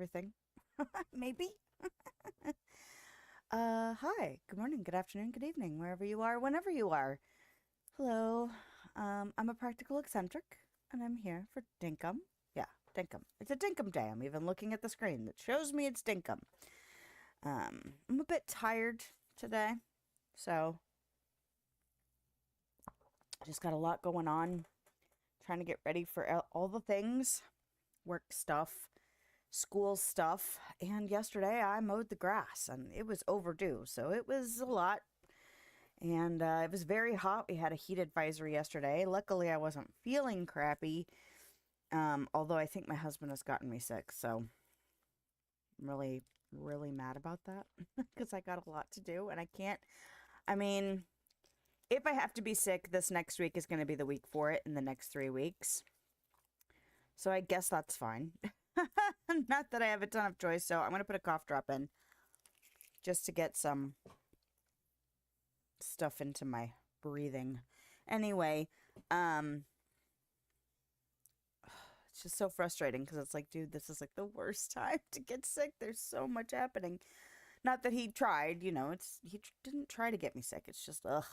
everything. Maybe. Hi. Good morning, good afternoon, good evening, wherever you are, whenever you are. Hello. I'm a practical eccentric, and I'm here for Dinkum. Yeah, Dinkum. It's a Dinkum day. I'm even looking at the screen that shows me it's Dinkum. I'm a bit tired today, so just got a lot going on. Trying to get ready for all the things, work stuff, school stuff, and yesterday I mowed the grass and it was overdue, so it was a lot. And it was very hot. We had a heat advisory yesterday. Luckily, I wasn't feeling crappy, although I think my husband has gotten me sick, so I'm really, really mad about that because I got a lot to do and I can't. I mean, if I have to be sick, this next week is going to be the week for it in the next 3 weeks. So I guess that's fine. Not that I have a ton of choice, so I'm going to put a cough drop in just to get some stuff into my breathing. Anyway, it's just so frustrating because it's like, dude, this is like the worst time to get sick. There's so much happening. Not that he tried, he didn't try to get me sick. It's just, ugh.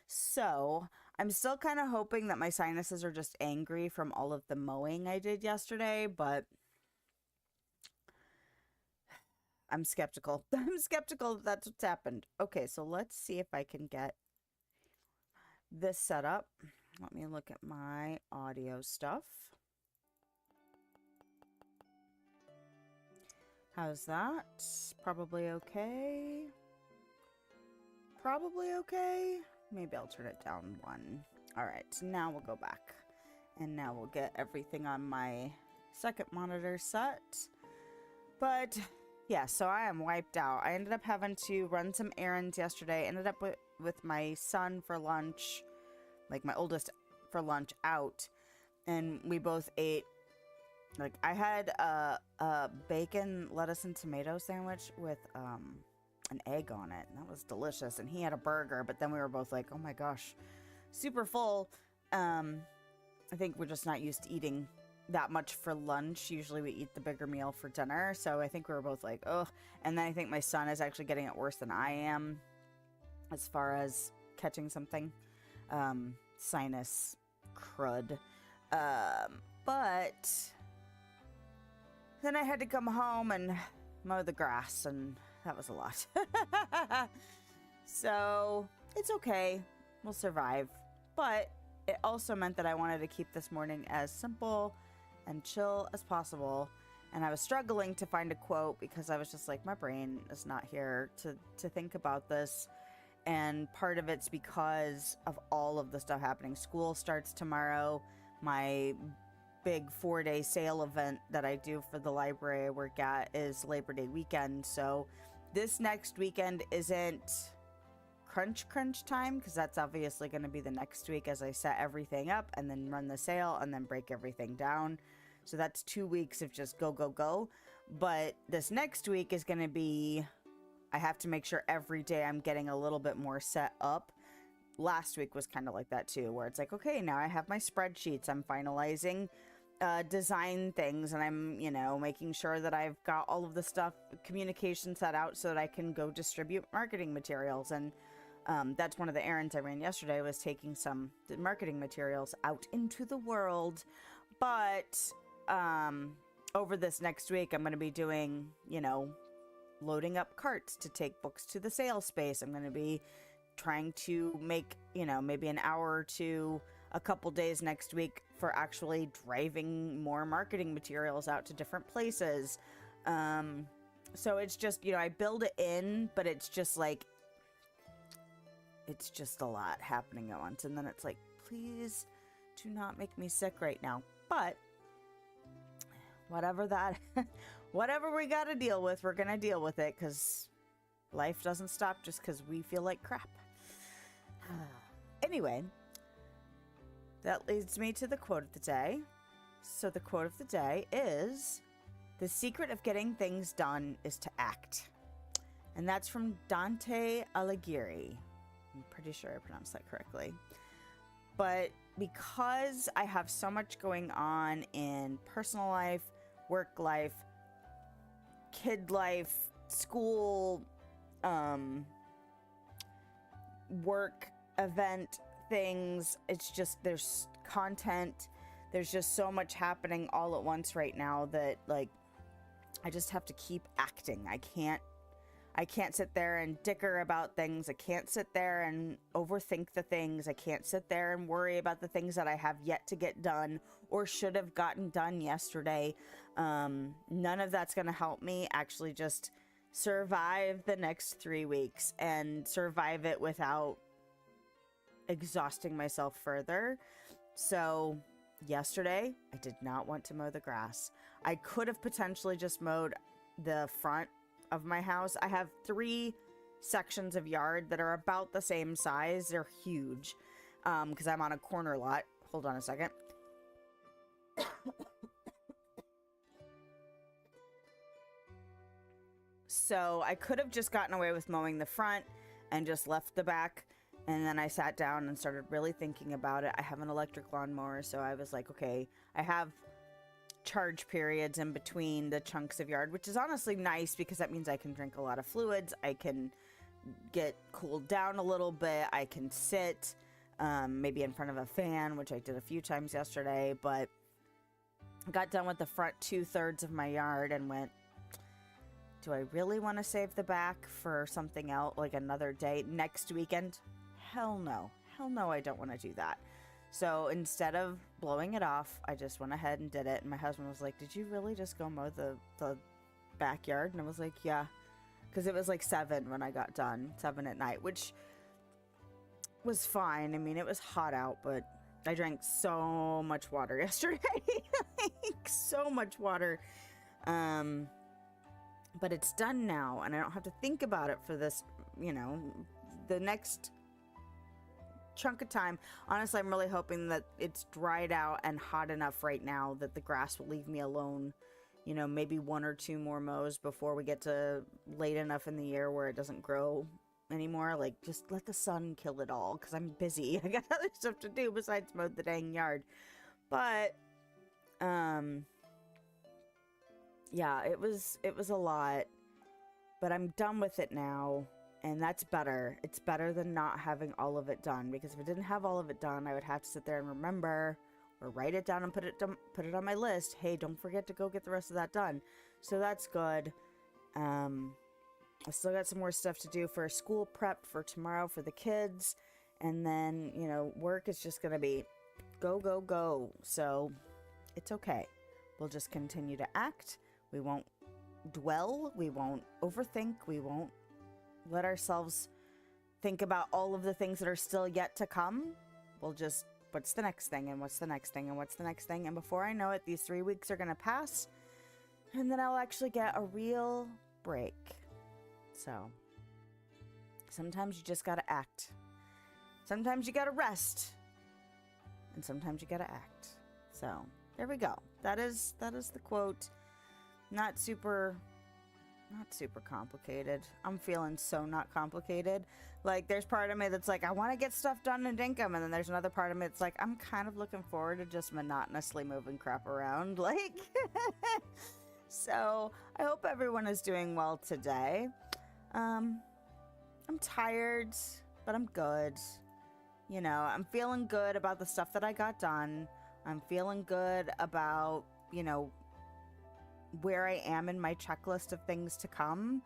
So, I'm still kind of hoping that my sinuses are just angry from all of the mowing I did yesterday, but I'm skeptical. I'm skeptical that that's what's happened. Okay, so let's see if I can get this set up. Let me look at my audio stuff. How's that? Probably okay. Probably okay. Maybe I'll turn it down one. All right, so now we'll go back. And now we'll get everything on my second monitor set. But yeah, so I am wiped out. I ended up having to run some errands yesterday. Ended up with my son for lunch, like my oldest for lunch out. And we both ate, like I had a bacon, lettuce, and tomato sandwich with an egg on it, and that was delicious. And he had a burger, but then we were both like, oh my gosh, super full. I think we're just not used to eating that much for lunch. Usually we eat the bigger meal for dinner, so I think we were both like, oh. And then I think my son is actually getting it worse than I am as far as catching something, sinus crud. But then I had to come home and mow the grass, and that was a lot. So it's okay. We'll survive. But it also meant that I wanted to keep this morning as simple and chill as possible. And I was struggling to find a quote because I was just like, my brain is not here to think about this. And part of it's because of all of the stuff happening. School starts tomorrow. My big 4-day sale event that I do for the library I work at is Labor Day weekend. So this next weekend isn't crunch time, because that's obviously going to be the next week as I set everything up and then run the sale and then break everything down. So that's 2 weeks of just go, go, go. But this next week is going to be, I have to make sure every day I'm getting a little bit more set up. Last week was kind of like that too, where it's like, okay, now I have my spreadsheets. I'm finalizing design things, and I'm, making sure that I've got all of the stuff, communication set out so that I can go distribute marketing materials. And that's one of the errands I ran yesterday, was taking some marketing materials out into the world. But over this next week, I'm going to be doing, loading up carts to take books to the sale space. I'm going to be trying to make, maybe an hour or two, a couple days next week for actually driving more marketing materials out to different places. So it's just, I build it in, but it's just like, it's just a lot happening at once. And then it's like, please do not make me sick right now. But whatever whatever we got to deal with, we're going to deal with it, because life doesn't stop just because we feel like crap. Anyway, that leads me to the quote of the day. So the quote of the day is, "The secret of getting things done is to act." And that's from Dante Alighieri. I'm pretty sure I pronounced that correctly. But because I have so much going on in personal life, work life, kid life, school, work, event things. It's just, there's content. There's just so much happening all at once right now that, like, I just have to keep acting. I can't sit there and dicker about things. I can't sit there and overthink the things. I can't sit there and worry about the things that I have yet to get done or should have gotten done yesterday. None of that's going to help me actually just survive the next 3 weeks and survive it without exhausting myself further. So yesterday, I did not want to mow the grass. I could have potentially just mowed the front of my house. I have 3 sections of yard that are about the same size. They're huge because I'm on a corner lot. Hold on a second. So I could have just gotten away with mowing the front and just left the back. And then I sat down and started really thinking about it. I have an electric lawnmower, so I was like, okay, I have charge periods in between the chunks of yard, which is honestly nice because that means I can drink a lot of fluids. I can get cooled down a little bit. I can sit maybe in front of a fan, which I did a few times yesterday, but I got done with the front 2/3 of my yard and went, do I really want to save the back for something else, like another day next weekend? Hell no. Hell no, I don't want to do that. So instead of blowing it off, I just went ahead and did it. And my husband was like, did you really just go mow the backyard? And I was like, yeah. Because it was like 7 when I got done. 7 at night, which was fine. I mean, it was hot out, but I drank so much water yesterday. Like, so much water. But it's done now, and I don't have to think about it for this, you know, the next chunk of time. Honestly, I'm really hoping that it's dried out and hot enough right now that the grass will leave me alone, you know, maybe 1 or 2 more mows before we get to late enough in the year where it doesn't grow anymore. Like, just let the sun kill it all, because I'm busy. I got other stuff to do besides mow the dang yard. But yeah, it was a lot, but I'm done with it now. And that's better. It's better than not having all of it done, because if I didn't have all of it done, I would have to sit there and remember or write it down and put it on my list. Hey, don't forget to go get the rest of that done. So that's good. I still got some more stuff to do for school prep for tomorrow for the kids. And then, you know, work is just going to be go, go, go. So it's okay. We'll just continue to act. We won't dwell. We won't overthink. We won't let ourselves think about all of the things that are still yet to come. We'll just, what's the next thing, and what's the next thing, and what's the next thing, and before I know it, these 3 weeks are gonna pass, and then I'll actually get a real break. So sometimes you just gotta act. Sometimes you gotta rest, and sometimes you gotta act. So there we go. That is the quote. Not super complicated. I'm feeling so not complicated. Like, there's part of me that's like, I want to get stuff done in Dinkum, and then there's another part of me that's like, I'm kind of looking forward to just monotonously moving crap around. Like, so I hope everyone is doing well today. I'm tired, but I'm good. You know, I'm feeling good about the stuff that I got done. I'm feeling good about, you know, where I am in my checklist of things to come.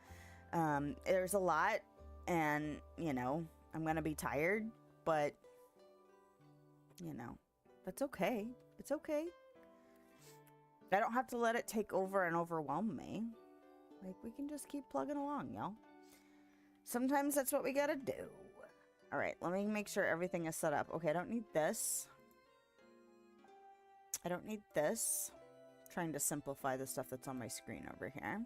There's a lot, and, you know, I'm gonna be tired, but, you know, that's okay. It's okay. I don't have to let it take over and overwhelm me. Like, we can just keep plugging along, y'all. Sometimes that's what we gotta do. All right, let me make sure everything is set up. Okay, I don't need this. I don't need this. Trying to simplify the stuff that's on my screen over here.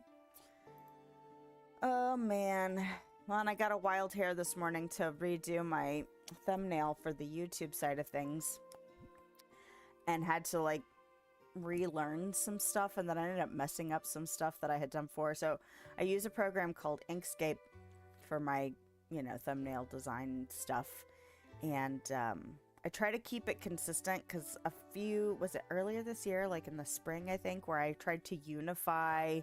Oh man. Well, and I got a wild hair this morning to redo my thumbnail for the YouTube side of things, and had to like relearn some stuff, and then I ended up messing up some stuff that I had done before. So I use a program called Inkscape for my, you know, thumbnail design stuff, and I try to keep it consistent, because was it earlier this year, like in the spring, I think, where I tried to unify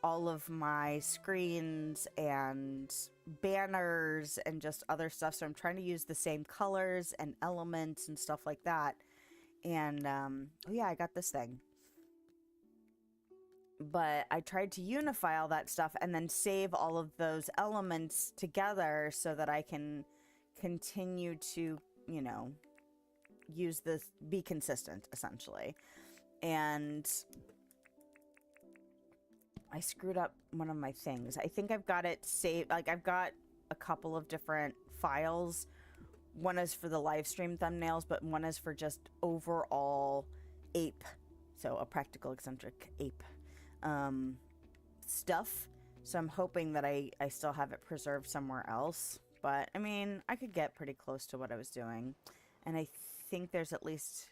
all of my screens and banners and just other stuff. So I'm trying to use the same colors and elements and stuff like that. And, oh yeah, I got this thing. But I tried to unify all that stuff and then save all of those elements together so that I can continue to, you know, use this, be consistent, essentially. And I screwed up one of my things. I think I've got it saved. Like, I've got a couple of different files. One is for the live stream thumbnails, but one is for just overall ape. So a practical eccentric ape stuff. So I'm hoping that I still have it preserved somewhere else. But, I mean, I could get pretty close to what I was doing. And I think there's at least...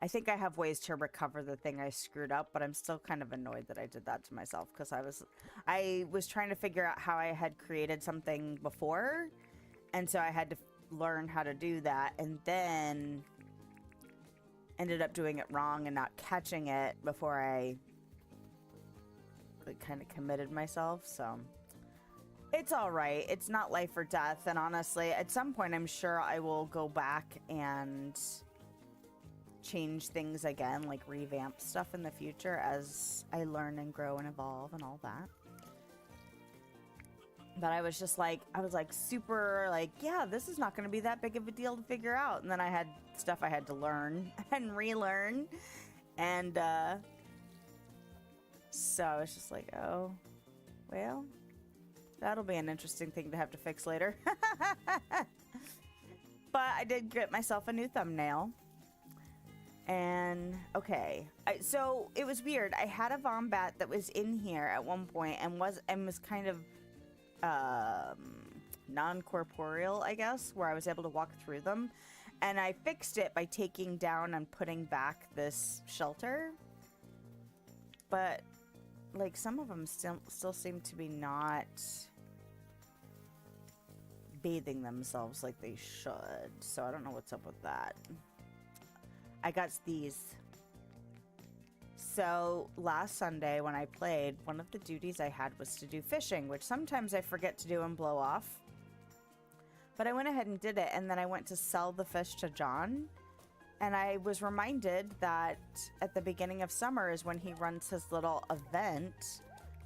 I think I have ways to recover the thing I screwed up, but I'm still kind of annoyed that I did that to myself, because I was trying to figure out how I had created something before, and so I had to learn how to do that, and then ended up doing it wrong and not catching it before I kind of committed myself. So it's all right. It's not life or death, and honestly, at some point I'm sure I will go back and change things again, like revamp stuff in the future as I learn and grow and evolve and all that. But I was just like, super like, yeah, this is not going to be that big of a deal to figure out. And then I had stuff I had to learn and relearn. And so I was just like, oh, well, that'll be an interesting thing to have to fix later. But I did get myself a new thumbnail. And okay, so it was weird. I had a Vombat that was in here at one point and was kind of non-corporeal, I guess, where I was able to walk through them. And I fixed it by taking down and putting back this shelter. But like some of them still seem to be not bathing themselves like they should. So I don't know what's up with that. I got these. So last Sunday when I played, one of the duties I had was to do fishing, which sometimes I forget to do and blow off. But I went ahead and did it, and then I went to sell the fish to John. And I was reminded that at the beginning of summer is when he runs his little event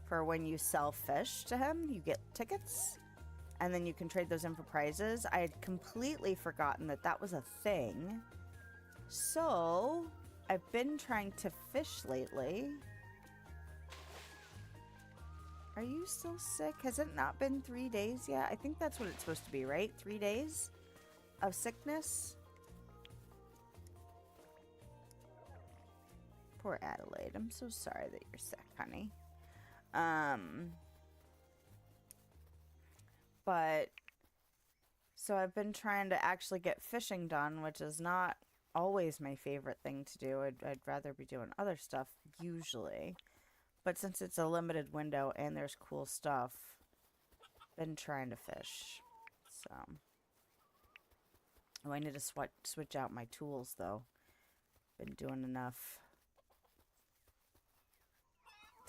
for when you sell fish to him. You get tickets, and then you can trade those in for prizes. I had completely forgotten that that was a thing. So, I've been trying to fish lately. Are you still sick? Has it not been 3 days yet? I think that's what it's supposed to be, right? 3 days of sickness? Poor Adelaide. I'm so sorry that you're sick, honey. But, so I've been trying to actually get fishing done, which is not always my favorite thing to do. I'd rather be doing other stuff usually, but since it's a limited window and there's cool stuff, been trying to fish. So oh, I need to switch out my tools though. Been doing enough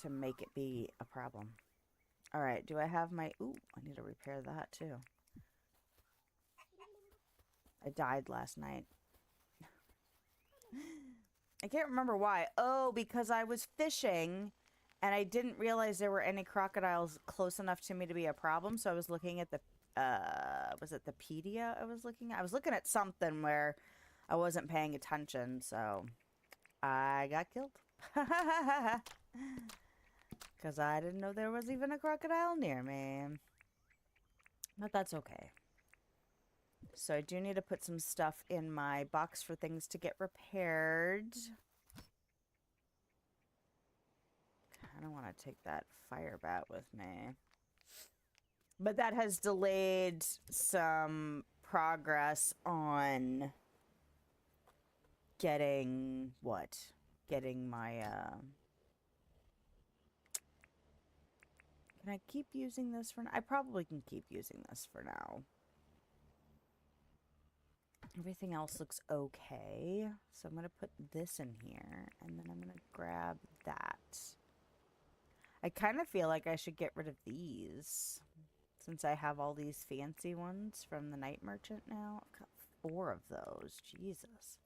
to make it be a problem. All right, do I have my ooh, I need to repair that too. I died last night. I can't remember why. Oh, because I was fishing and I didn't realize there were any crocodiles close enough to me to be a problem. So I was looking at the, was it the Pedia I was looking at? I was looking at something where I wasn't paying attention. So I got killed. Because I didn't know there was even a crocodile near me. But that's okay. So I do need to put some stuff in my box for things to get repaired. I don't want to take that fire bat with me. But that has delayed some progress on getting what? Getting my, Can I keep using this for now? I probably can keep using this for now. Everything else looks okay. So I'm going to put this in here, and then I'm going to grab that. I kind of feel like I should get rid of these since I have all these fancy ones from the night merchant now. I've got 4 of those. Jesus.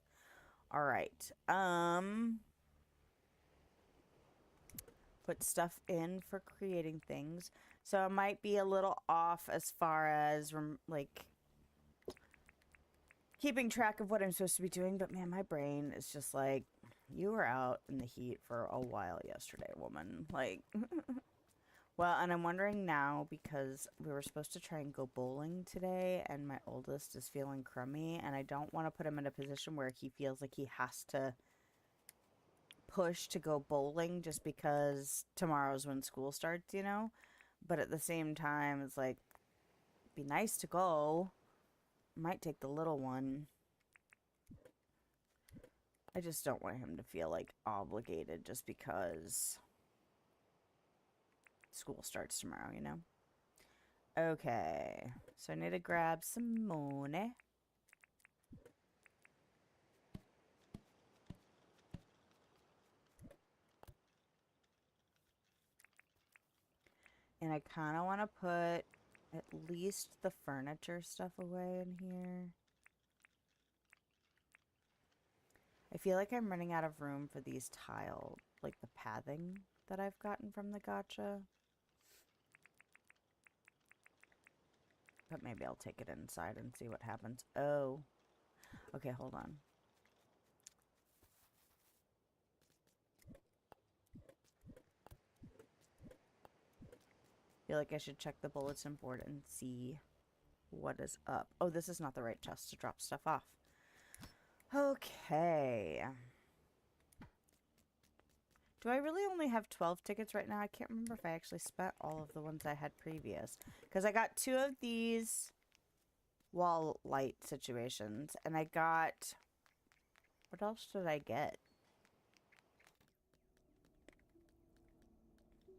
All right. Put stuff in for creating things. So I might be a little off as far as like keeping track of what I'm supposed to be doing, but man, my brain is just like, you were out in the heat for a while yesterday, woman. Like, well, and I'm wondering now because we were supposed to try and go bowling today, and my oldest is feeling crummy, and I don't want to put him in a position where he feels like he has to push to go bowling just because tomorrow's when school starts, you know? But at the same time, it's like, be nice to go. Might take the little one. I just don't want him to feel like obligated just because school starts tomorrow, you know? Okay, so I need to grab some money. And I kind of want to put at least the furniture stuff away in here. I feel like I'm running out of room for these tile, like the pathing that I've gotten from the gacha. But maybe I'll take it inside and see what happens. Oh. Okay, hold on. Feel like I should check the bulletin board and see what is up. Oh, this is not the right chest to drop stuff off. Okay. Do I really only have 12 tickets right now? I can't remember if I actually spent all of the ones I had previous. Because I got 2 of these wall light situations. And I got... What else did I get?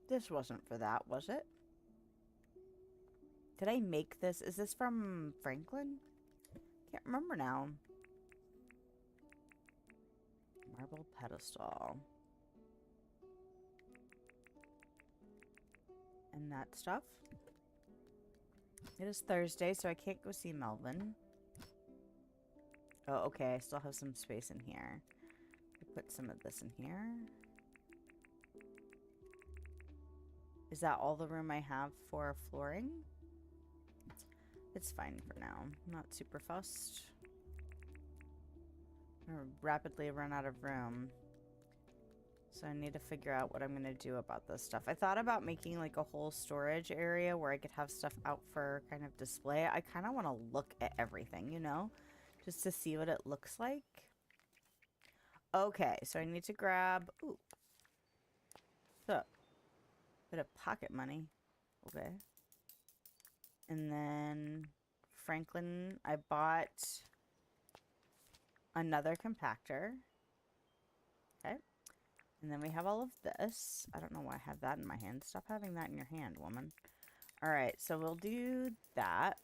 This wasn't for that, was it? Did I make this? Is this from Franklin? Can't remember now. Marble pedestal. And that stuff. It is Thursday, so I can't go see Melvin. Oh, okay. I still have some space in here. I'll put some of this in here. Is that all the room I have for flooring? It's fine for now. I'm not super fussed. I'm gonna rapidly run out of room. So I need to figure out what I'm going to do about this stuff. I thought about making like a whole storage area where I could have stuff out for kind of display. I kind of want to look at everything, you know, just to see what it looks like. Okay, so I need to grab, ooh, so, bit of pocket money. Okay. And then Franklin, I bought another compactor. Okay. And then we have all of this. I don't know why I have that in my hand. Stop having that in your hand, woman. Alright, so we'll do that.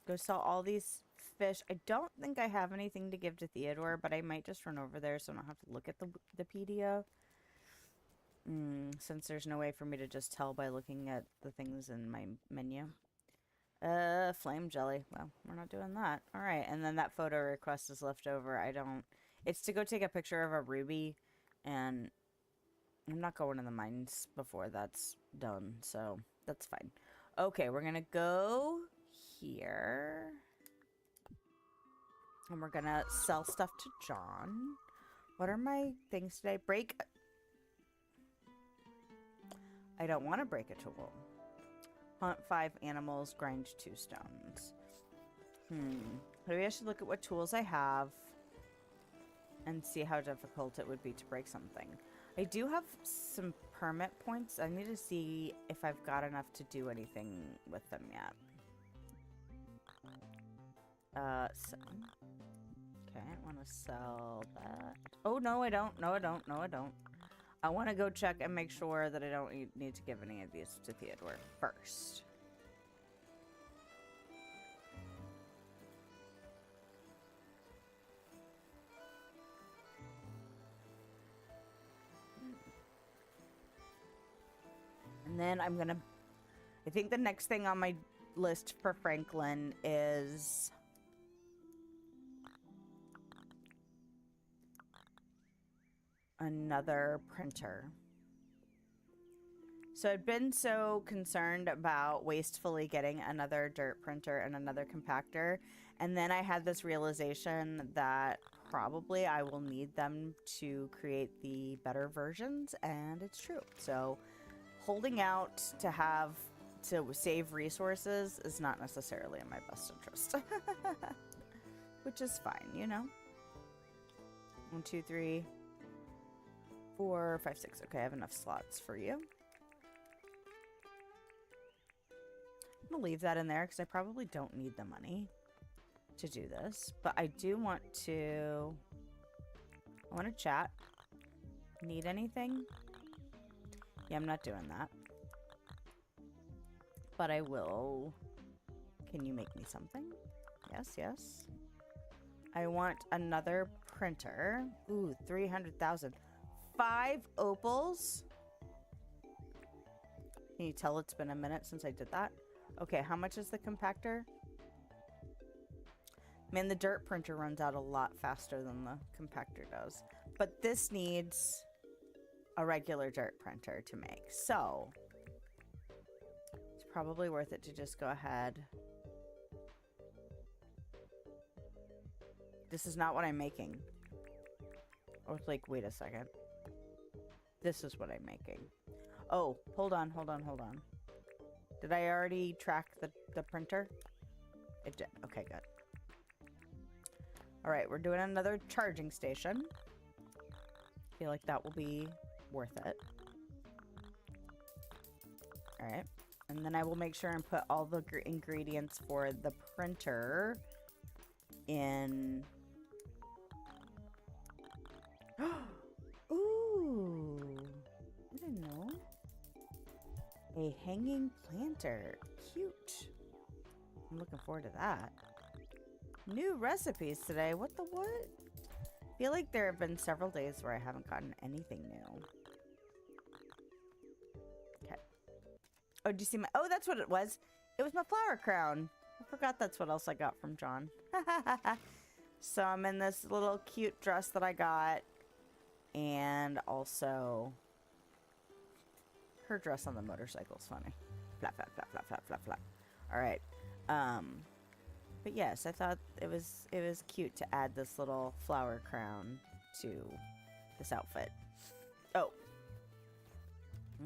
Go sell all these fish. I don't think I have anything to give to Theodore, but I might just run over there so I don't have to look at the PDO. Since there's no way for me to just tell by looking at the things in my menu. Flame jelly. Well, we're not doing that. Alright, and then that photo request is left over. It's to go take a picture of a ruby. And I'm not going to the mines before that's done, so that's fine. Okay, we're going to go here. And we're going to sell stuff to John. What are my things today? Break. I don't want to break a tool. Hunt 5 animals, grind 2 stones. Maybe I should look at what tools I have. And see how difficult it would be to break something. I do have some permit points. I need to see if I've got enough to do anything with them yet. So. Okay, I want to sell that. Oh, no, I don't. No, I don't. No, I don't. I want to go check and make sure that I don't need to give any of these to Theodore first. And then I'm gonna... I think the next thing on my list for Franklin is... another printer. So I'd been so concerned about wastefully getting another dirt printer and another compactor, and then I had this realization that probably I will need them to create the better versions, and it's true. So holding out to save resources is not necessarily in my best interest. Which is fine, you know? 1, 2, 3, 4, 5, 6. Okay, I have enough slots for you. I'm gonna leave that in there because I probably don't need the money to do this. But I do want to... I want to chat. Need anything? Yeah, I'm not doing that. But I will... Can you make me something? Yes, yes. I want another printer. Ooh, 300,000. 5 opals. Can you tell it's been a minute since I did that? Okay, how much is the compactor? Man, the dirt printer runs out a lot faster than the compactor does. But this needs a regular dirt printer to make. So, it's probably worth it to just go ahead. This is not what I'm making. I was like, wait a second. This is what I'm making. Oh, hold on, hold on, hold on. Did I already track the printer? It did. Okay, good. Alright, we're doing another charging station. I feel like that will be worth it. Alright. And then I will make sure and put all the ingredients for the printer in... Ooh! I didn't know. A hanging planter. Cute. I'm looking forward to that. New recipes today. What the what? I feel like there have been several days where I haven't gotten anything new. Okay. Oh, do you see my... Oh, that's what it was. It was my flower crown. I forgot that's what else I got from John. So I'm in this little cute dress that I got. And also... her dress on the motorcycle is funny. Flap, flap, flap, flap, flap, flap, flap. Alright. But yes, I thought it was cute to add this little flower crown to this outfit. Oh.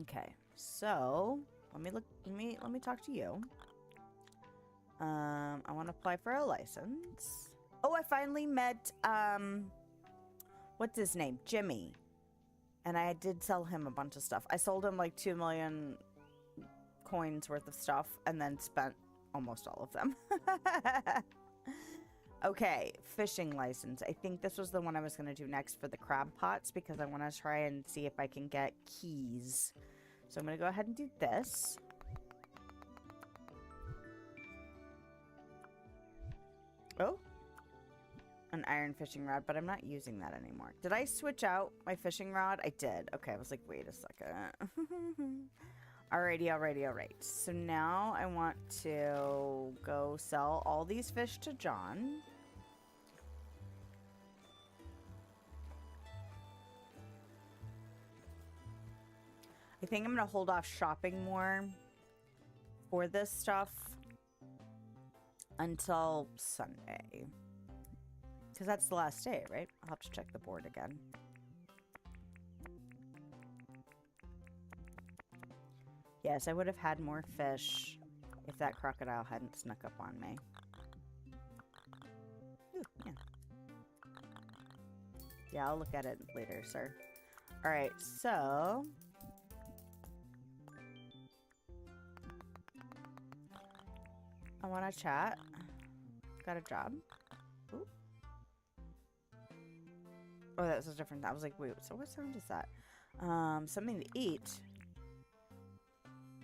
Okay. So, let me talk to you. I want to apply for a license. Oh, I finally met what's his name? Jimmy. And I did sell him a bunch of stuff. I sold him like 2 million coins worth of stuff and then spent almost all of them. Okay, fishing license. I think this was the one I was going to do next for the crab pots because I want to try and see if I can get keys. So I'm going to go ahead and do this. Oh. An iron fishing rod, but I'm not using that anymore. Did I switch out my fishing rod? I did. Okay, I was like, wait a second. Alrighty, alright. So now I want to go sell all these fish to John. I think I'm going to hold off shopping more for this stuff until Sunday. Because that's the last day, right? I'll have to check the board again. Yes, I would have had more fish if that crocodile hadn't snuck up on me. Ooh, yeah. Yeah, I'll look at it later, sir. Alright, so... I want to chat. Got a job. Ooh. Oh, that was a different... I was like, wait, so what sound is that? Something to eat.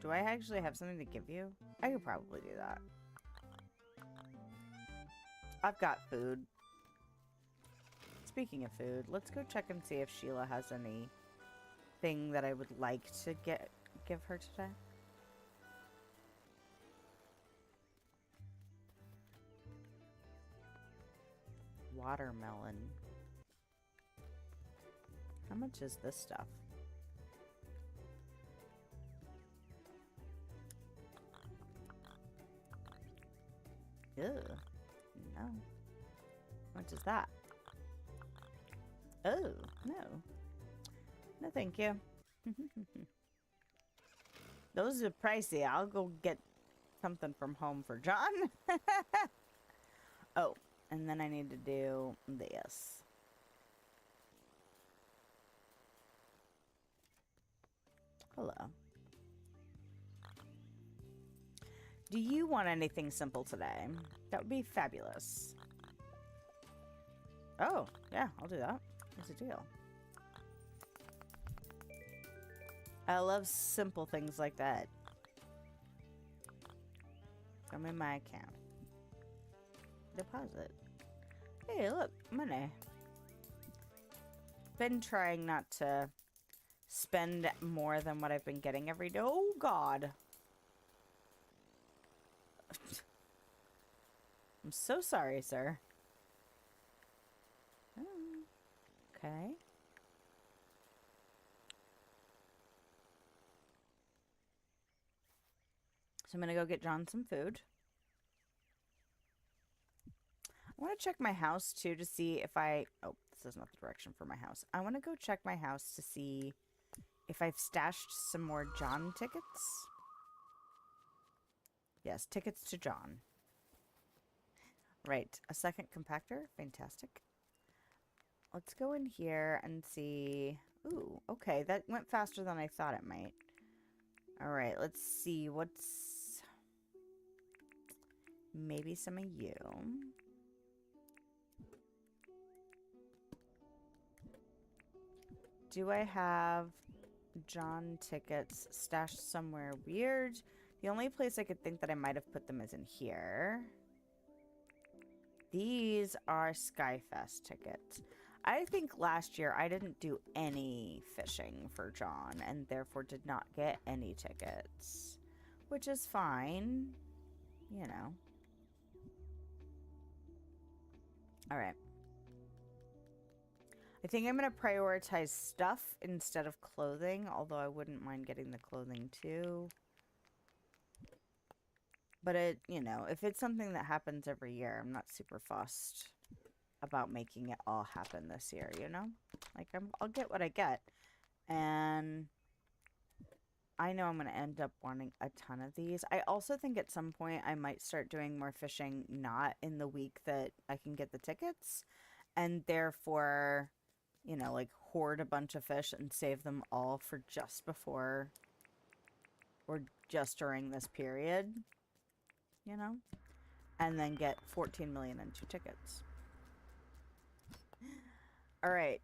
Do I actually have something to give you? I could probably do that. I've got food. Speaking of food, let's go check and see if Sheila has anything that I would like to give her today. watermelon. How much is this stuff? Ew. No. How much is that? Oh, no. No, thank you. Those are pricey. I'll go get something from home for John. Oh, and then I need to do this. Hello. Do you want anything simple today? That would be fabulous. Oh, yeah, I'll do that. What's the deal? I love simple things like that. Come in my account. Deposit. Hey, look, money. Been trying not to spend more than what I've been getting every day. Oh, God. I'm so sorry, sir. Oh, okay. So I'm gonna go get John some food. I want to check my house too to see if I... Oh, this is not the direction for my house. I want to go check my house to see if I've stashed some more John tickets. Yes, tickets to John. Right, a second compactor. Fantastic. Let's go in here and see... Ooh, okay, that went faster than I thought it might. Alright, let's see what's... Maybe some of you. Do I have John tickets stashed somewhere weird? The only place I could think that I might have put them is in here. These are Skyfest tickets. I think last year I didn't do any fishing for John and therefore did not get any tickets, which is fine, you know. All right. I think I'm going to prioritize stuff instead of clothing, although I wouldn't mind getting the clothing too. But it, you know, if it's something that happens every year, I'm not super fussed about making it all happen this year, you know? Like, I'll get what I get. And I know I'm going to end up wanting a ton of these. I also think at some point I might start doing more fishing not in the week that I can get the tickets. And therefore, you know, like hoard a bunch of fish and save them all for just before or just during this period, you know? And then get 14 million and 2 tickets. All right.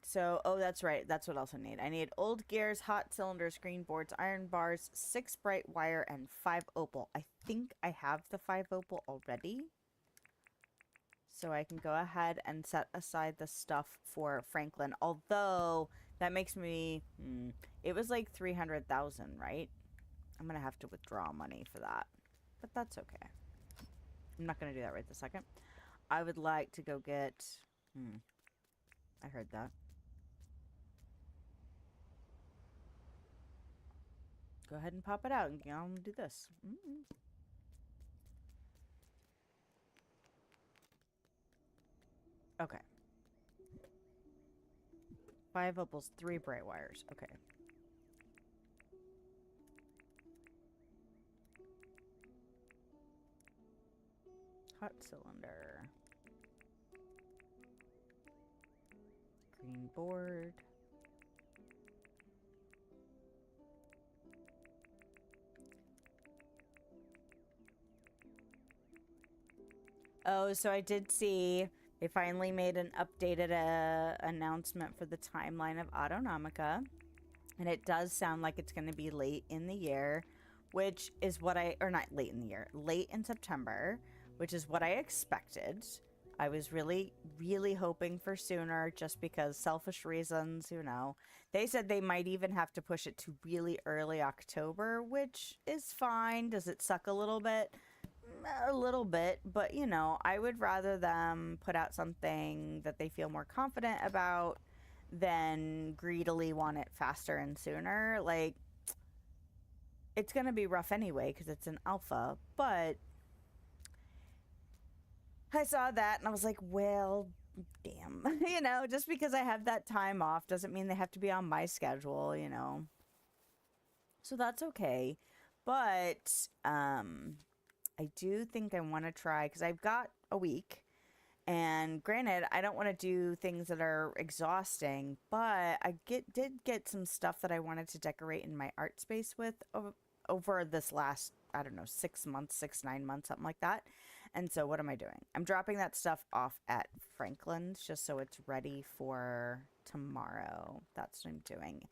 So, oh, that's right. That's what else I need. I need old gears, hot cylinders, green boards, iron bars, 6 bright wire, and 5 opal. I think I have the 5 opal already. So I can go ahead and set aside the stuff for Franklin. Although, that makes me... it was like 300,000, right? I'm going to have to withdraw money for that. But that's okay. I'm not going to do that right this second. I would like to go get... I heard that. Go ahead and pop it out and I'll do this. Okay. 5 opals, 3 bright wires. Okay. Hot cylinder. Green board. Oh, so I did see they finally made an updated announcement for the timeline of Autonomica. And it does sound like it's going to be late in the year, which is what or not late in the year, late in September, which is what I expected. I was really, really hoping for sooner just because selfish reasons, you know. They said they might even have to push it to really early October, which is fine. Does it suck a little bit? A little bit, but you know, I would rather them put out something that they feel more confident about than greedily want it faster and sooner. Like, it's going to be rough anyway because it's an alpha, but I saw that and I was like, well, damn. You know, just because I have that time off doesn't mean they have to be on my schedule, you know. So that's okay. But I do think I want to try because I've got a week. And granted, I don't want to do things that are exhausting, but I did get some stuff that I wanted to decorate in my art space with over this last, I don't know, 6 months, 9 months, something like that. And so what am I doing? I'm dropping that stuff off at Franklin's just so it's ready for tomorrow. That's what I'm doing.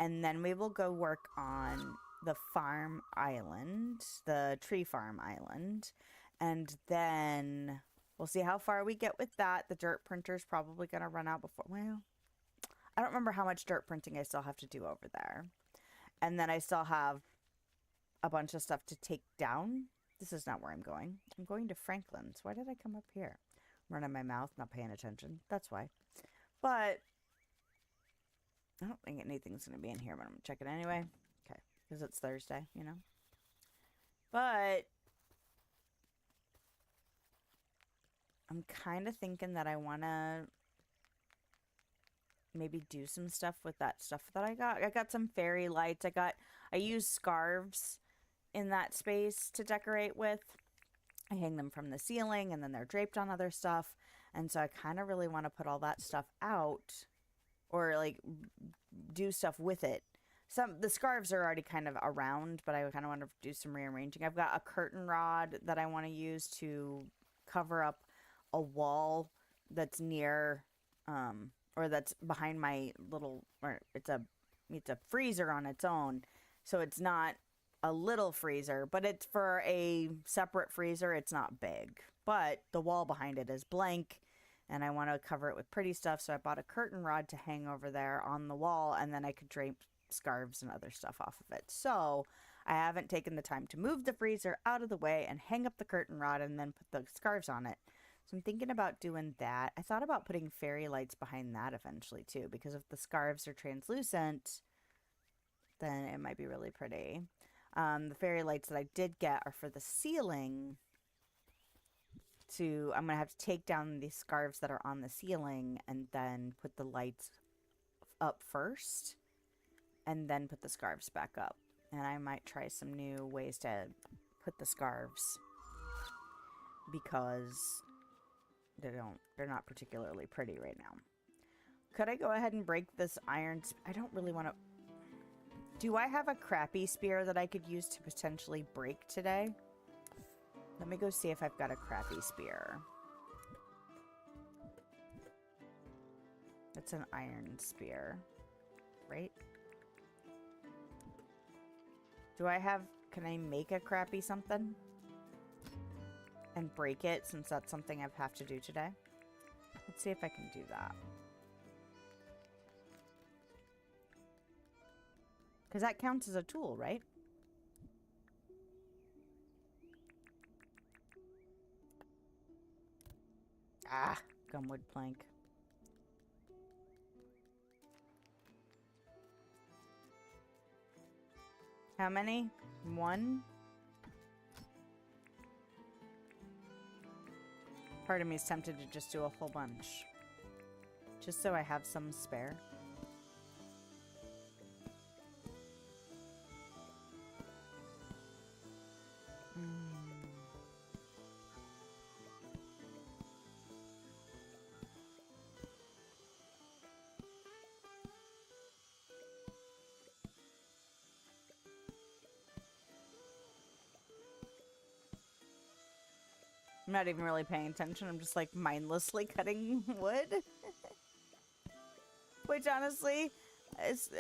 And then we will go work on the farm island, the tree farm island. And then we'll see how far we get with that. The dirt printer's probably going to run out before, well, I don't remember how much dirt printing I still have to do over there. And then I still have a bunch of stuff to take down. This is not where I'm going. I'm going to Franklin's. Why did I come up here? I'm running my mouth, not paying attention. That's why. But I don't think anything's going to be in here, but I'm going to check it anyway. Okay. Because it's Thursday, you know. But I'm kind of thinking that I want to maybe do some stuff with that stuff that I got. I got some fairy lights. I use scarves in that space to decorate with. I hang them from the ceiling and then they're draped on other stuff. And so I kind of really want to put all that stuff out or like do stuff with it. The scarves are already kind of around, but I kind of want to do some rearranging. I've got a curtain rod that I want to use to cover up a wall that's near or that's behind my little, or it's a freezer on its own. So it's not a little freezer, but it's for a separate freezer. It's not big, but the wall behind it is blank and I want to cover it with pretty stuff. So I bought a curtain rod to hang over there on the wall and then I could drape scarves and other stuff off of it. So I haven't taken the time to move the freezer out of the way and hang up the curtain rod and then put the scarves on it. So I'm thinking about doing that. I thought about putting fairy lights behind that eventually too, because if the scarves are translucent, then it might be really pretty. The fairy lights that I did get are for the ceiling. I'm going to have to take down the scarves that are on the ceiling and then put the lights up first and then put the scarves back up. And I might try some new ways to put the scarves because they're not particularly pretty right now. Could I go ahead and break this iron? I don't really want to. Do I have a crappy spear that I could use to potentially break today? Let me go see if I've got a crappy spear. That's an iron spear, right? Can I make a crappy something? And break it since that's something I have to do today? Let's see if I can do that. Because that counts as a tool, right? Ah, gumwood plank. How many? One? Part of me is tempted to just do a whole bunch. Just so I have some spare. I'm not even really paying attention. I'm just like mindlessly cutting wood. Which honestly is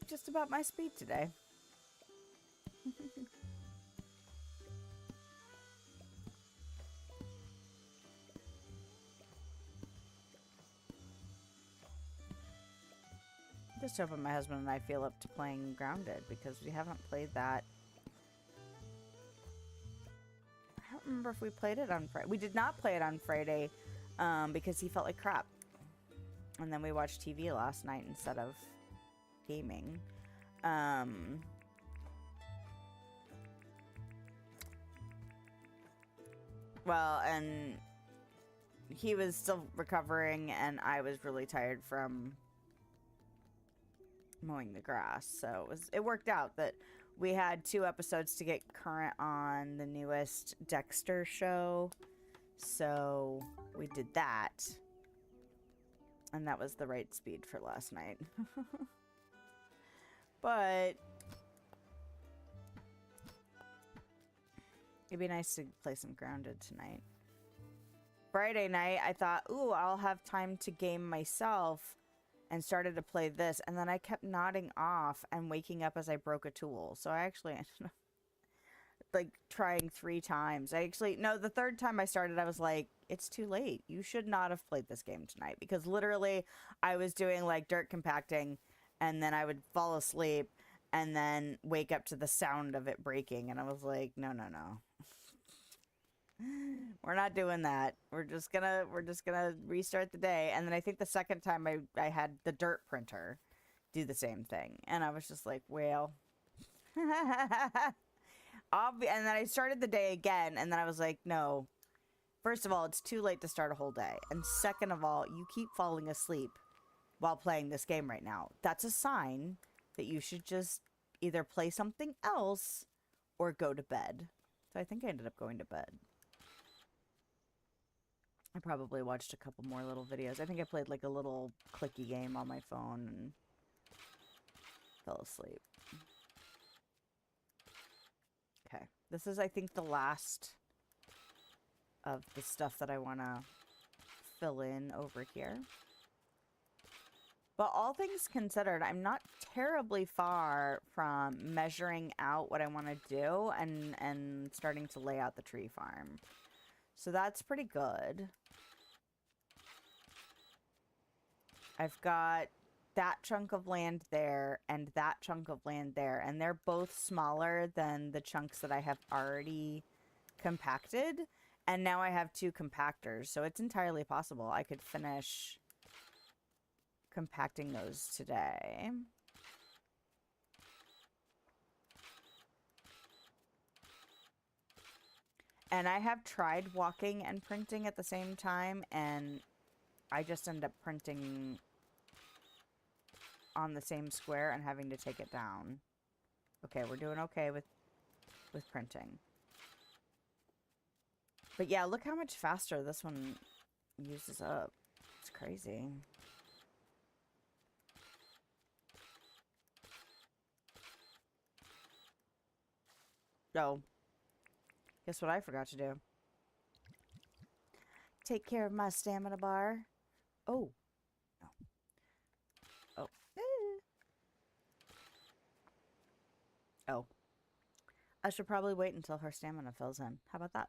just about my speed today. Just hoping my husband and I feel up to playing Grounded because we haven't played that. I don't remember if we played it on Friday. We did not play it on Friday because he felt like crap. And then we watched TV last night instead of gaming. Well, and he was still recovering, and I was really tired from mowing the grass. So it worked out that we had 2 episodes to get current on the newest Dexter show. So we did that. And that was the right speed for last night. But it'd be nice to play some Grounded tonight. Friday night, I thought, ooh, I'll have time to game myself, and started to play this. And then I kept nodding off and waking up as I broke a tool. So I actually ended up like trying 3 times. No, the 3rd time I started, I was like, it's too late. You should not have played this game tonight, because literally I was doing like dirt compacting, and then I would fall asleep and then wake up to the sound of it breaking. And I was like, no. We're not doing that. We're just gonna restart the day. And then I think the 2nd time I had the dirt printer do the same thing. And I was just like, well. And then I started the day again, and then I was like, no. First of all, it's too late to start a whole day. And second of all, you keep falling asleep while playing this game right now. That's a sign that you should just either play something else or go to bed. So I think I ended up going to bed. I probably watched a couple more little videos. I think I played like a little clicky game on my phone and fell asleep. Okay. This is, I think, the last of the stuff that I want to fill in over here. But all things considered, I'm not terribly far from measuring out what I want to do and starting to lay out the tree farm. So that's pretty good. I've got that chunk of land there and that chunk of land there, and they're both smaller than the chunks that I have already compacted. And now I have 2 compactors, so it's entirely possible I could finish compacting those today. And I have tried walking and printing at the same time, and I just end up printing on the same square and having to take it down. Okay, we're doing okay with printing. But yeah, look how much faster this one uses up. It's crazy. Oh. Guess what I forgot to do? Take care of my stamina bar. Oh. No. Oh. Oh. I should probably wait until her stamina fills in. How about that?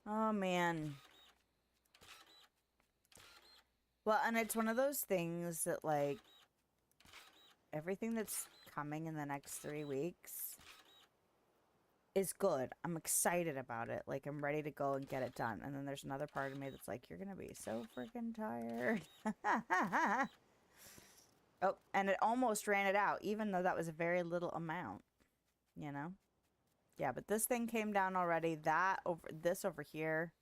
Oh, man. Well, and it's one of those things that, like, everything that's coming in the next 3 weeks is good. I'm excited about it. Like, I'm ready to go and get it done. And then there's another part of me that's like, you're gonna be so freaking tired. Oh, and it almost ran it out, even though that was a very little amount, you know? Yeah, but this thing came down already. This over here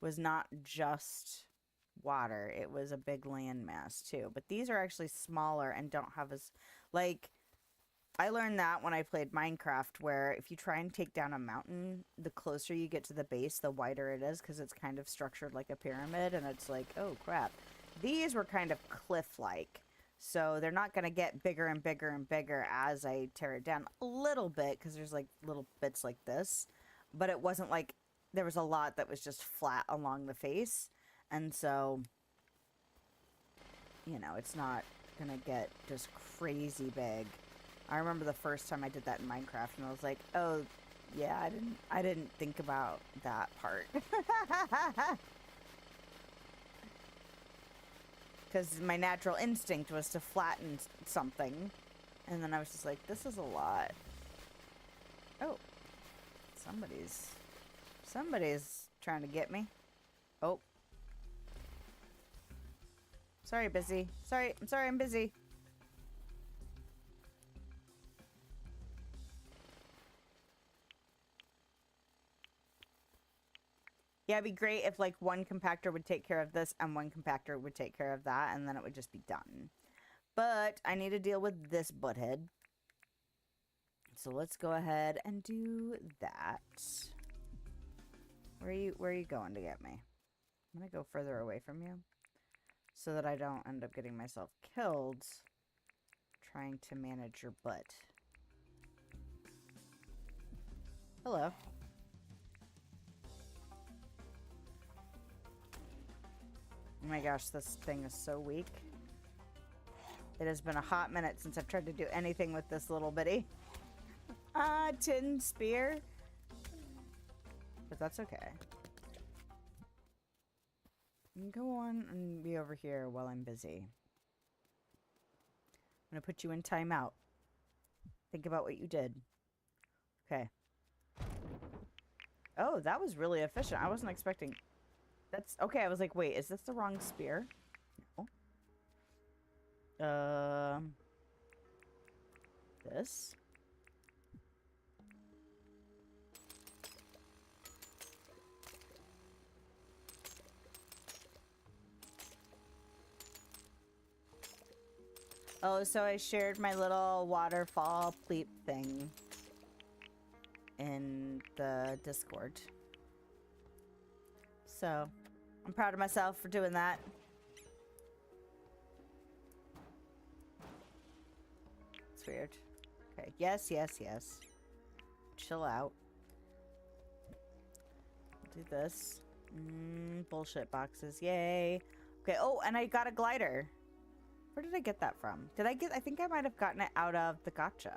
was not just water. It was a big land mass too. But these are actually smaller and don't have as, like, I learned that when I played Minecraft, where if you try and take down a mountain, the closer you get to the base, the wider it is, because it's kind of structured like a pyramid, and it's like, oh crap. These were kind of cliff-like. So they're not going to get bigger and bigger and bigger as I tear it down. A little bit, because there's like little bits like this. But it wasn't like, there was a lot that was just flat along the face. And so, you know, it's not going to get just crazy big. I remember the first time I did that in Minecraft, and I was like, oh, yeah, I didn't think about that part. Because my natural instinct was to flatten something. And then I was just like, this is a lot. Oh. Somebody's trying to get me. Oh. Sorry, busy. I'm sorry, I'm busy. Yeah, it'd be great if, like, one compactor would take care of this and one compactor would take care of that, and then it would just be done. But I need to deal with this butthead. So let's go ahead and do that. Where are you going to get me? I'm gonna go further away from you so that I don't end up getting myself killed trying to manage your butt. Hello. Oh my gosh, this thing is so weak. It has been a hot minute since I've tried to do anything with this little bitty tin spear. But that's okay. You can go on and be over here while I'm busy. I'm gonna put you in timeout. Think about what you did. Okay. Oh, that was really efficient. I wasn't expecting... That's... Okay, I was like, wait, is this the wrong spear? No. This? Oh, so I shared my little waterfall pleep thing in the Discord. So, I'm proud of myself for doing that. It's weird. Okay, yes. Chill out. Do this. Bullshit boxes, yay. Okay, oh, and I got a glider. Where did I get that from? I think I might have gotten it out of the gacha.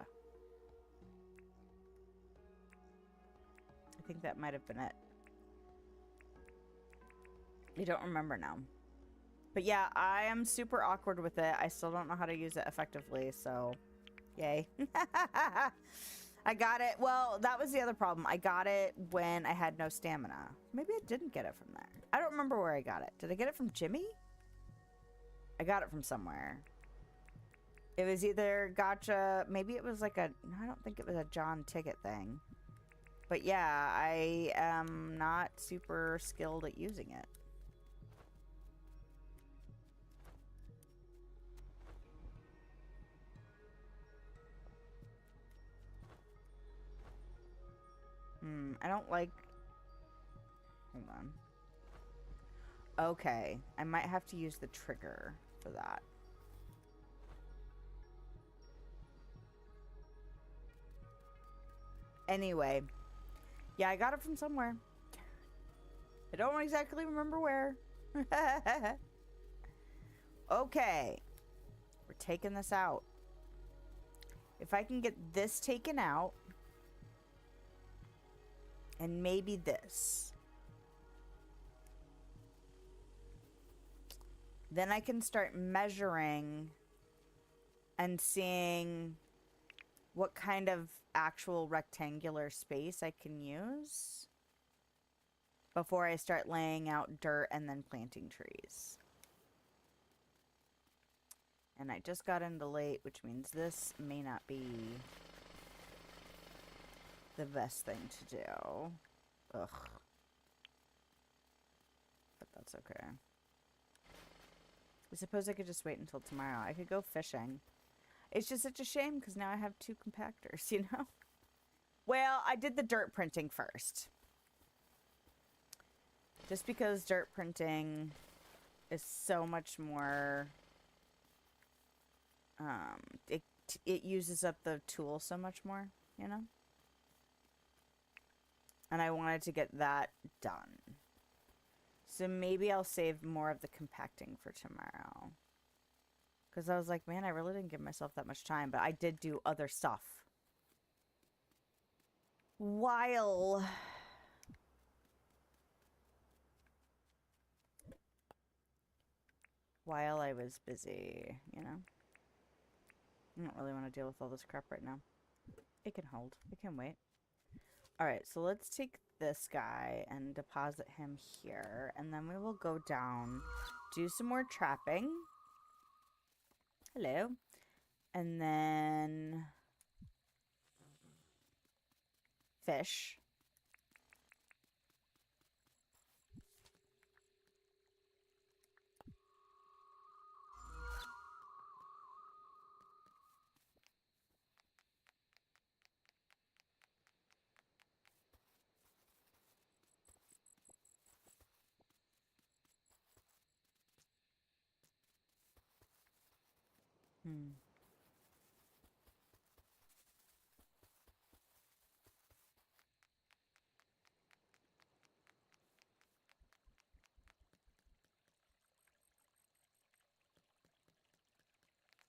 I think that might have been it. I don't remember now. But yeah, I am super awkward with it. I still don't know how to use it effectively, so yay. I got it. Well, that was the other problem. I got it when I had no stamina. Maybe I didn't get it from there. I don't remember where I got it. Did I get it from Jimmy? I got it from somewhere. It was either gacha, maybe it was like a, no, I don't think it was a John ticket thing. But yeah, I am not super skilled at using it. I don't like, hold on. Okay, I might have to use the trigger for that. Anyway, yeah, I got it from somewhere. I don't exactly remember where. Okay, we're taking this out. If I can get this taken out, and maybe this, then I can start measuring and seeing what kind of actual rectangular space I can use before I start laying out dirt and then planting trees. And I just got into late, which means this may not be the best thing to do. Ugh. But that's okay. I suppose I could just wait until tomorrow. I could go fishing. It's just such a shame because now I have 2 compactors, you know? Well, I did the dirt printing first. Just because dirt printing is so much more... it uses up the tool so much more, you know? And I wanted to get that done. So maybe I'll save more of the compacting for tomorrow. Because I was like, man, I really didn't give myself that much time. But I did do other stuff. While... while I was busy, you know? I don't really want to deal with all this crap right now. It can hold. It can wait. Alright, so let's take this guy and deposit him here. And then we will go down, do some more trapping. Hello. And then fish. Hmm.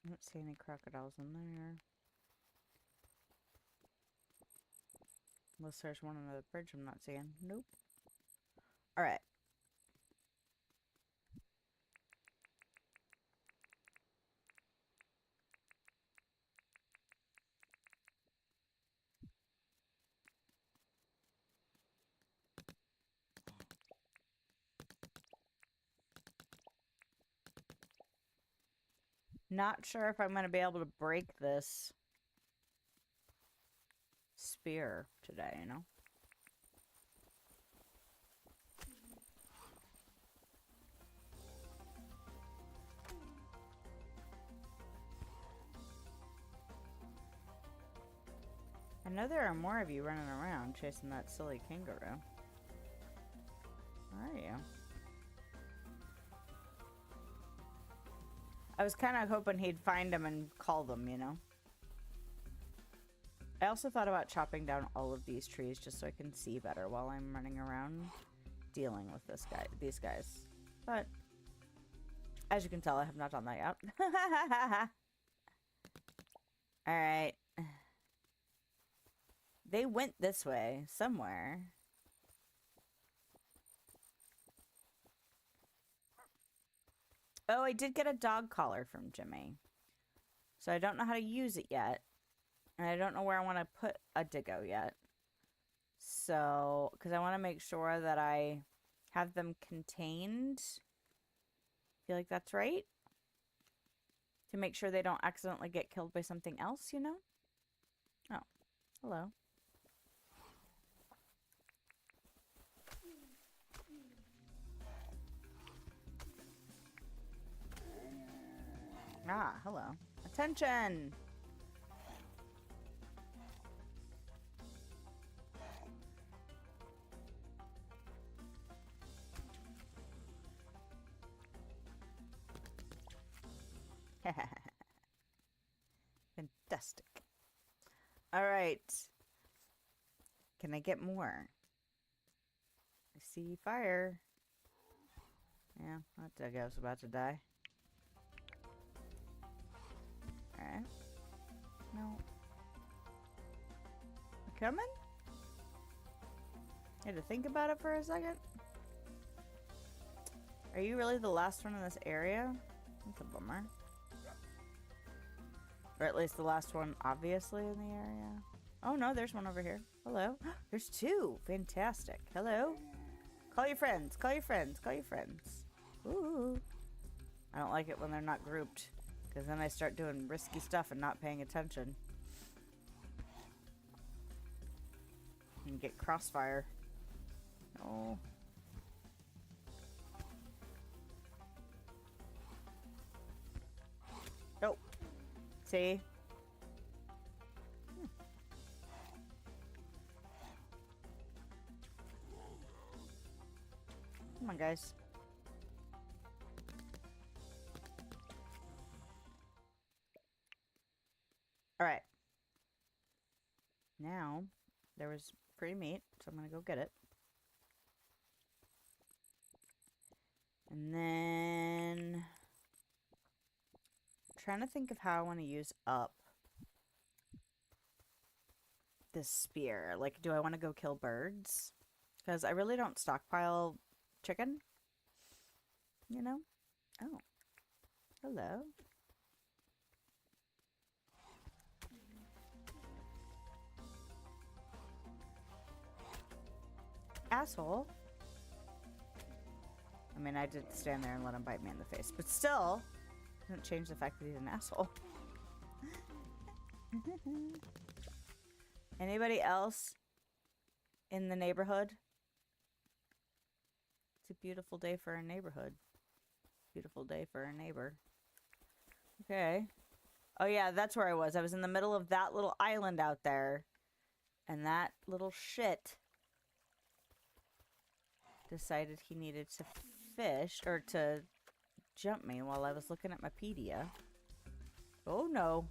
I don't see any crocodiles in there. Unless there's one under the bridge I'm not seeing. Nope. Alright. Not sure if I'm going to be able to break this spear today, you know? I know there are more of you running around chasing that silly kangaroo. Where are you? I was kind of hoping he'd find them and call them, you know? I also thought about chopping down all of these trees just so I can see better while I'm running around dealing with these guys. But as you can tell, I have not done that yet. Alright. They went this way, somewhere. Oh, I did get a dog collar from Jimmy. So I don't know how to use it yet. And I don't know where I want to put a Diggo yet. So, because I want to make sure that I have them contained. Feel like that's right. To make sure they don't accidentally get killed by something else, you know? Oh, hello. Ah, hello. Attention! Fantastic. Alright. Can I get more? I see fire. Yeah, that Diggo's about to die. Alright. No. You coming? Had to think about it for a second. Are you really the last one in this area? That's a bummer. Or at least the last one, obviously, in the area. Oh no, there's one over here. Hello. There's two. Fantastic. Hello. Call your friends. Call your friends. Call your friends. Ooh. I don't like it when they're not grouped. Because then I start doing risky stuff and not paying attention. And get crossfire. Oh. Oh. See? Come on, guys. Alright. Now, there was free meat, so I'm gonna go get it. And then... I'm trying to think of how I want to use up this spear. Like, do I want to go kill birds? Because I really don't stockpile chicken. You know? Oh. Hello. Asshole. I mean, I did stand there and let him bite me in the face, but still, doesn't change the fact that he's an asshole. Anybody else in the neighborhood? It's a beautiful day for a neighborhood. Beautiful day for a neighbor. Okay. Oh yeah, that's where I was. I was in the middle of that little island out there. And that little shit decided he needed to fish, or to jump me while I was looking at my pedia. Oh no.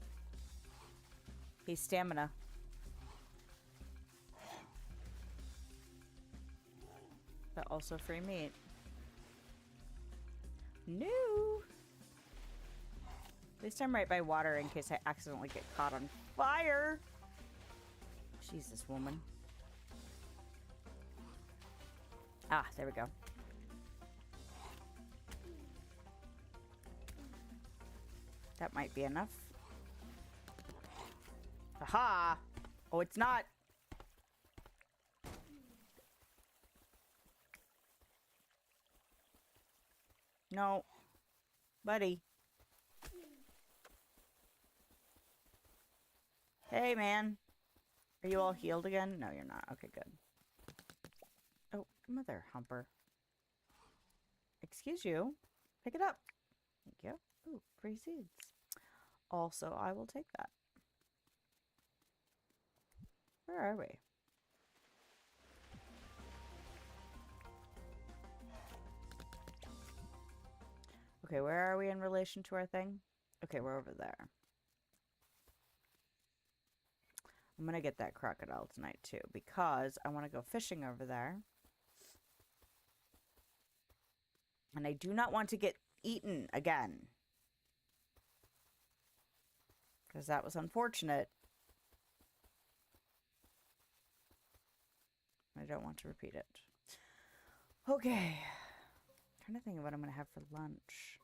He's stamina. But also free meat. No. At least I'm right by water in case I accidentally get caught on fire. Jesus, woman. Ah, there we go. That might be enough. Aha! Oh, it's not. No. Buddy. Hey, man. Are you all healed again? No, you're not. Okay, good. Oh, mother humper. Excuse you. Pick it up. Thank you. Ooh, free seeds. Also, I will take that. Where are we? Okay, where are we in relation to our thing? Okay, we're over there. I'm gonna get that crocodile tonight too, because I want to go fishing over there. And I do not want to get eaten again. Because that was unfortunate. I don't want to repeat it. Okay. I'm trying to think of what I'm going to have for lunch.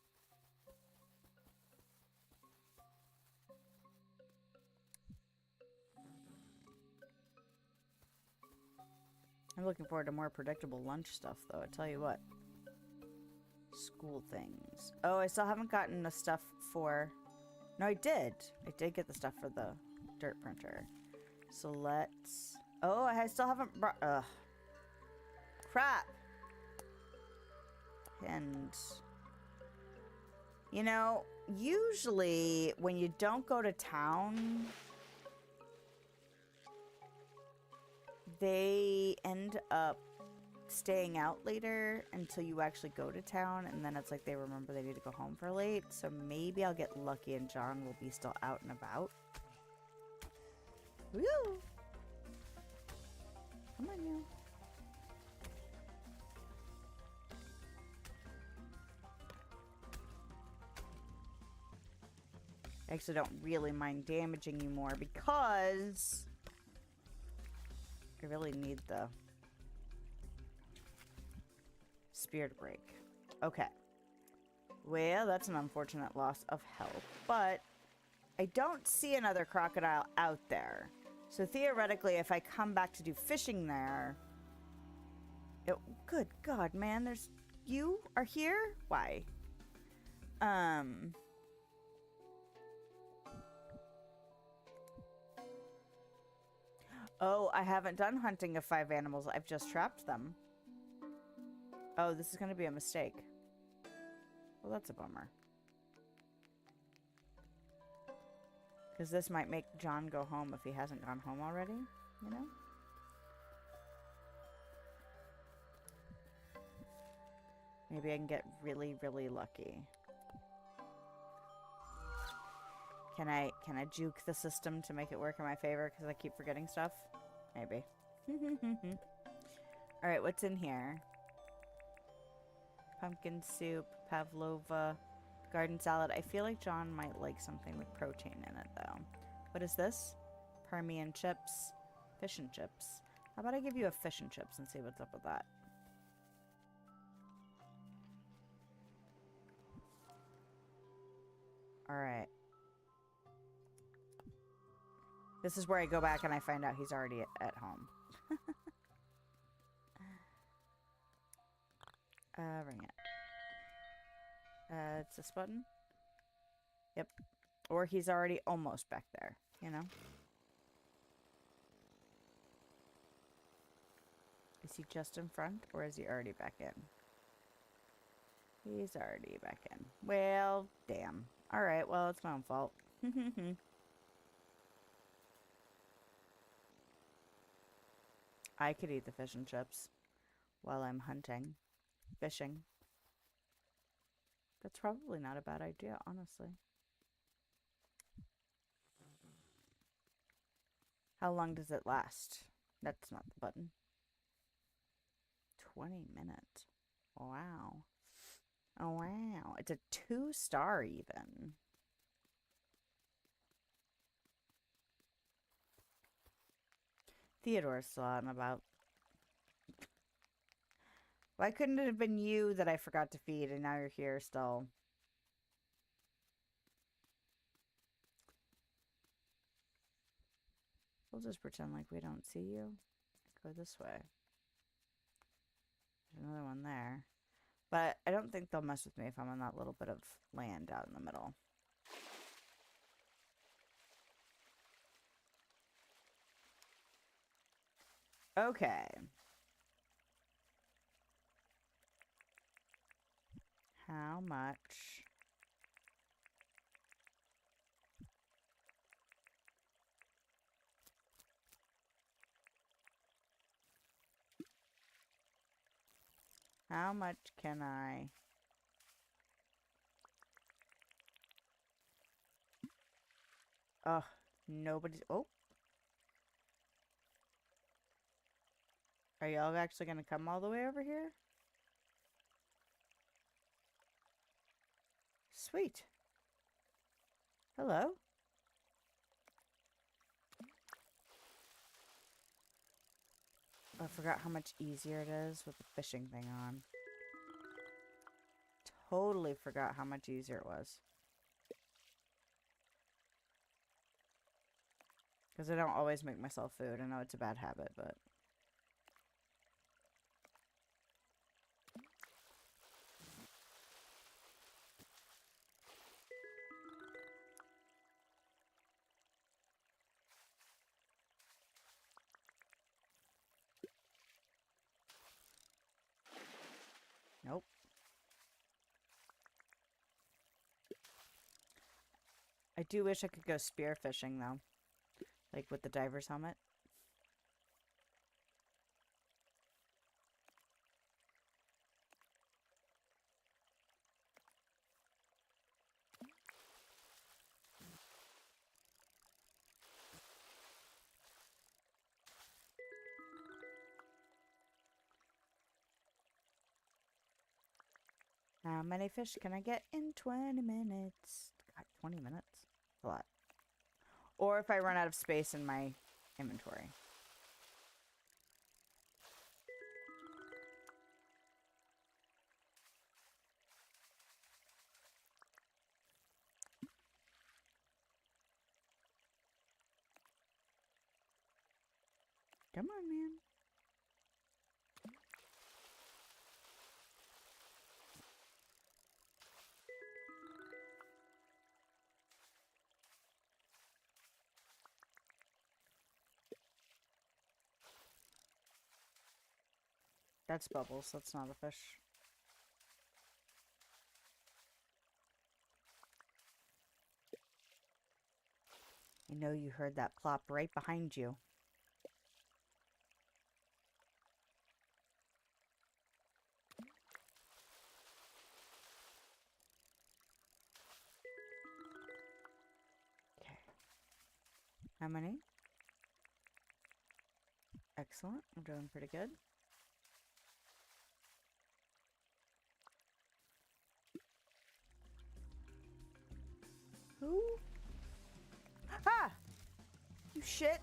I'm looking forward to more predictable lunch stuff, though. I tell you what. School things. Oh, I still haven't gotten the stuff for... No, I did. I did get the stuff for the dirt printer. So let's... Oh, I still haven't brought... Ugh. Crap. And... You know, usually when you don't go to town... They end up staying out later until you actually go to town, and then it's like they remember they need to go home for late. So maybe I'll get lucky and John will be still out and about. Woo! Come on, you. I actually don't really mind damaging you more because I really need the spear to break. Okay. Well, that's an unfortunate loss of health, but I don't see another crocodile out there. So theoretically, if I come back to do fishing there... good God, man, there's... You are here? Why? Oh, I haven't done hunting of 5 animals. I've just trapped them. Oh, this is going to be a mistake. Well, that's a bummer. Because this might make John go home if he hasn't gone home already, you know? Maybe I can get really, really lucky. Can I juke the system to make it work in my favor because I keep forgetting stuff? Maybe. Alright, what's in here? Pumpkin soup, pavlova, garden salad. I feel like John might like something with protein in it, though. What is this? Permian chips. Fish and chips. How about I give you a fish and chips and see what's up with that? Alright. This is where I go back and I find out he's already at home. Ring it. It's this button? Yep. Or he's already almost back there, you know? Is he just in front, or is he already back in? He's already back in. Well, damn. Alright, well, it's my own fault. I could eat the fish and chips while I'm hunting. Fishing. That's probably not a bad idea, honestly. How long does it last? That's not the button. 20 minutes. Wow. Oh, wow. It's a 2-star even. Theodore's still out and about. Why couldn't it have been you that I forgot to feed and now you're here still? We'll just pretend like we don't see you. Go this way. There's another one there. But I don't think they'll mess with me if I'm on that little bit of land out in the middle. Okay. How much? How much can I? Oh, nobody's. Oh. Are y'all actually gonna come all the way over here? Sweet. Hello. I forgot how much easier it is with the fishing thing on. Totally forgot how much easier it was. Because I don't always make myself food. I know it's a bad habit, but... Nope. I do wish I could go spear fishing, though. Like with the diver's helmet. How many fish can I get in 20 minutes? God, 20 minutes? That's a lot. Or if I run out of space in my inventory. Come on, man. That's bubbles. That's not a fish. I know you heard that plop right behind you. Okay. How many? Excellent. I'm doing pretty good. Who? Ah! You shit.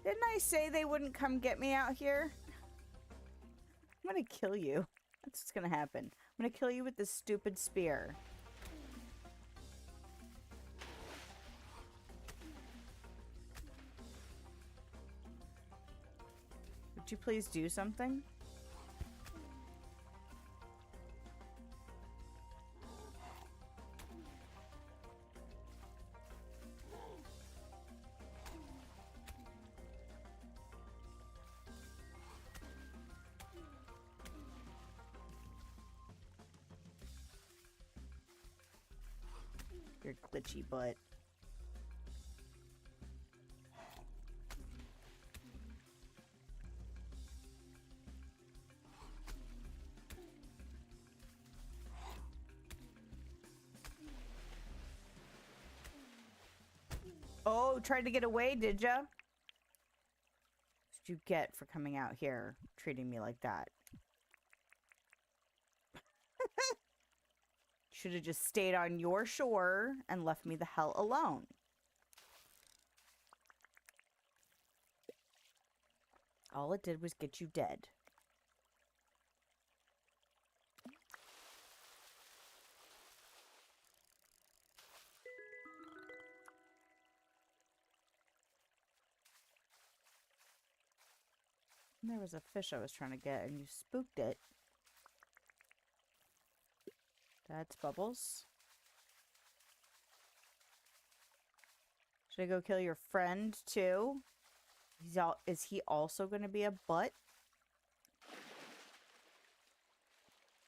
Didn't I say they wouldn't come get me out here? I'm gonna kill you. That's what's gonna happen. I'm gonna kill you with this stupid spear. you please do something? Your glitchy butt. Oh, tried to get away, did ya? What did you get for coming out here, treating me like that? Should have just stayed on your shore and left me the hell alone. All it did was get you dead. There was a fish I was trying to get and you spooked it. That's Bubbles. Should I go kill your friend too? Is he also going to be a butt?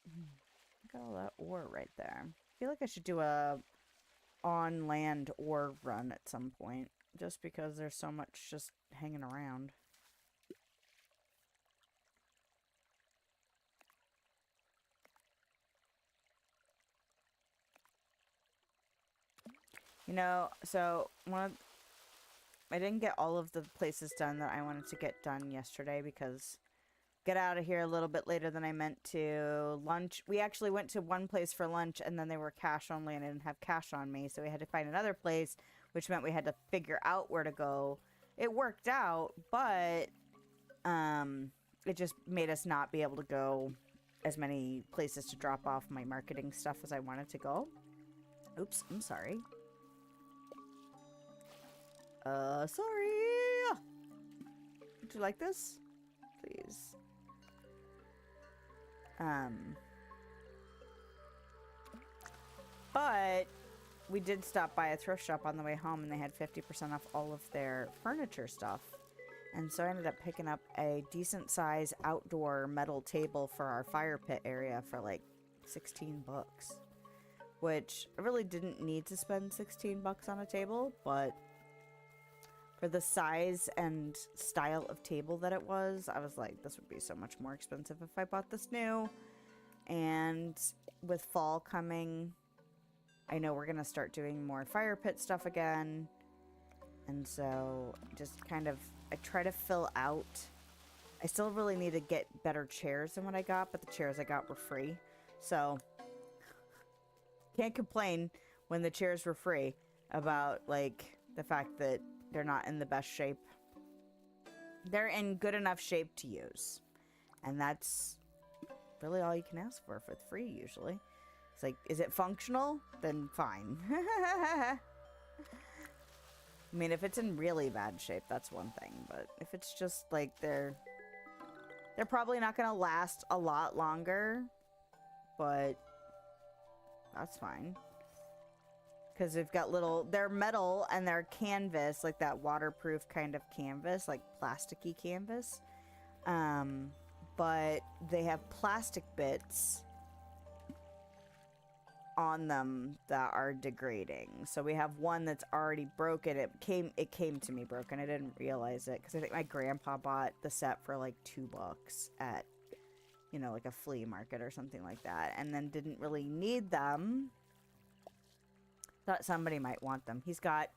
Look at all that ore right there. I feel like I should do a on-land ore run at some point. Just because there's so much just hanging around. You know, so I didn't get all of the places done that I wanted to get done yesterday because get out of here a little bit later than I meant to. Lunch. We actually went to one place for lunch and then they were cash only and I didn't have cash on me. So we had to find another place, which meant we had to figure out where to go. It worked out, but it just made us not be able to go as many places to drop off my marketing stuff as I wanted to go. Oops, I'm sorry. Sorry. Would you like this? Please. But we did stop by a thrift shop on the way home and they had 50% off all of their furniture stuff. And so I ended up picking up a decent size outdoor metal table for our fire pit area for like 16 bucks. Which I really didn't need to spend 16 bucks on a table, but for the size and style of table that it was, I was like, this would be so much more expensive if I bought this new. And with fall coming, I know we're going to start doing more fire pit stuff again. And so just kind of, I try to fill out. I still really need to get better chairs than what I got, but the chairs I got were free. So can't complain when the chairs were free about like the fact that they're not in the best shape. They're in good enough shape to use. And that's really all you can ask for free usually. It's like, is it functional? Then fine. I mean, if it's in really bad shape, that's one thing. But if it's just like they're probably not going to last a lot longer. But that's fine. Because they've got they're metal and they're canvas, like that waterproof kind of canvas, like plasticky canvas. But they have plastic bits on them that are degrading. So we have one that's already broken. It came to me broken. I didn't realize it because I think my grandpa bought the set for like $2 at, you know, like a flea market or something like that, and then didn't really need them. Thought somebody might want them. He's got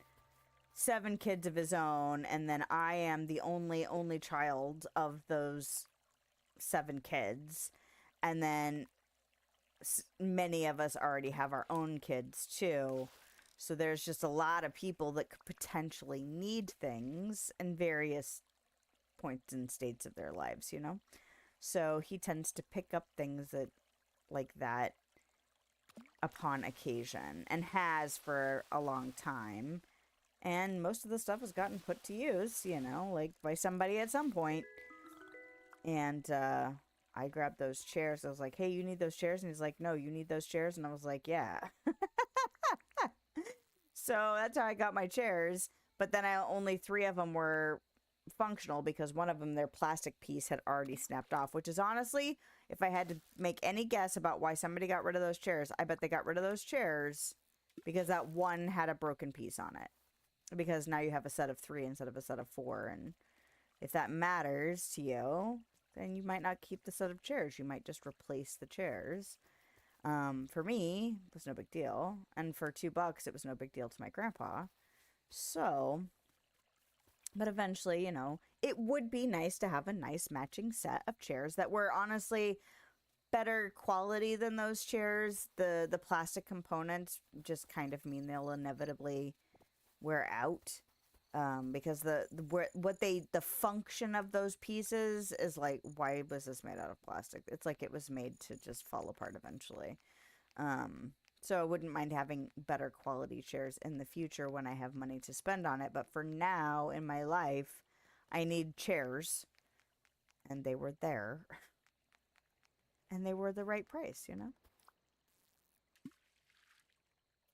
7 kids of his own, and then I am the only child of those 7 kids. And then many of us already have our own kids too. So there's just a lot of people that could potentially need things in various points and states of their lives, you know? So he tends to pick up things that like that upon occasion, and has for a long time. And most of the stuff has gotten put to use, you know, like by somebody at some point. And I grabbed those chairs. I was like, hey, you need those chairs? And he's like, no, you need those chairs? And I was like, yeah. So that's how I got my chairs. But then only 3 of them were functional because one of them, their plastic piece had already snapped off, which is honestly, if I had to make any guess about why somebody got rid of those chairs, I bet they got rid of those chairs because that one had a broken piece on it. Because now you have a set of 3 instead of a set of 4. And if that matters to you, then you might not keep the set of chairs. You might just replace the chairs. For me, it was no big deal. And for $2, it was no big deal to my grandpa. So, but eventually, you know, it would be nice to have a nice matching set of chairs that were honestly better quality than those chairs. The plastic components just kind of mean they'll inevitably wear out. Because the function of those pieces is like, why was this made out of plastic? It's like it was made to just fall apart eventually. So I wouldn't mind having better quality chairs in the future when I have money to spend on it. But for now in my life, I need chairs, and they were there, and they were the right price, you know?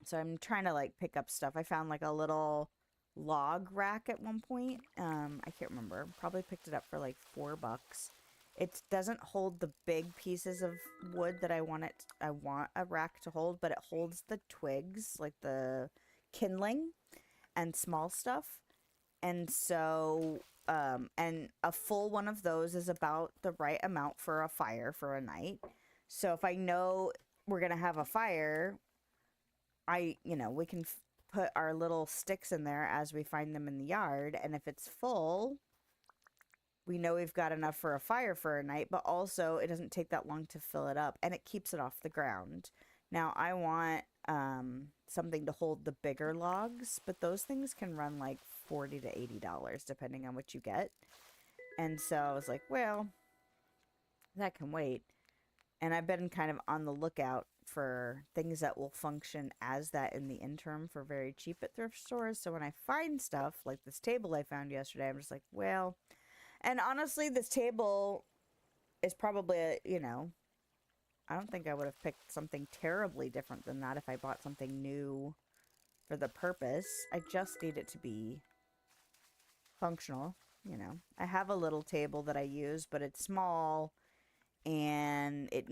So I'm trying to like pick up stuff. I found like a little log rack at one point. I can't remember. Probably picked it up for like $4. It doesn't hold the big pieces of wood that I want a rack to hold, but it holds the twigs, like the kindling and small stuff. And so, and a full one of those is about the right amount for a fire for a night. So if I know we're going to have a fire, we can put our little sticks in there as we find them in the yard, and if it's full, we know we've got enough for a fire for a night, but also it doesn't take that long to fill it up, and it keeps it off the ground. Now, I want something to hold the bigger logs, but those things can run like $40 to $80 depending on what you get. And so I was like, well, that can wait. And I've been kind of on the lookout for things that will function as that in the interim for very cheap at thrift stores. So when I find stuff like this table I found yesterday, I'm just like, well, and honestly, this table is probably, I don't think I would have picked something terribly different than that if I bought something new for the purpose. I just need it to be functional, I have a little table that I use, but it's small. And it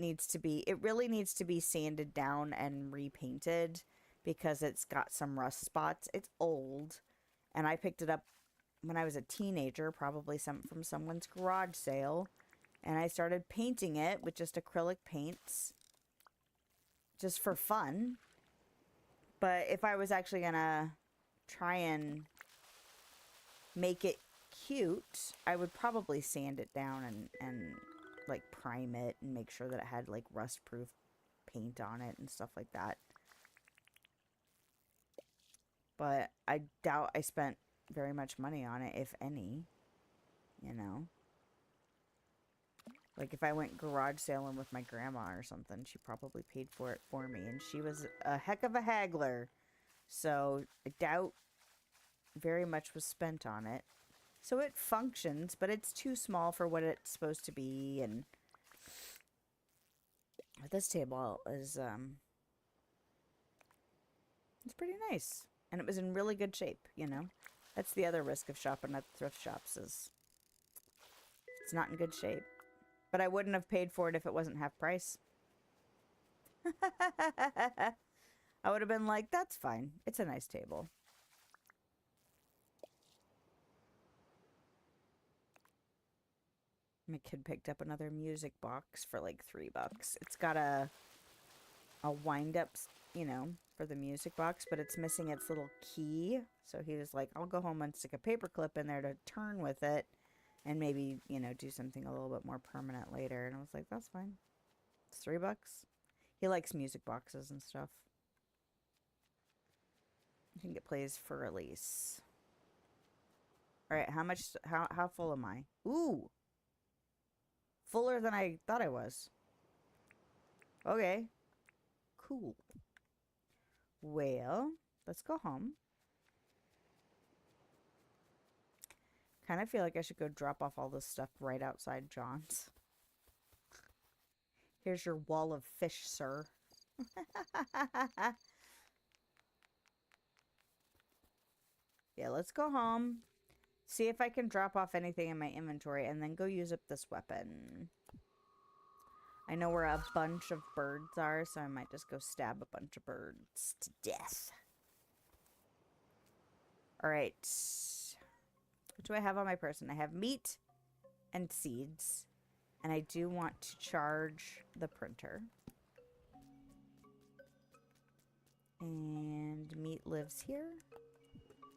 really needs to be sanded down and repainted because it's got some rust spots. It's old, and I picked it up when I was a teenager, probably from someone's garage sale, and I started painting it with just acrylic paints just for fun. But if I was actually gonna try and make it cute, I would probably sand it down and like prime it and make sure that it had like rust proof paint on it and stuff like that. But I doubt I spent very much money on it, if any. Like if I went garage sailing with my grandma or something, she probably paid for it for me, and she was a heck of a haggler. So I doubt very much was spent on it. So it functions, but it's too small for what it's supposed to be. And this table is, it's pretty nice. And it was in really good shape, That's the other risk of shopping at thrift shops is it's not in good shape. But I wouldn't have paid for it if it wasn't half price. I would have been like, that's fine. It's a nice table. My kid picked up another music box for like $3. It's got a wind up, for the music box, but it's missing its little key. So he was like, I'll go home and stick a paper clip in there to turn with it and maybe, do something a little bit more permanent later. And I was like, that's fine. It's $3. He likes music boxes and stuff. I think it plays for release. All right, how full am I? Ooh. Fuller than I thought I was. Okay. Cool. Well, let's go home. Kind of feel like I should go drop off all this stuff right outside John's. Here's your wall of fish, sir. Yeah, let's go home. See if I can drop off anything in my inventory and then go use up this weapon. I know where a bunch of birds are, so I might just go stab a bunch of birds to death. Alright. What do I have on my person? I have meat and seeds. And I do want to charge the printer. And meat lives here.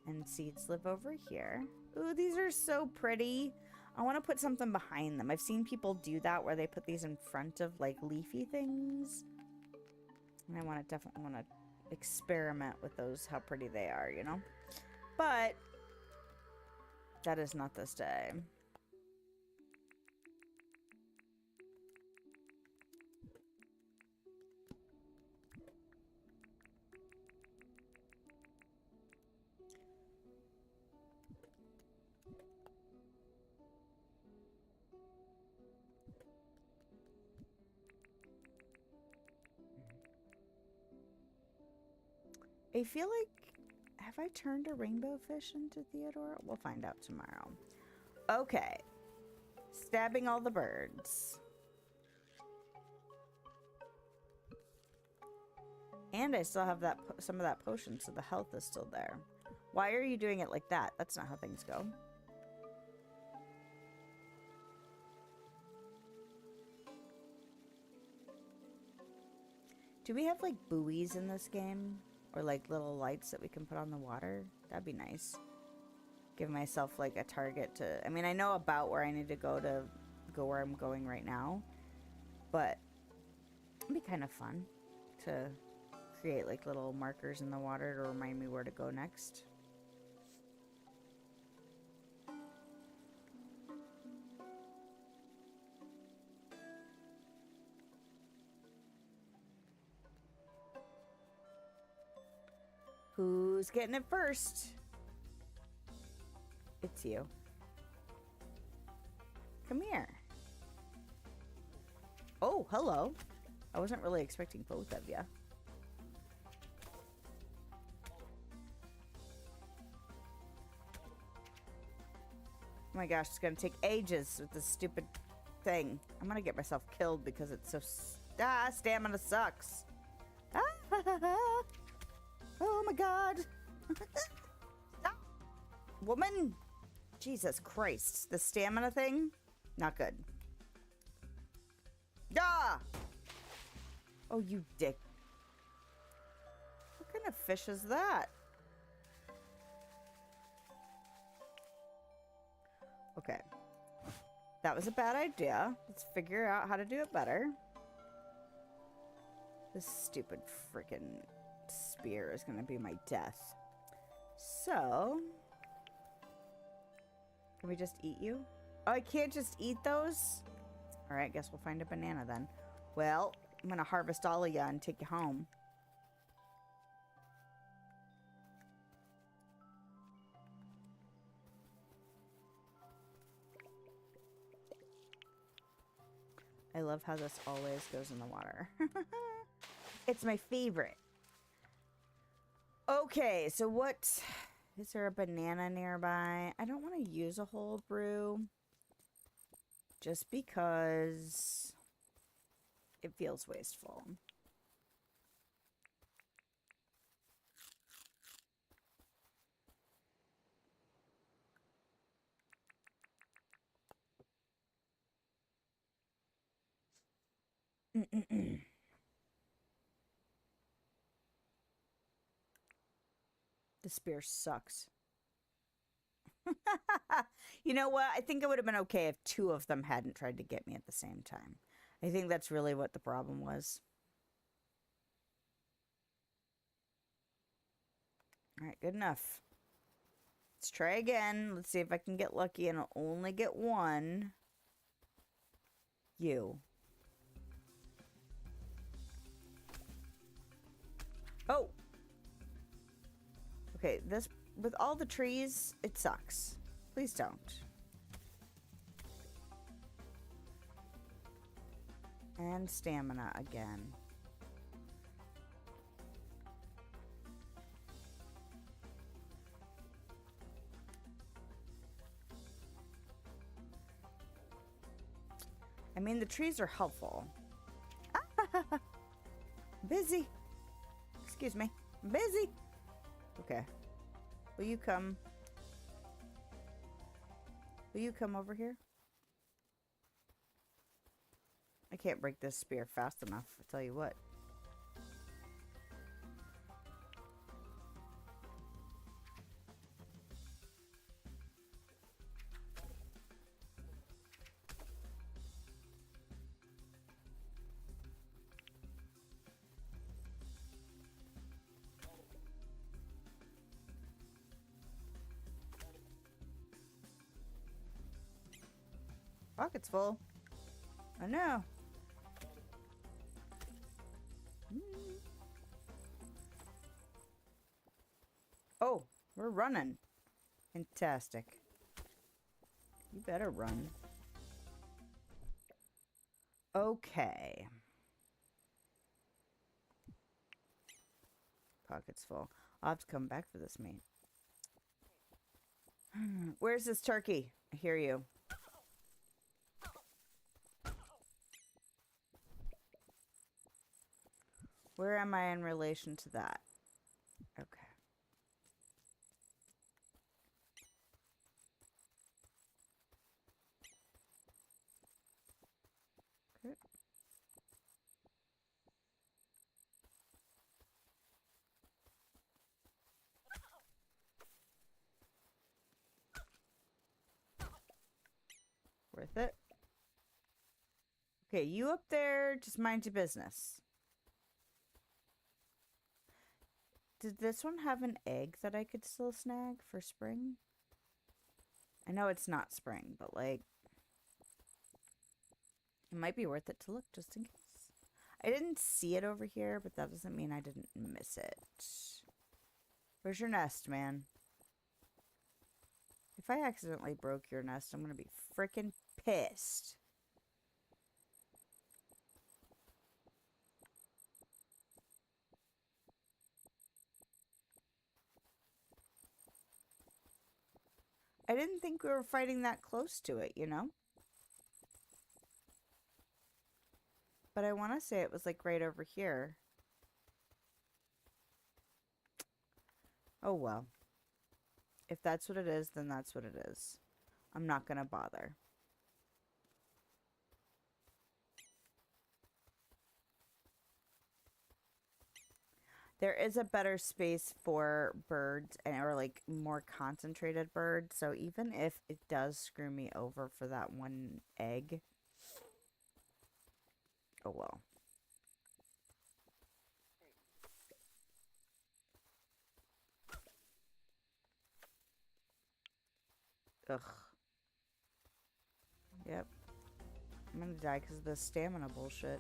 And seeds live over here. Ooh, these are so pretty. I want to put something behind them. I've seen people do that where they put these in front of like leafy things. And I want to definitely want to experiment with those, how pretty they are, you know? But that is not this day. I feel like, have I turned a rainbow fish into Theodora? We'll find out tomorrow. Okay. Stabbing all the birds. And I still have that some of that potion, so the health is still there. Why are you doing it like that? That's not how things go. Do we have like buoys in this game? Or like little lights that we can put on the water? That'd be nice. Give myself like a target to... I mean, I know about where I need to go where I'm going right now. But it'd be kind of fun to create like little markers in the water to remind me where to go next. Who's getting it first? It's you. Come here. Oh, hello. I wasn't really expecting both of you. Oh my gosh, it's gonna take ages with this stupid thing. I'm gonna get myself killed because it's so... stamina sucks. Oh my god. Stop. Woman. Jesus Christ. The stamina thing? Not good. Ah! Oh, you dick. What kind of fish is that? Okay. That was a bad idea. Let's figure out how to do it better. This stupid freaking spear is going to be my death. So, can we just eat you? Oh, I can't just eat those? Alright, guess we'll find a banana then. Well, I'm going to harvest all of you and take you home. I love how this always goes in the water. It's my favorite. Okay, so what... Is there a banana nearby? I don't want to use a whole brew. Just because it feels wasteful. The spear sucks. You know what? I think it would have been okay if two of them hadn't tried to get me at the same time. I think that's really what the problem was. Alright, good enough. Let's try again. Let's see if I can get lucky and I'll only get one. You. Oh! Okay, this, with all the trees, it sucks. Please don't. And stamina again. I mean, the trees are helpful. Busy. Excuse me. I'm busy. Okay. Will you come? Will you come over here? I can't break this spear fast enough, I'll tell you what. Pocket's full. I know. Oh, we're running. Fantastic. You better run. Okay. Pocket's full. I'll have to come back for this meat. Where's this turkey? I hear you. Where am I in relation to that? Okay. Good. Worth it. Okay, you up there, just mind your business. Did this one have an egg that I could still snag for spring? I know it's not spring, but like, it might be worth it to look just in case. I didn't see it over here, but that doesn't mean I didn't miss it. Where's your nest, man? If I accidentally broke your nest, I'm gonna be freaking pissed. I didn't think we were fighting that close to it, you know? But I want to say it was like right over here. Oh well. If that's what it is, then that's what it is. I'm not gonna bother. There is a better space for birds, or like more concentrated birds. So even if it does screw me over for that one egg, oh well. Ugh. Yep. I'm gonna die because of this stamina bullshit.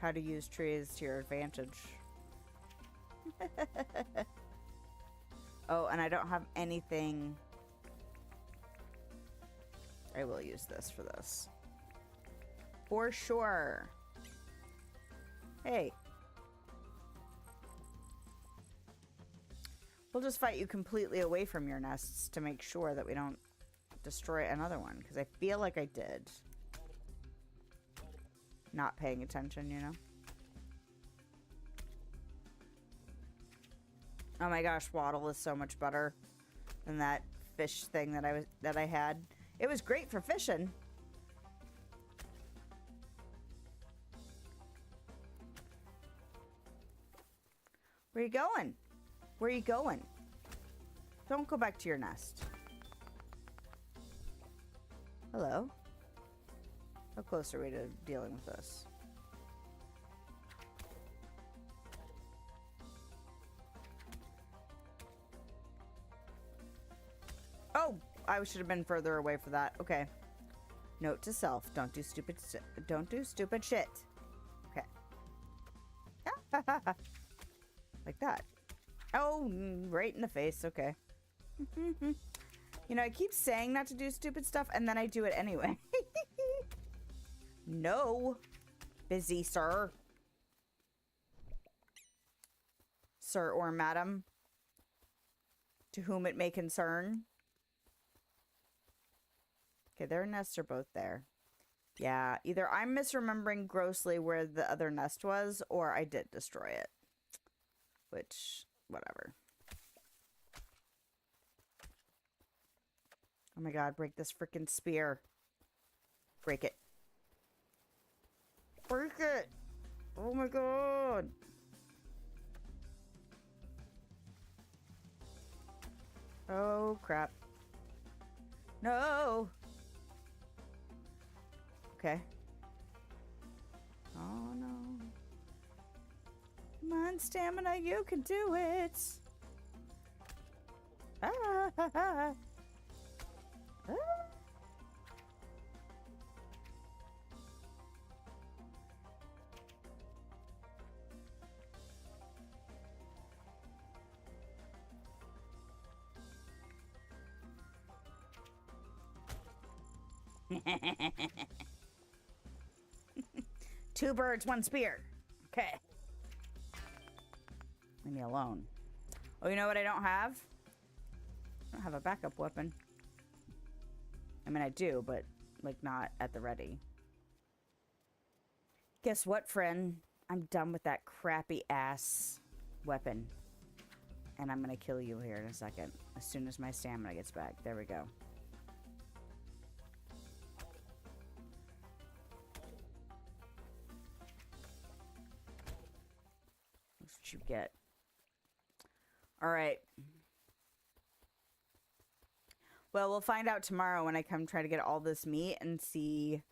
How to use trees to your advantage. Oh, and I don't have anything. I will use this for this. For sure. Hey. We'll just fight you completely away from your nests to make sure that we don't destroy another one. Because I feel like I did. Not paying attention, you know? Oh my gosh, waddle is so much better than that fish thing that I had. It was great for fishing. Where are you going? Where are you going? Don't go back to your nest. Hello? How close are we to dealing with this? Oh, I should have been further away for that. Okay. Note to self: don't do stupid shit. Okay. Like that. Oh, right in the face. Okay. You know, I keep saying not to do stupid stuff, and then I do it anyway. No. Busy, sir. Sir or madam. To whom it may concern. Okay, their nests are both there. Yeah, either I'm misremembering grossly where the other nest was, or I did destroy it. Which, whatever. Oh my god, break this freaking spear. Break it. Break it! Oh my god! Oh crap. No! Okay. Oh no. Come on, stamina, you can do it! Ah, ha, ha. Ah. Two birds, one spear. Okay. Leave me alone. Oh, you know what I don't have? I don't have a backup weapon. I mean, I do, but, like, not at the ready. Guess what, friend? I'm done with that crappy-ass weapon. And I'm gonna kill you here in a second. As soon as my stamina gets back. There we go. That's what you get. Alright. Well, we'll find out tomorrow when I come try to get all this meat and see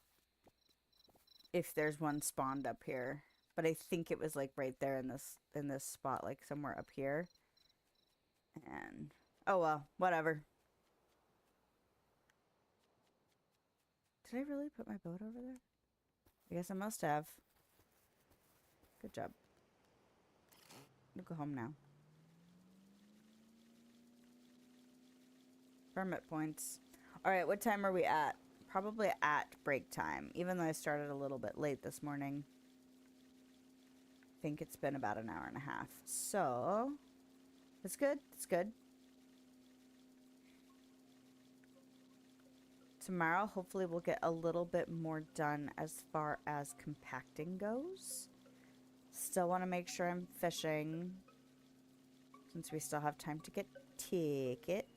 if there's one spawned up here. But I think it was like right there in this spot, like somewhere up here. And oh well, whatever. Did I really put my boat over there? I guess I must have. Good job. I'll go home now. Permit points. Alright, what time are we at? Probably at break time, even though I started a little bit late this morning. I think it's been about an hour and a half. So, it's good. It's good. Tomorrow, hopefully, we'll get a little bit more done as far as compacting goes. Still want to make sure I'm fishing, since we still have time to get tickets.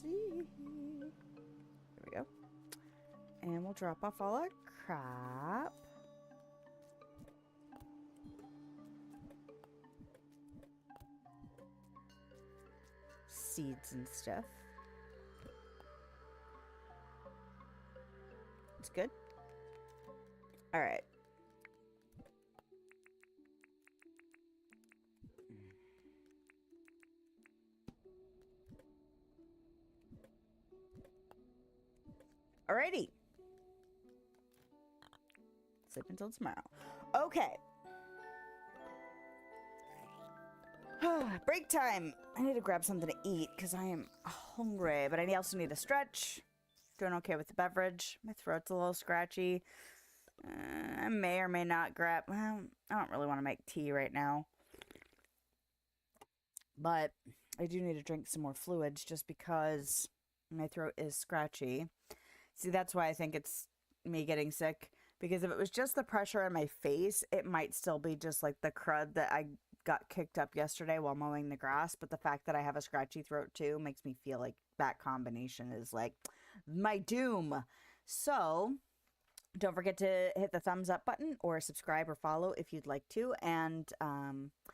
There we go. And we'll drop off all our crap. Seeds and stuff. It's good. All right. Alrighty. Sleep until tomorrow. Okay. Break time. I need to grab something to eat because I am hungry, but I also need to stretch. Doing okay with the beverage. My throat's a little scratchy. I may or may not grab... Well, I don't really want to make tea right now. But I do need to drink some more fluids just because my throat is scratchy. See, that's why I think it's me getting sick. Because if it was just the pressure on my face, it might still be just like the crud that I got kicked up yesterday while mowing the grass. But the fact that I have a scratchy throat too makes me feel like that combination is like my doom. So don't forget to hit the thumbs up button or subscribe or follow if you'd like to. And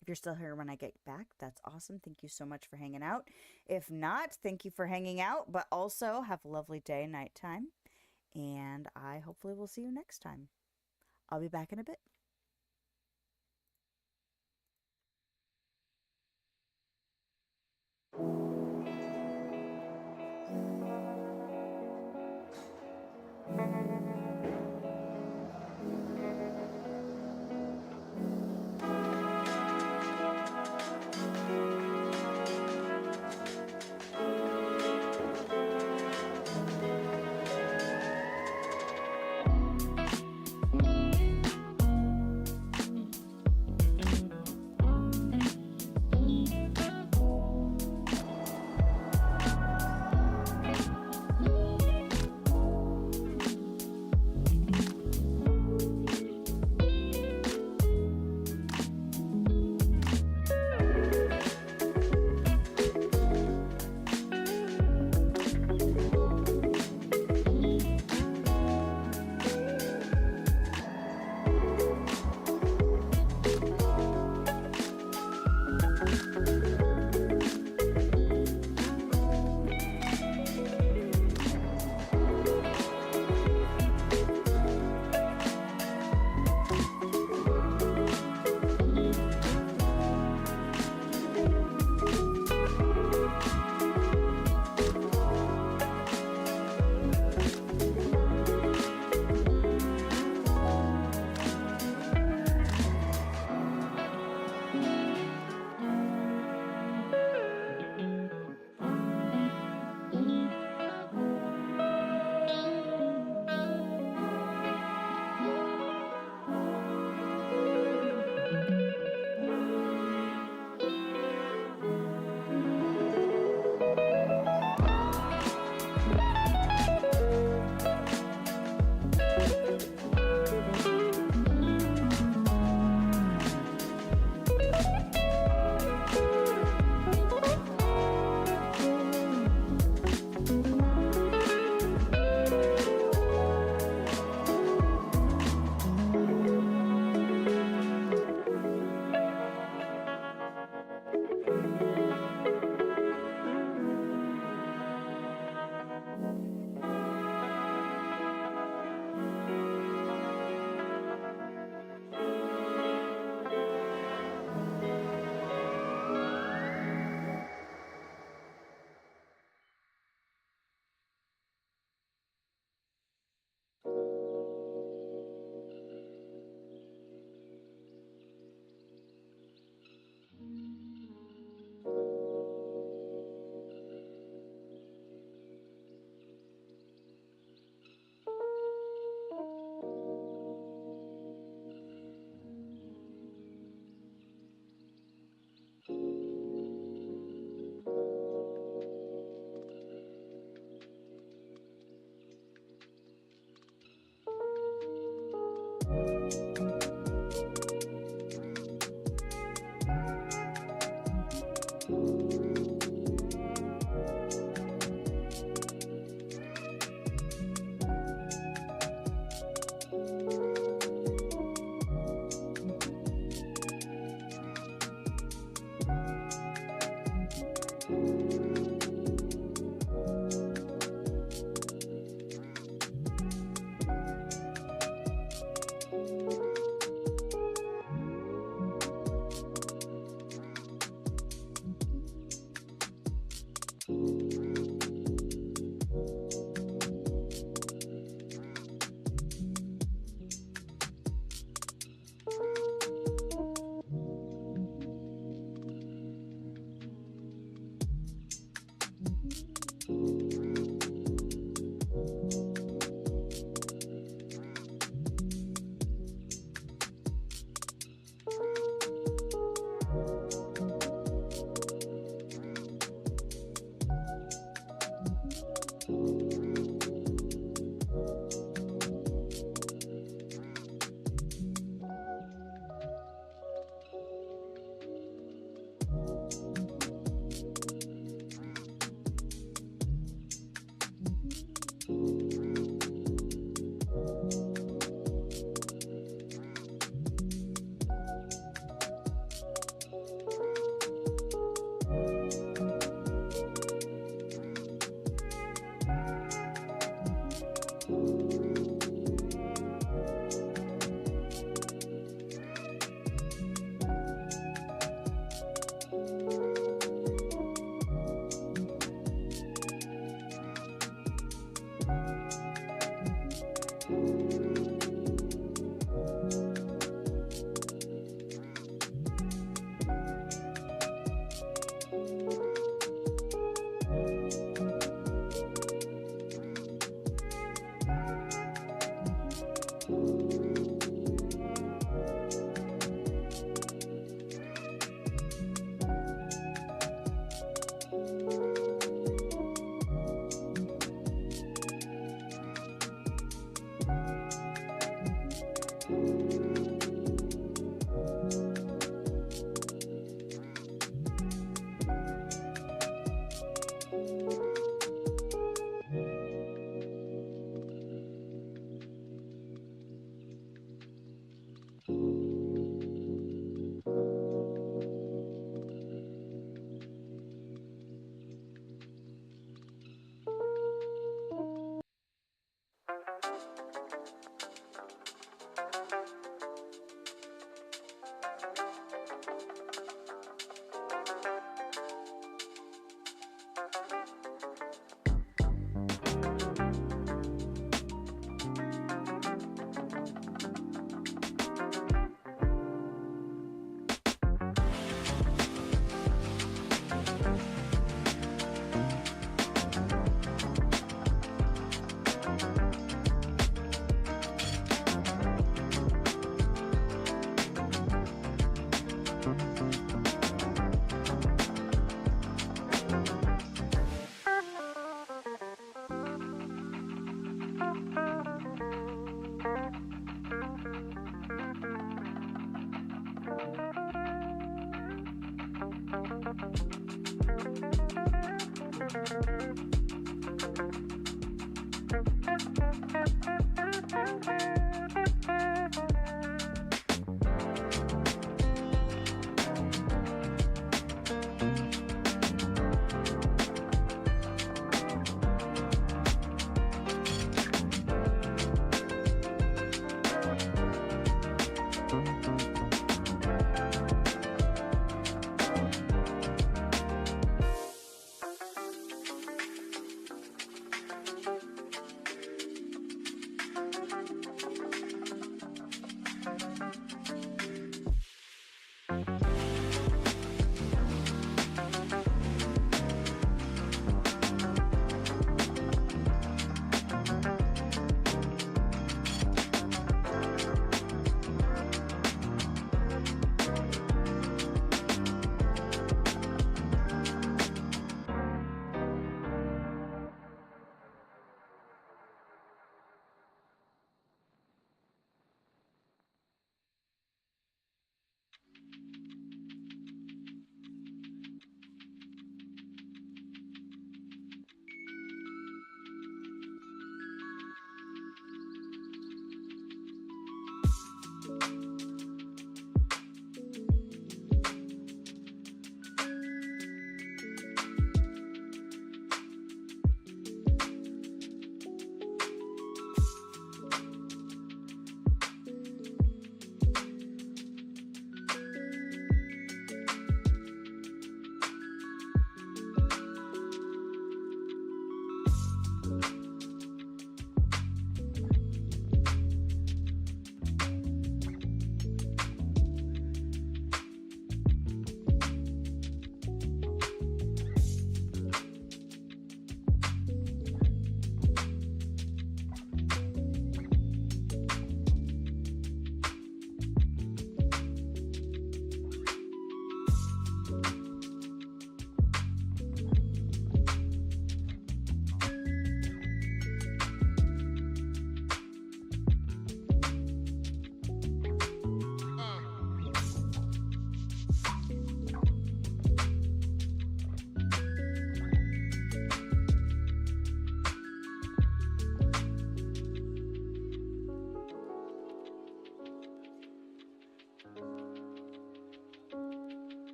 if you're still here when I get back, that's awesome. Thank you so much for hanging out. If not, thank you for hanging out, but also have a lovely day, nighttime. And I hopefully will see you next time. I'll be back in a bit.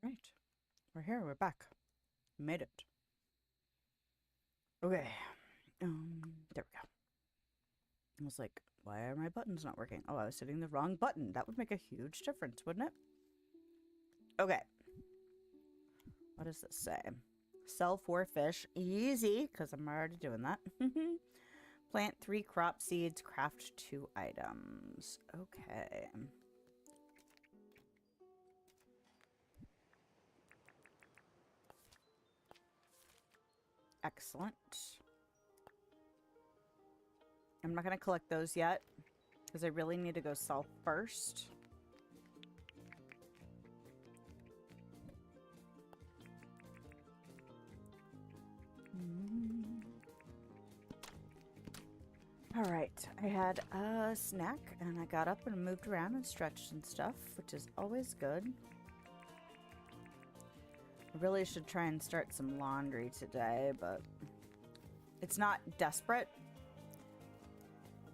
All right. We're here. We're back. We made it. Okay. There we go. I was like, why are my buttons not working? Oh, I was hitting the wrong button. That would make a huge difference, wouldn't it? Okay. What does this say? Sell 4 fish. Easy, because I'm already doing that. Plant 3 crop seeds. Craft 2 items. Okay. Excellent. I'm not going to collect those yet, because I really need to go sell first. All right, I had a snack and I got up and moved around and stretched and stuff, which is always good. I really should try and start some laundry today, but it's not desperate.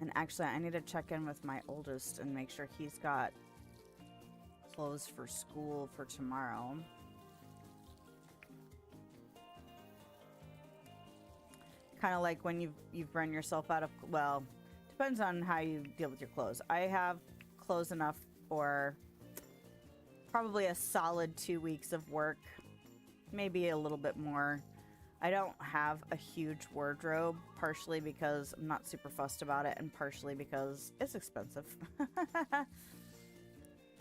And actually, I need to check in with my oldest and make sure he's got clothes for school for tomorrow. Kind of like when you've run yourself out of, well, depends on how you deal with your clothes. I have clothes enough for probably a solid 2 weeks of work, maybe a little bit more. I don't have a huge wardrobe, partially because I'm not super fussed about it, and partially because it's expensive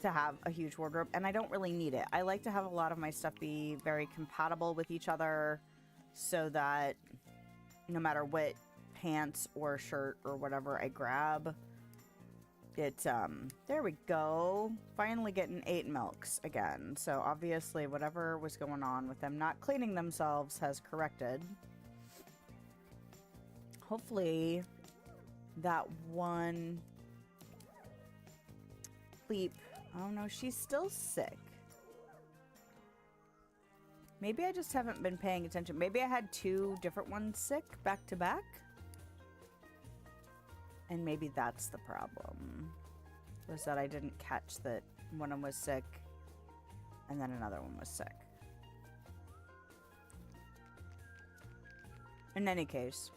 to have a huge wardrobe, and I don't really need it. I like to have a lot of my stuff be very compatible with each other so that no matter what pants or shirt or whatever I grab, it, there we go. Finally getting 8 milks again. So obviously whatever was going on with them not cleaning themselves has corrected. Hopefully that one Leap. Oh no, she's still sick. Maybe I just haven't been paying attention. Maybe I had 2 different ones sick back to back. And maybe that's the problem. Was that I didn't catch that one of them was sick and then another one was sick. In any case,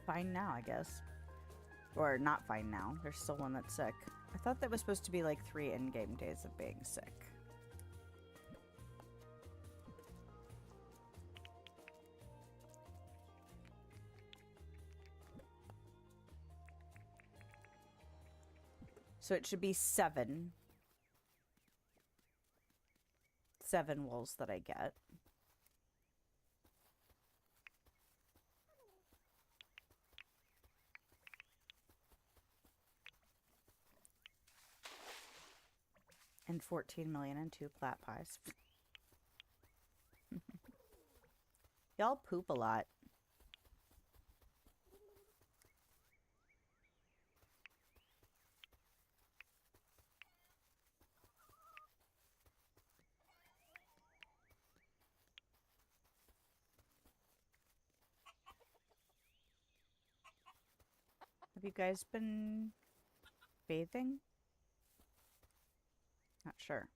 fine now, I guess. Or not fine now. There's still one that's sick. I thought that was supposed to be like 3 in-game days of being sick. So it should be 7. 7 wolves that I get. And 14 million and 2 plat pies. Y'all poop a lot. Have you guys been bathing? Not sure.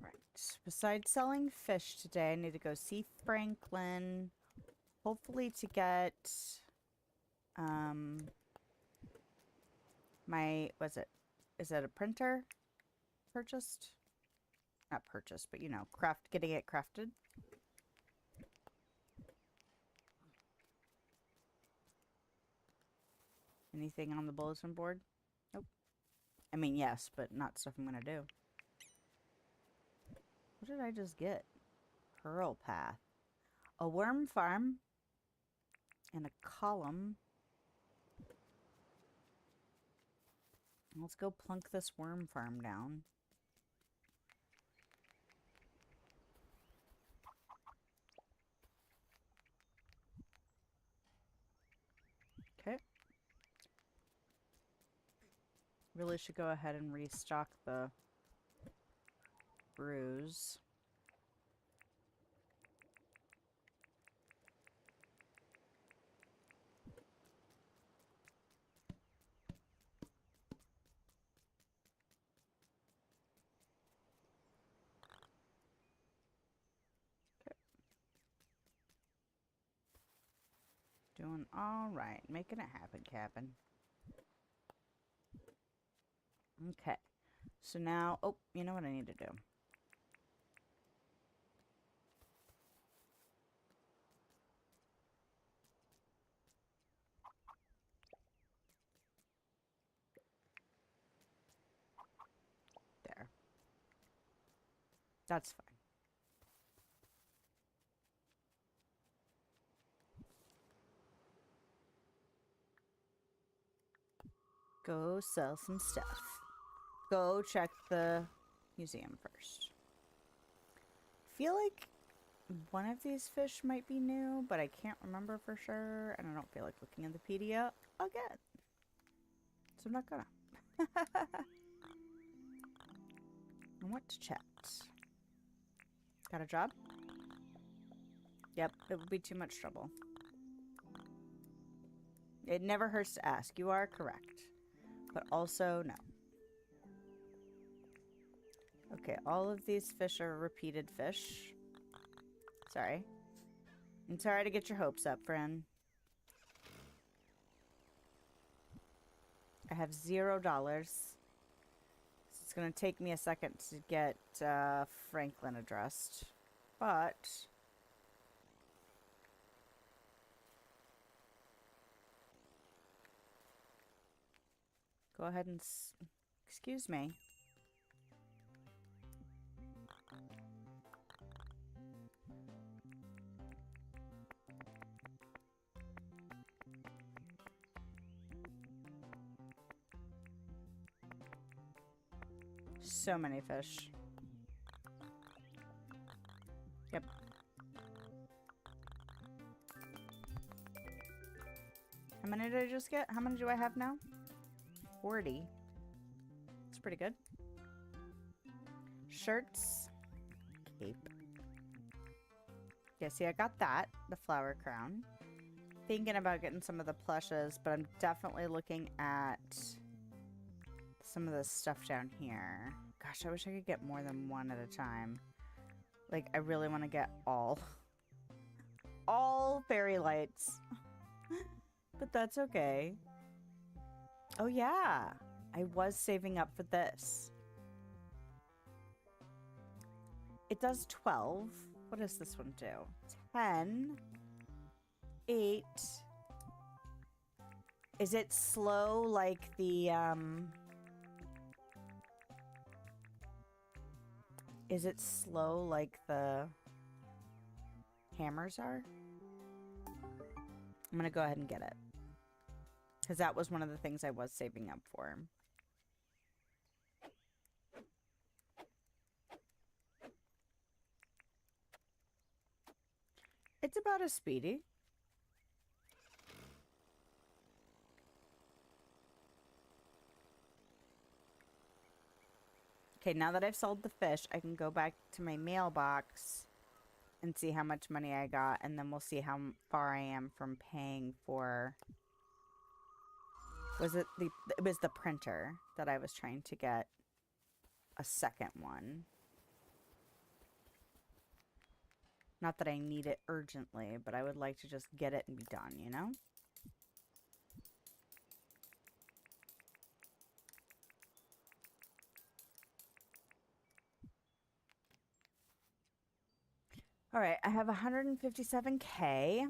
Right. Besides selling fish today, I need to go see Franklin. Hopefully to get is it a printer purchased? Not purchased, but you know, getting it crafted. Anything on the bulletin board? Nope. I mean, yes, but not stuff I'm gonna do. What did I just get? Pearl path. A worm farm. And a column. Let's go plunk this worm farm down. Okay. Really should go ahead and restock the brews. Doing all right. Making it happen, Captain. Okay. So now, oh, you know what I need to do? There. That's fine. Go sell some stuff. Go check the museum first. Feel like one of these fish might be new, but I can't remember for sure, and I don't feel like looking in the PDF again. So I'm not gonna. And what to chat? Got a job? Yep, it would be too much trouble. It never hurts to ask. You are correct. But also, no. Okay, all of these fish are repeated fish. Sorry. I'm sorry to get your hopes up, friend. I have $0. It's going to take me a second to get Franklin addressed. But go ahead and... excuse me. So many fish. Yep. How many did I just get? How many do I have now? 40. That's pretty good. Shirts. Cape. Yeah, see, I got that. The flower crown. Thinking about getting some of the plushes, but I'm definitely looking at some of the stuff down here. Gosh, I wish I could get more than one at a time. Like, I really want to get all fairy lights. But that's okay. Oh, yeah. I was saving up for this. It does 12. What does this one do? 10. 8. Is it slow like the, Is it slow like the hammers are? I'm gonna go ahead and get it. Because that was one of the things I was saving up for. It's about as speedy. Okay, now that I've sold the fish, I can go back to my mailbox and see how much money I got, and then we'll see how far I am from paying for... it was the printer that I was trying to get a second one. Not that I need it urgently, but I would like to just get it and be done, you know? All right, I have 157K.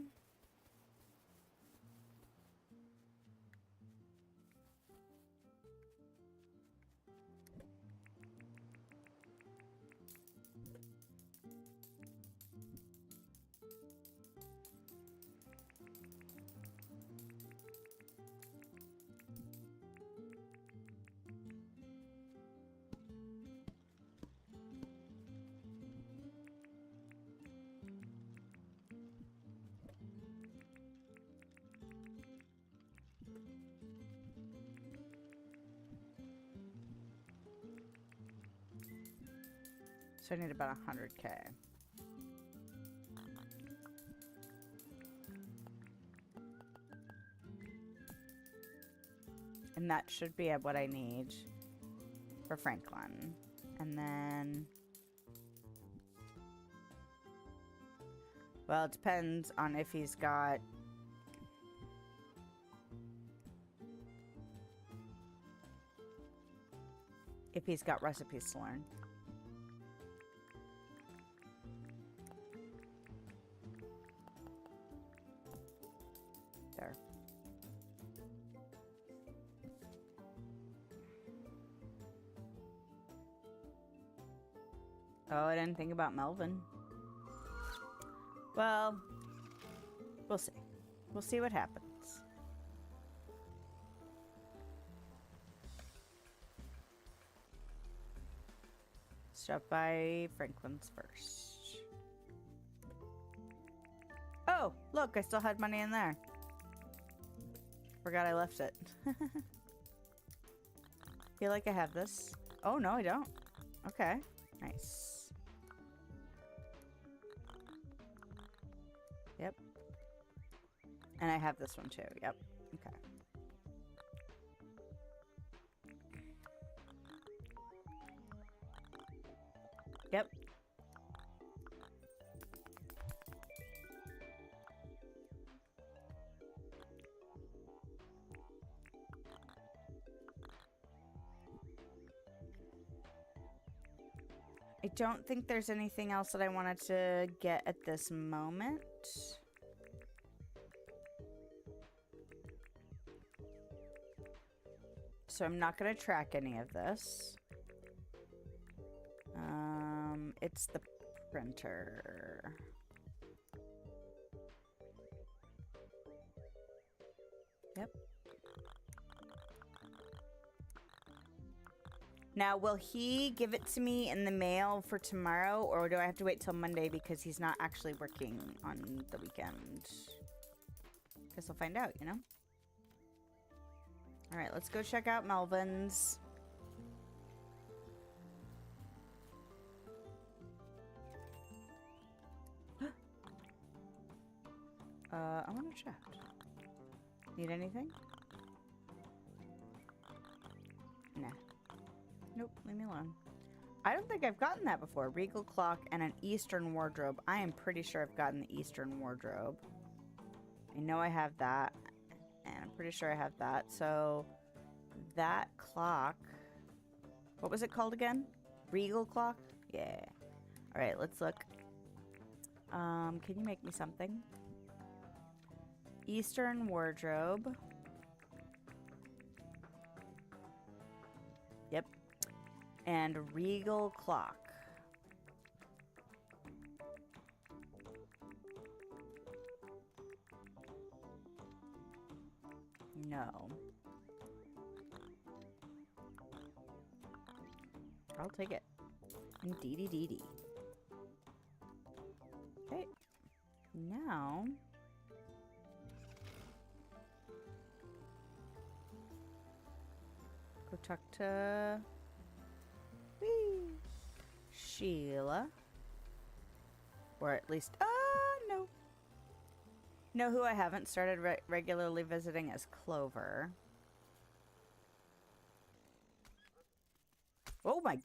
So I need about 100K. And that should be what I need for Franklin. And then... well, it depends on if he's got AP's got recipes to learn. There. Oh, I didn't think about Melvin. Well, we'll see. We'll see what happens. Stop by Franklin's first. Oh, look, I still had money in there. Forgot I left it. Feel like I have this. Oh, no, I don't. Okay, nice. Yep. And I have this one too. Yep. Okay. Yep. I don't think there's anything else that I wanted to get at this moment. So I'm not going to track any of this. It's the printer. Yep. Now, will he give it to me in the mail for tomorrow, or do I have to wait till Monday because he's not actually working on the weekend? Guess I'll find out, you know? All right, let's go check out Melvin's. I want to chat. Need anything? Nah. Nope, leave me alone. I don't think I've gotten that before. Regal clock and an Eastern wardrobe. I am pretty sure I've gotten the Eastern wardrobe. I know I have that. And I'm pretty sure I have that. So that clock. What was it called again? Regal clock? Yeah. Alright, let's look. Can you make me something? Eastern wardrobe. Yep. And Regal clock. No. I'll take it. Indeedy-deedy. Okay. Now... go talk to... Whee! Sheila. Or at least... no. Know who I haven't started regularly visiting is Clover. Oh my... I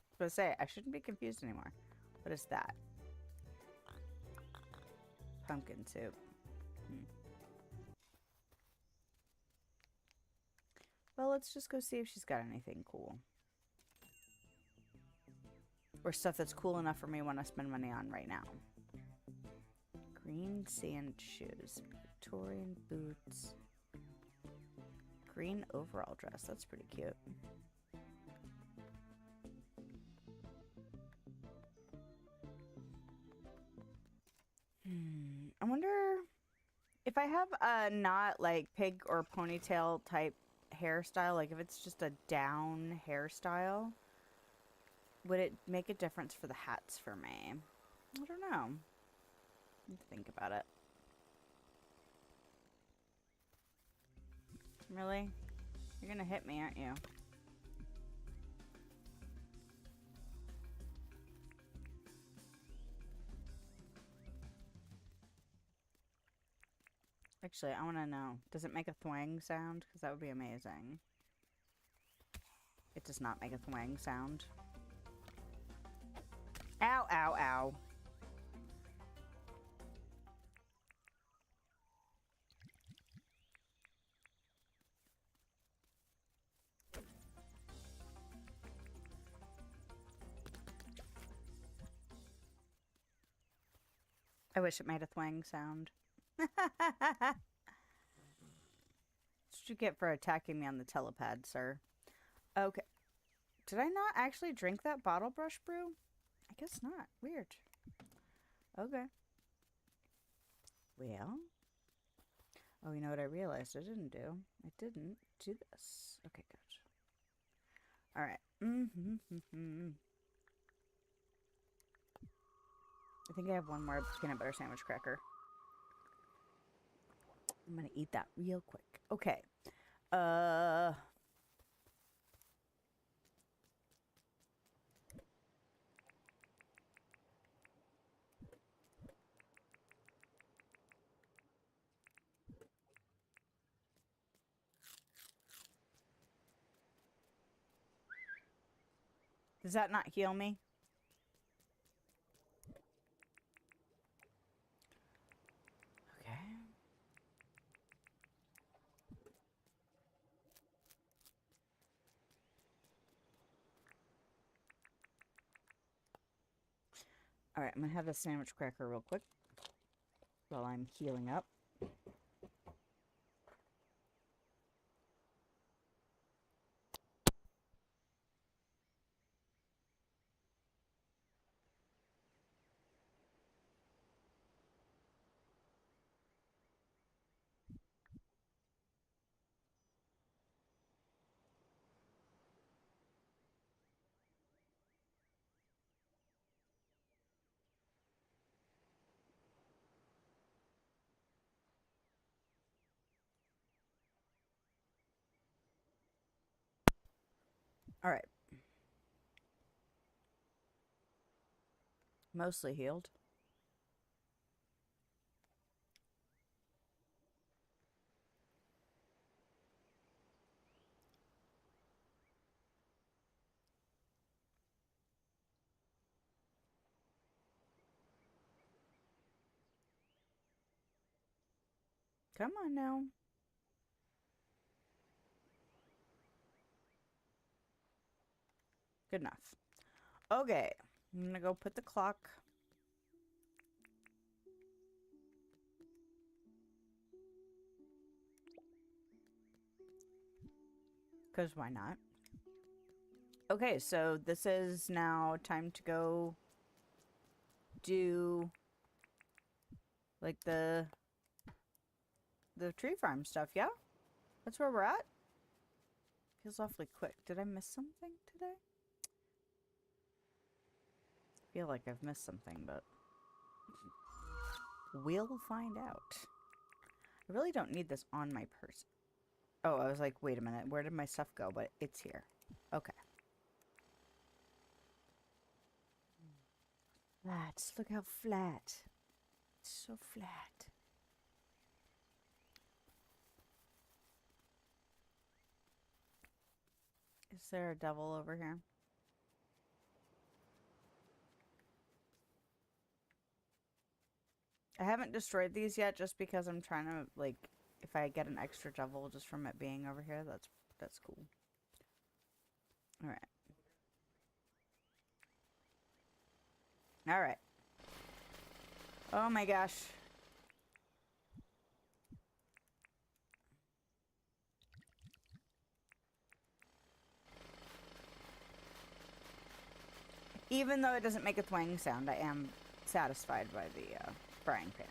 was gonna say, I shouldn't be confused anymore. What is that? Pumpkin soup. Well, let's just go see if she's got anything cool. Or stuff that's cool enough for me when I spend money on right now. Green sand shoes. Victorian boots. Green overall dress. That's pretty cute. I wonder if I have a not like pig or ponytail type hairstyle, like if it's just a down hairstyle, would it make a difference for the hats for me? I don't know. Need to think about it. Really? You're gonna hit me, aren't you? Actually, I want to know. Does it make a thwang sound? Because that would be amazing. It does not make a thwang sound. Ow, ow, ow. I wish it made a thwang sound. What did you get for attacking me on the telepad, sir? Okay. Did I not actually drink that bottle brush brew? I guess not. Weird. Okay. Well. Oh, you know what I realized I didn't do? I didn't do this. Okay, good. Alright. I think I have one more peanut butter sandwich cracker. I'm gonna eat that real quick. Okay. Does that not heal me? Okay. Alright, I'm gonna have the sandwich cracker real quick while I'm healing up. Alright. Mostly healed. Come on now. Good enough. Okay. I'm gonna go put the clock. Because why not? Okay, so this is now time to go do like the tree farm stuff, yeah? That's where we're at? Feels awfully quick. Did I miss something today? I feel like I've missed something, but we'll find out. I really don't need this on my person. Oh, I was like, wait a minute, where did my stuff go? But it's here. Okay. Flat. Look how flat. It's so flat. Is there a devil over here? I haven't destroyed these yet just because I'm trying to, like, if I get an extra devil just from it being over here, that's cool. Alright. Alright. Oh my gosh. Even though it doesn't make a twang sound, I am satisfied by the frying pan.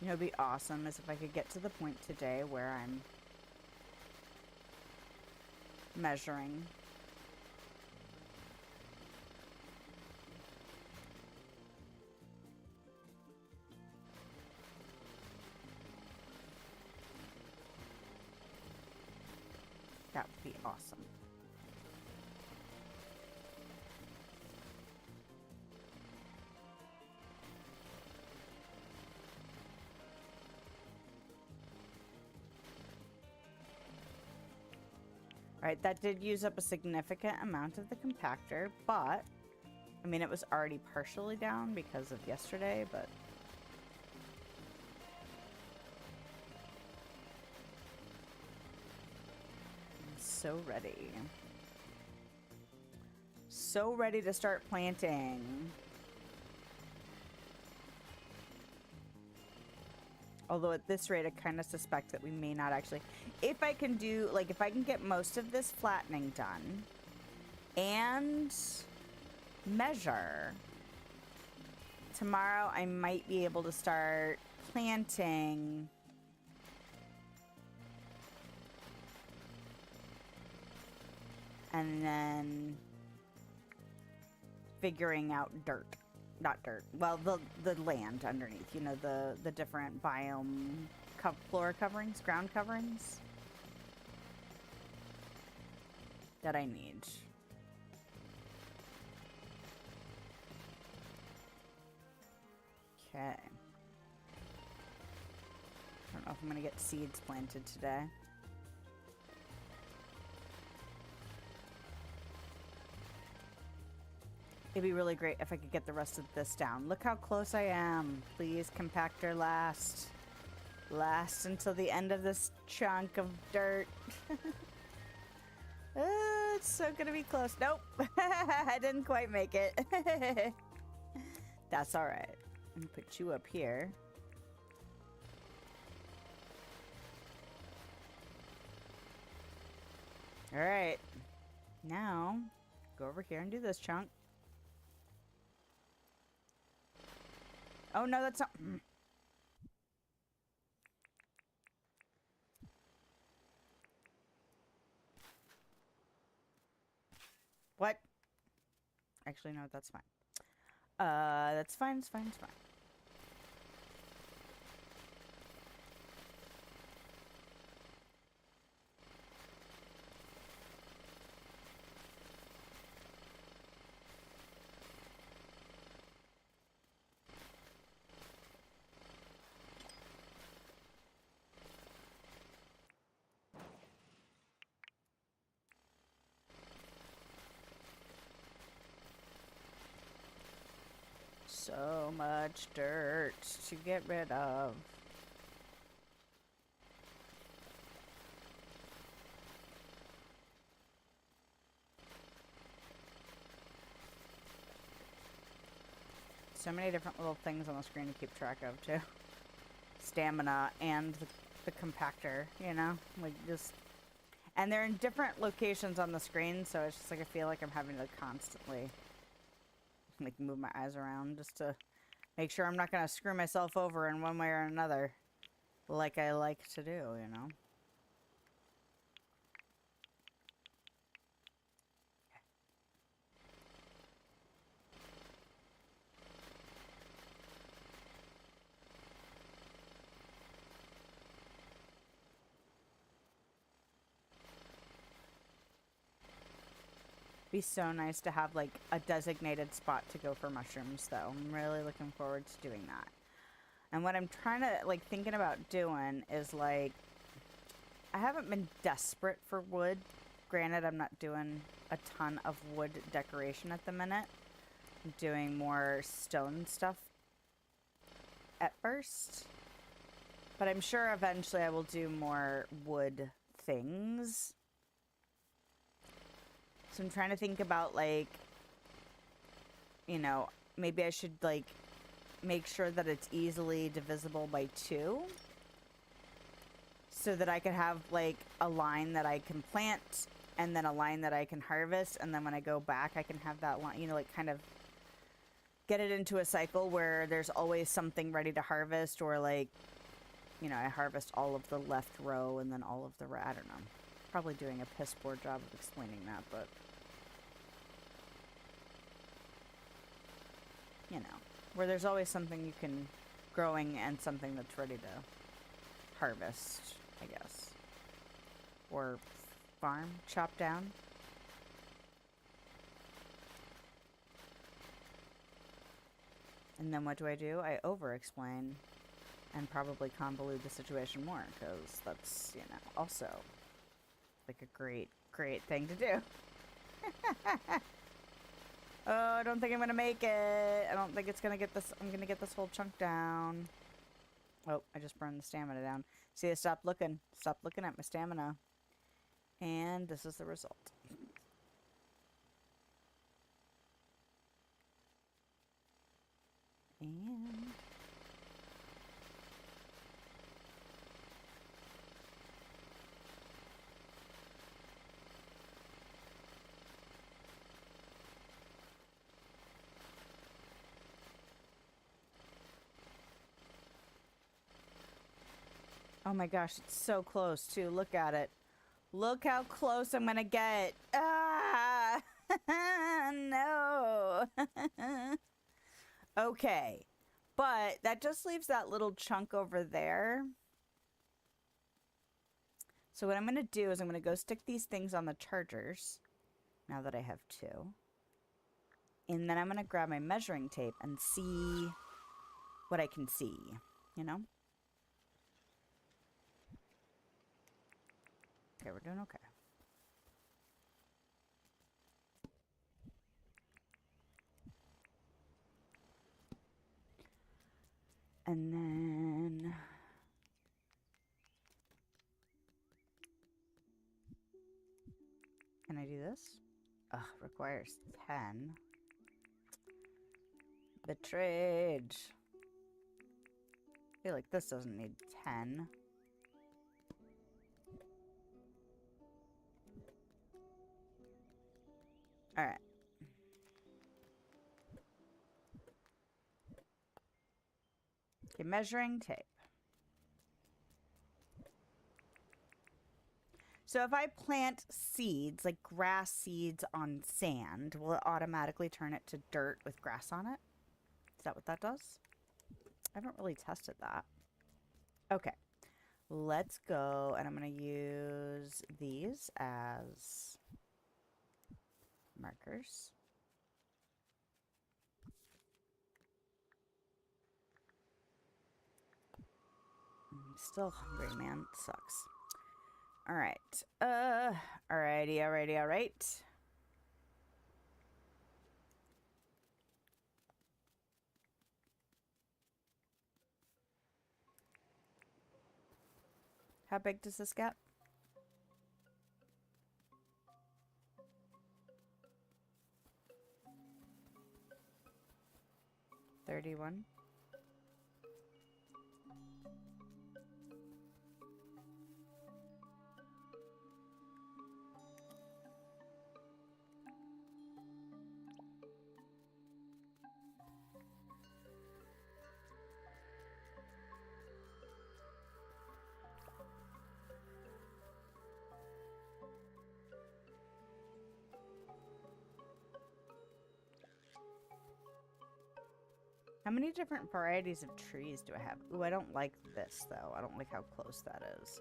You know, it'd be awesome is if I could get to the point today where I'm measuring. That would be awesome. Alright, that did use up a significant amount of the compactor, but I mean, it was already partially down because of yesterday, but... I'm so ready. So ready to start planting. Although at this rate, I kind of suspect that we may not actually... If I can do... Like, if I can get most of this flattening done and measure, tomorrow I might be able to start planting... And then figuring out dirt. Not dirt. Well, the land underneath. You know, the different biome floor coverings, ground coverings that I need. Okay. I don't know if I'm gonna get seeds planted today. It'd be really great if I could get the rest of this down. Look how close I am. Please, compactor, last. Last until the end of this chunk of dirt. It's so gonna be close. Nope. I didn't quite make it. That's alright. I'm gonna put you up here. Alright. Now, go over here and do this chunk. Oh, no, that's not... What? Actually, no, that's fine. That's fine, it's fine, it's fine. So much dirt to get rid of. So many different little things on the screen to keep track of, too. Stamina and the compactor, you know? Like, just... And they're in different locations on the screen, so it's just like I feel like I'm having to constantly... like move my eyes around just to make sure I'm not gonna screw myself over in one way or another like I like to do, you know. Be so nice to have like a designated spot to go for mushrooms, though. I'm really looking forward to doing that. And what I'm trying to like thinking about doing is like, I haven't been desperate for wood. Granted, I'm not doing a ton of wood decoration at the minute. I'm doing more stone stuff at first. But I'm sure eventually I will do more wood things. So I'm trying to think about, like, you know, maybe I should, like, make sure that it's easily divisible by 2. So that I could have, like, a line that I can plant and then a line that I can harvest. And then when I go back, I can have that line, you know, like, kind of get it into a cycle where there's always something ready to harvest. Or, like, you know, I harvest all of the left row and then all of the right. I don't know. Probably doing a piss poor job of explaining that, but you know, where there's always something you can growing and something that's ready to harvest, I guess, or farm, chop down. And then what do? I over-explain and probably convolute the situation more, because that's, you know, also like a great thing to do. Oh, I don't think I'm gonna make it. I don't think it's gonna get this. I'm gonna get this whole chunk down. Oh, I just burned the stamina down. See, I stopped looking. Stopped looking at my stamina. And this is the result. And... oh my gosh, it's so close too. Look at it. Look how close I'm gonna get. Ah! No. Okay. But that just leaves that little chunk over there. So what I'm gonna do is I'm gonna go stick these things on the chargers. Now that I have two. And then I'm gonna grab my measuring tape and see what I can see. You know? Okay, we're doing okay. And then... can I do this? Ugh, requires 10. Betrayed. I feel like this doesn't need 10. Alright. Okay, measuring tape. So if I plant seeds, like grass seeds on sand, will it automatically turn it to dirt with grass on it? Is that what that does? I haven't really tested that. Okay. Let's go, and I'm going to use these as markers. I'm still hungry, man. It sucks. All right. Alrighty. All right. How big does this get? 31. How many different varieties of trees do I have? Ooh, I don't like this, though. I don't like how close that is.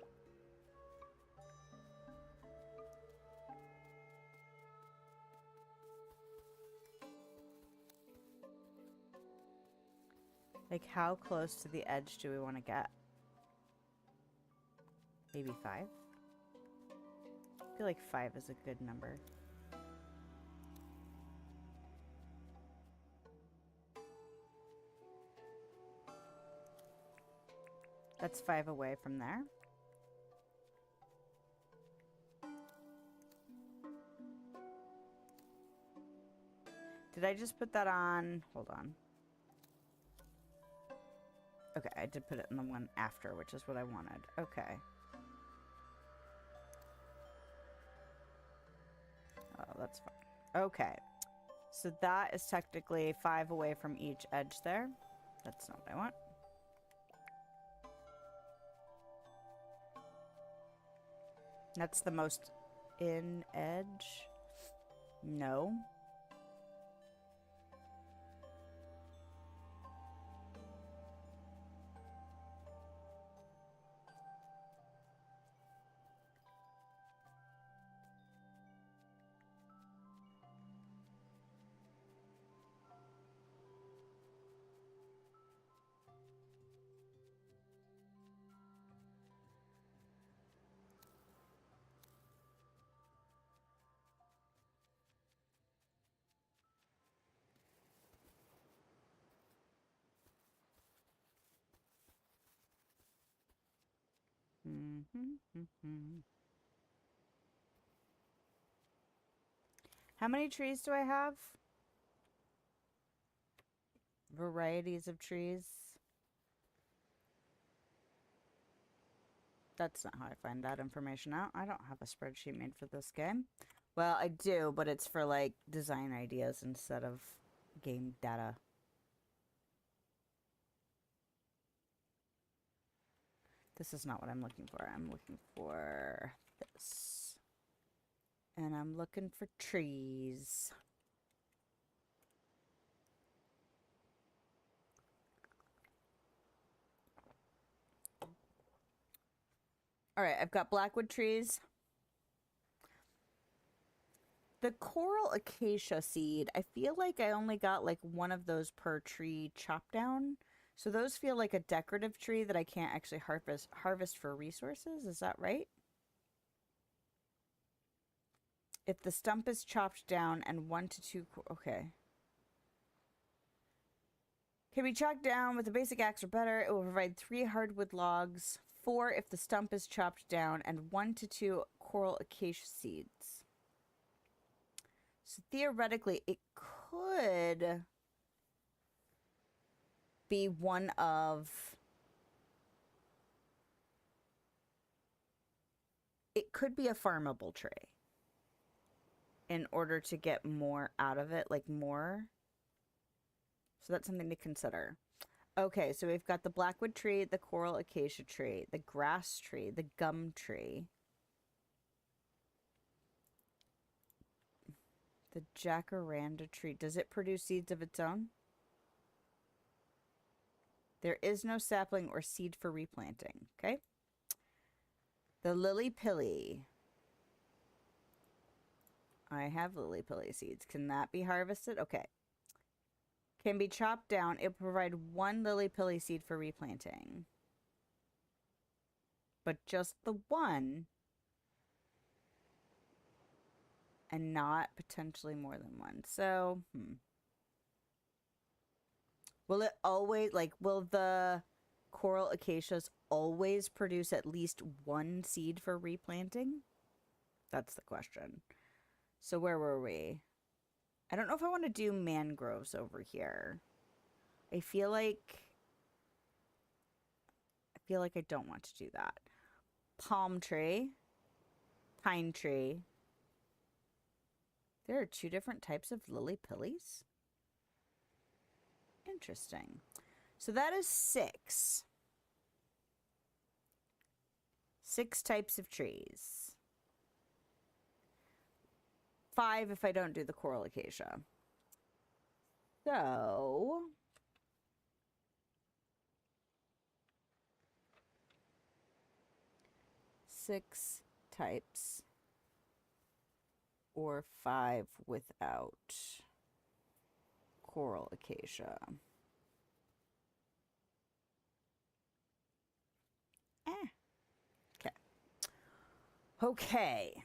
Like, how close to the edge do we want to get? Maybe 5? I feel like 5 is a good number. That's 5 away from there. Did I just put that on? Hold on. Okay, I did put it in the one after, which is what I wanted. Okay. Oh, that's fine. Okay. So that is technically 5 away from each edge there. That's not what I want. That's the most in edge. No. How many trees do I have? Varieties of trees. That's not how I find that information out. I don't have a spreadsheet made for this game. Well, I do, but it's for like design ideas instead of game data. This is not what I'm looking for. I'm looking for this. And I'm looking for trees. All right, I've got blackwood trees. The coral acacia seed, I feel like I only got like one of those per tree chopped down. So those feel like a decorative tree that I can't actually harvest for resources. Is that right? If the stump is chopped down and 1 to 2... Okay. Can be chopped down with a basic axe or better. It will provide 3 hardwood logs. 4 if the stump is chopped down, and 1 to 2 coral acacia seeds. So theoretically, it could be one of... It could be a farmable tree in order to get more out of it, like more. So that's something to consider. Okay, so we've got the blackwood tree, the coral acacia tree, the grass tree, the gum tree, the jacaranda tree. Does it produce seeds of its own? There is no sapling or seed for replanting. Okay. The lily-pilly. I have lily-pilly seeds. Can that be harvested? Okay. Can be chopped down. It will provide 1 lily-pilly seed for replanting. But just the 1. And not potentially more than 1. So, will it always, like, will the coral acacias always produce at least 1 seed for replanting? That's the question. So where were we? I don't know if I want to do mangroves over here. I feel like I don't want to do that. Palm tree. Pine tree. There are 2 different types of lily-pillies? Interesting. So that is 6. 6 types of trees. 5 if I don't do the coral acacia. So... six types. Or 5 without coral acacia. Okay. Okay.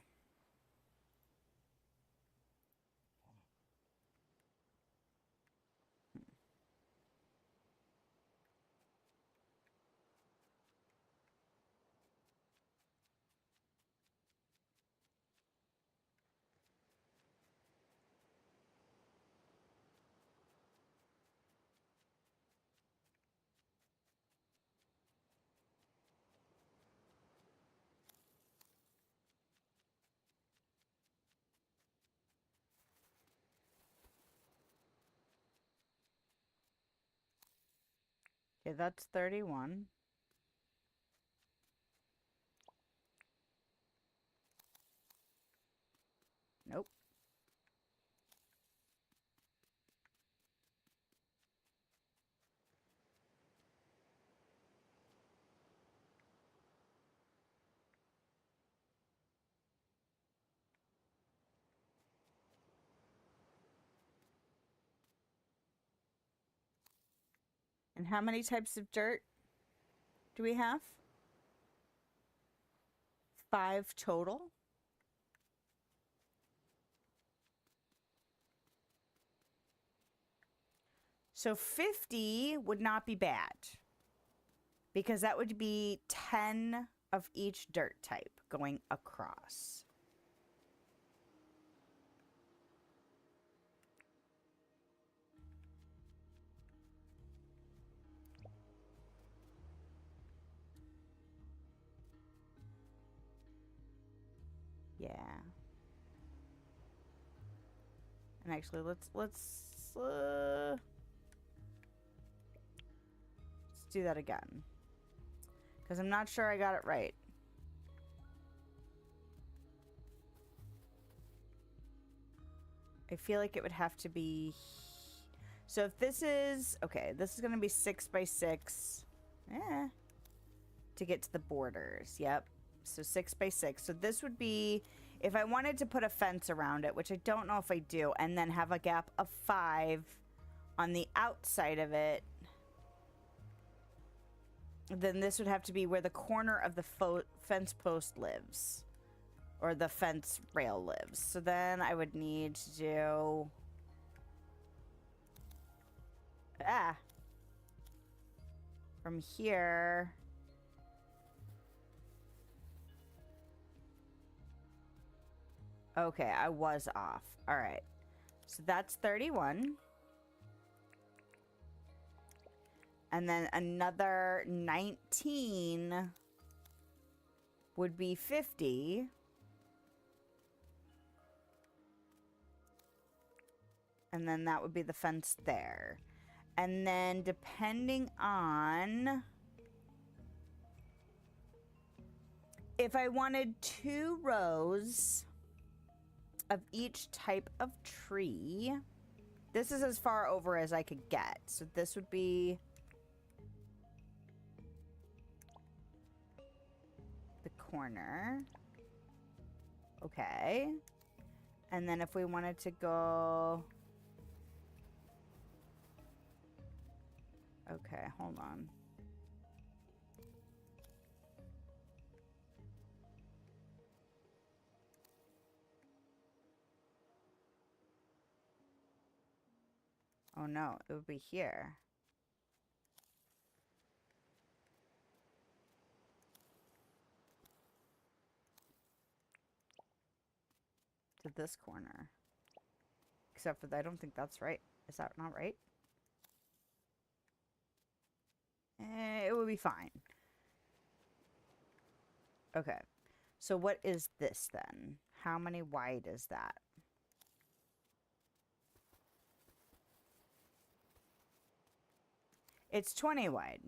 Okay, that's 31. Nope. And how many types of dirt do we have? 5 total. So 50 would not be bad. Because that would be 10 of each dirt type going across. Yeah. And actually, let's do that again. Because I'm not sure I got it right. I feel like it would have to be... So if this is... Okay, this is going to be 6 by 6. To get to the borders. Yep. So 6 by 6. So this would be... If I wanted to put a fence around it, which I don't know if I do, and then have a gap of 5 on the outside of it, then this would have to be where the corner of the fence post lives. Or the fence rail lives. So then I would need to do... From here... Okay, I was off. All right. So that's 31. And then another 19 would be 50. And then that would be the fence there. And then depending on... If I wanted 2 rows of each type of tree, this is as far over as I could get. So this would be the corner. Okay. And then if we wanted to go... Okay, hold on. Oh no, it would be here. To this corner. Except for that, I don't think that's right. Is that not right? It would be fine. Okay. So what is this then? How many wide is that? It's 20 wide.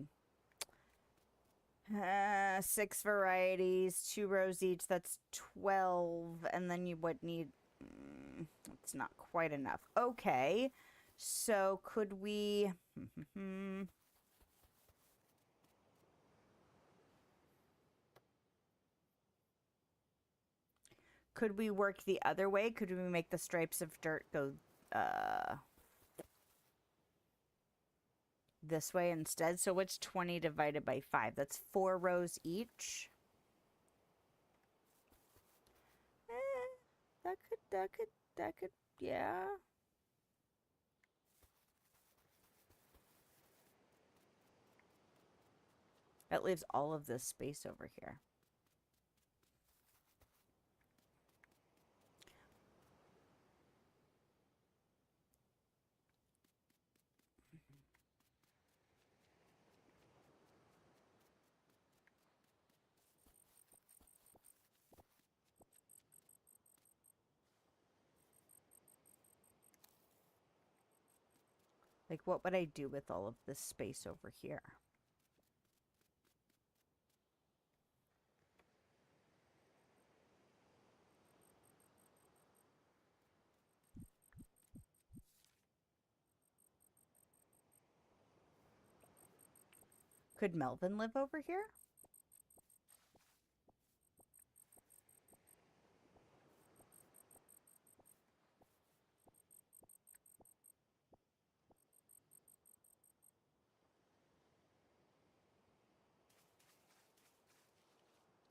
6 varieties, 2 rows each. That's 12. And then you would need... it's not quite enough. Okay. So could we... Could we work the other way? Could we make the stripes of dirt go this way instead? So what's 20 divided by 5? That's 4 rows each. That could, yeah. That leaves all of this space over here. Like, what would I do with all of this space over here? Could Melvin live over here?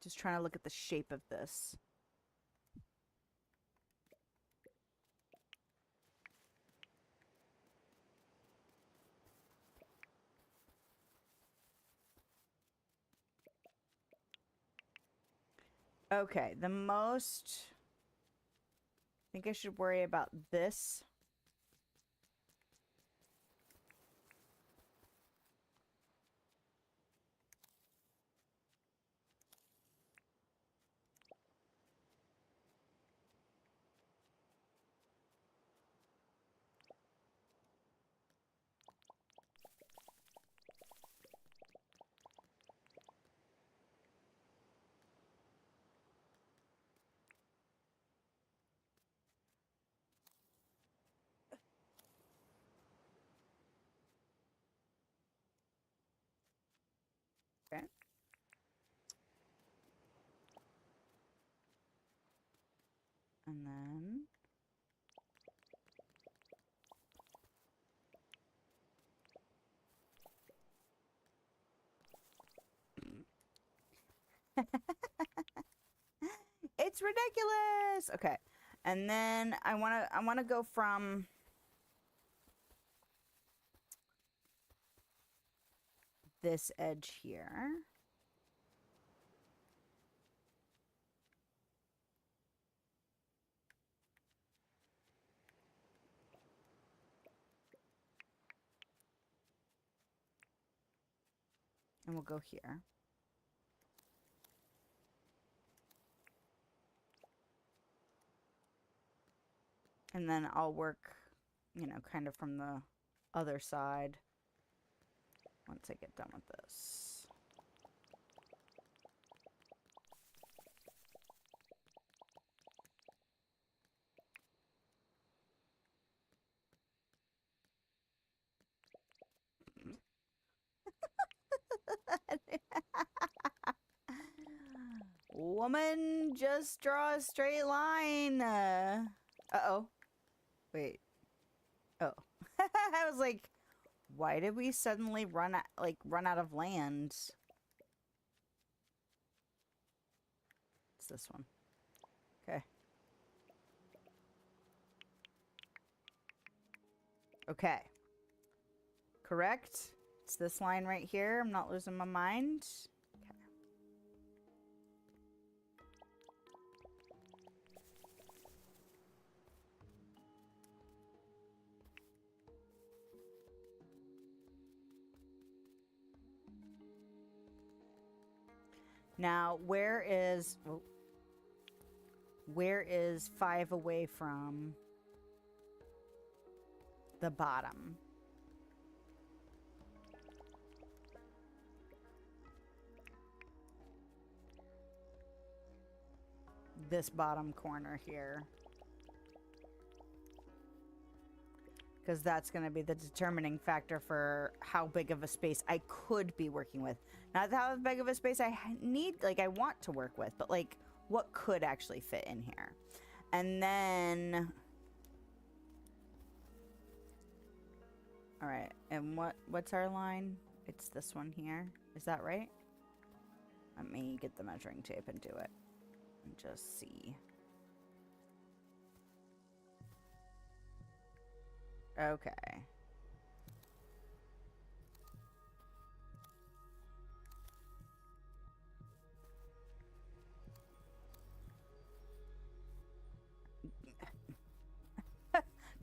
Just trying to look at the shape of this. Okay, the most... I think I should worry about this. Okay. And then... It's ridiculous. Okay. And then I want to go from this edge here. And we'll go here. And then I'll work, you know, kind of from the other side once I get done with this. Woman, just draw a straight line. Uh-oh. Wait. Oh. I was like, why did we suddenly run out of land? It's this one. Okay. Okay. Correct? It's this line right here. I'm not losing my mind. Okay. Now, where is 5 away from the bottom? This bottom corner here. Because that's going to be the determining factor for how big of a space I could be working with. Not how big of a space I need, like, I want to work with, but, like, what could actually fit in here. And then... Alright, and what's our line? It's this one here. Is that right? Let me get the measuring tape and do it. And just see. Okay.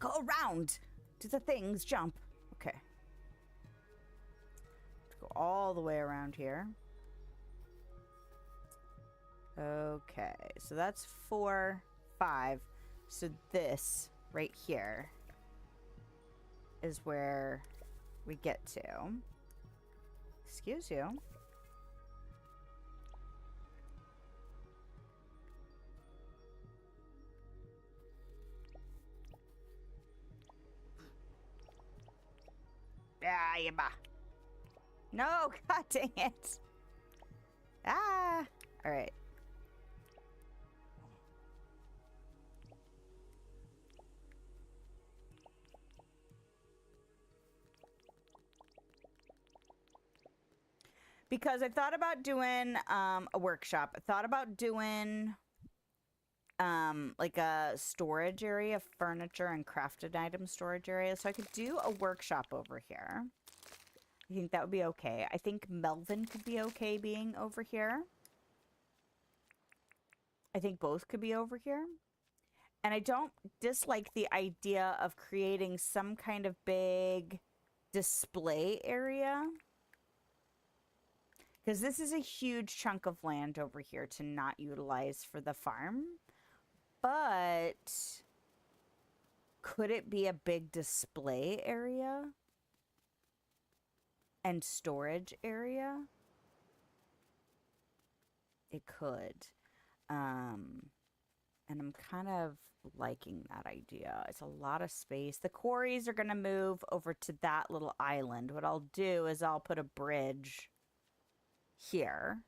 Go around! Do the things, jump. Okay. Let's go all the way around here. Okay, so that's 4, 5. So this right here is where we get to. Excuse you. Ah, yeah. No, god dang it. Ah. All right. Because I thought about doing a workshop. I thought about doing like a storage area, furniture and crafted item storage area. So I could do a workshop over here. I think that would be okay. I think Melvin could be okay being over here. I think both could be over here. And I don't dislike the idea of creating some kind of big display area. Because this is a huge chunk of land over here to not utilize for the farm. But could it be a big display area? And storage area? It could. And I'm kind of liking that idea. It's a lot of space. The quarries are going to move over to that little island. What I'll do is I'll put a bridge here.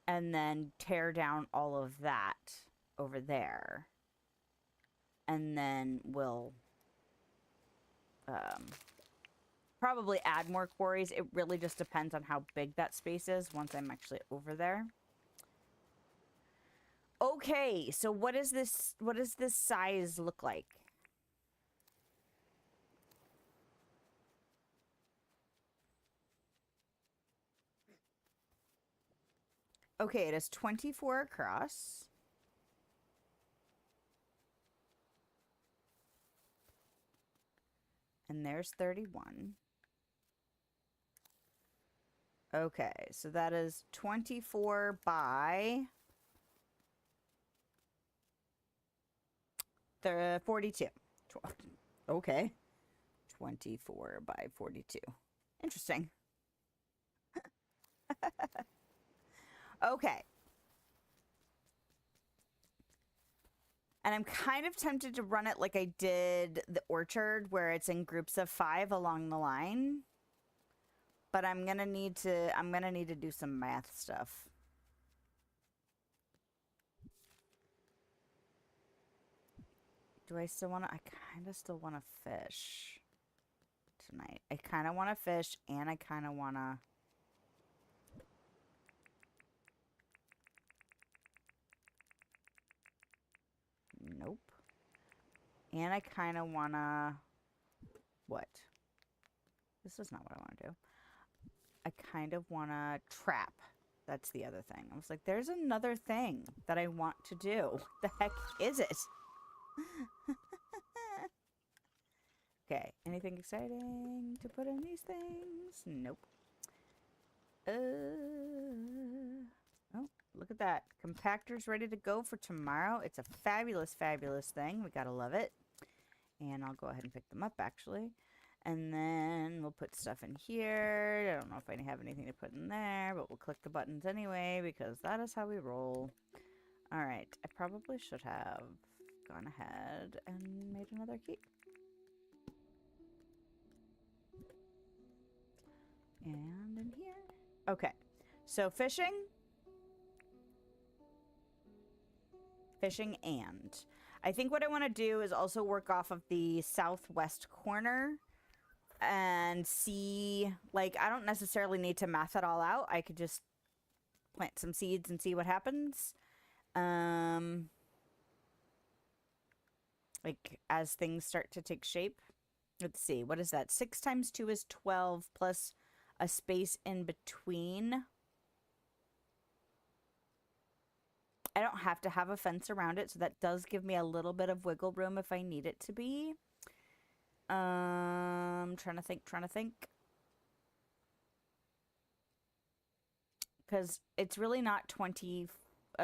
And then tear down all of that over there. And then we'll probably add more quarries. It really just depends on how big that space is once I'm actually over there. Okay, so what does this size look like? Okay, it is 24 across. And there's 31. Okay, so that is 24 by 42. Okay. 24 by 42. Interesting. Okay. And I'm kind of tempted to run it like I did the orchard, where it's in groups of 5 along the line. But I'm gonna need to do some math stuff. Do I still want to? I kind of still want to fish tonight. I kind of want to fish, and I kind of want to... Nope. And I kind of want to... What? This is not what I want to do. I kind of want to trap. That's the other thing. I was like, there's another thing that I want to do. What the heck is it? Okay, anything exciting to put in these things? Nope. Oh, look at that. Compactor's ready to go for tomorrow. It's a fabulous, fabulous thing. We gotta love it. And I'll go ahead and pick them up, actually. And then we'll put stuff in here. I don't know if I have anything to put in there, but we'll click the buttons anyway, because that is how we roll. Alright, I probably should have gone ahead and made another key. And in here. Okay, so fishing. Fishing and. I think what I want to do is also work off of the southwest corner and see, like, I don't necessarily need to math it all out. I could just plant some seeds and see what happens. Like, as things start to take shape. Let's see, what is that? 6 times 2 is 12 plus a space in between. I don't have to have a fence around it, so that does give me a little bit of wiggle room if I need it to be. Trying to think. Because it's really not 20.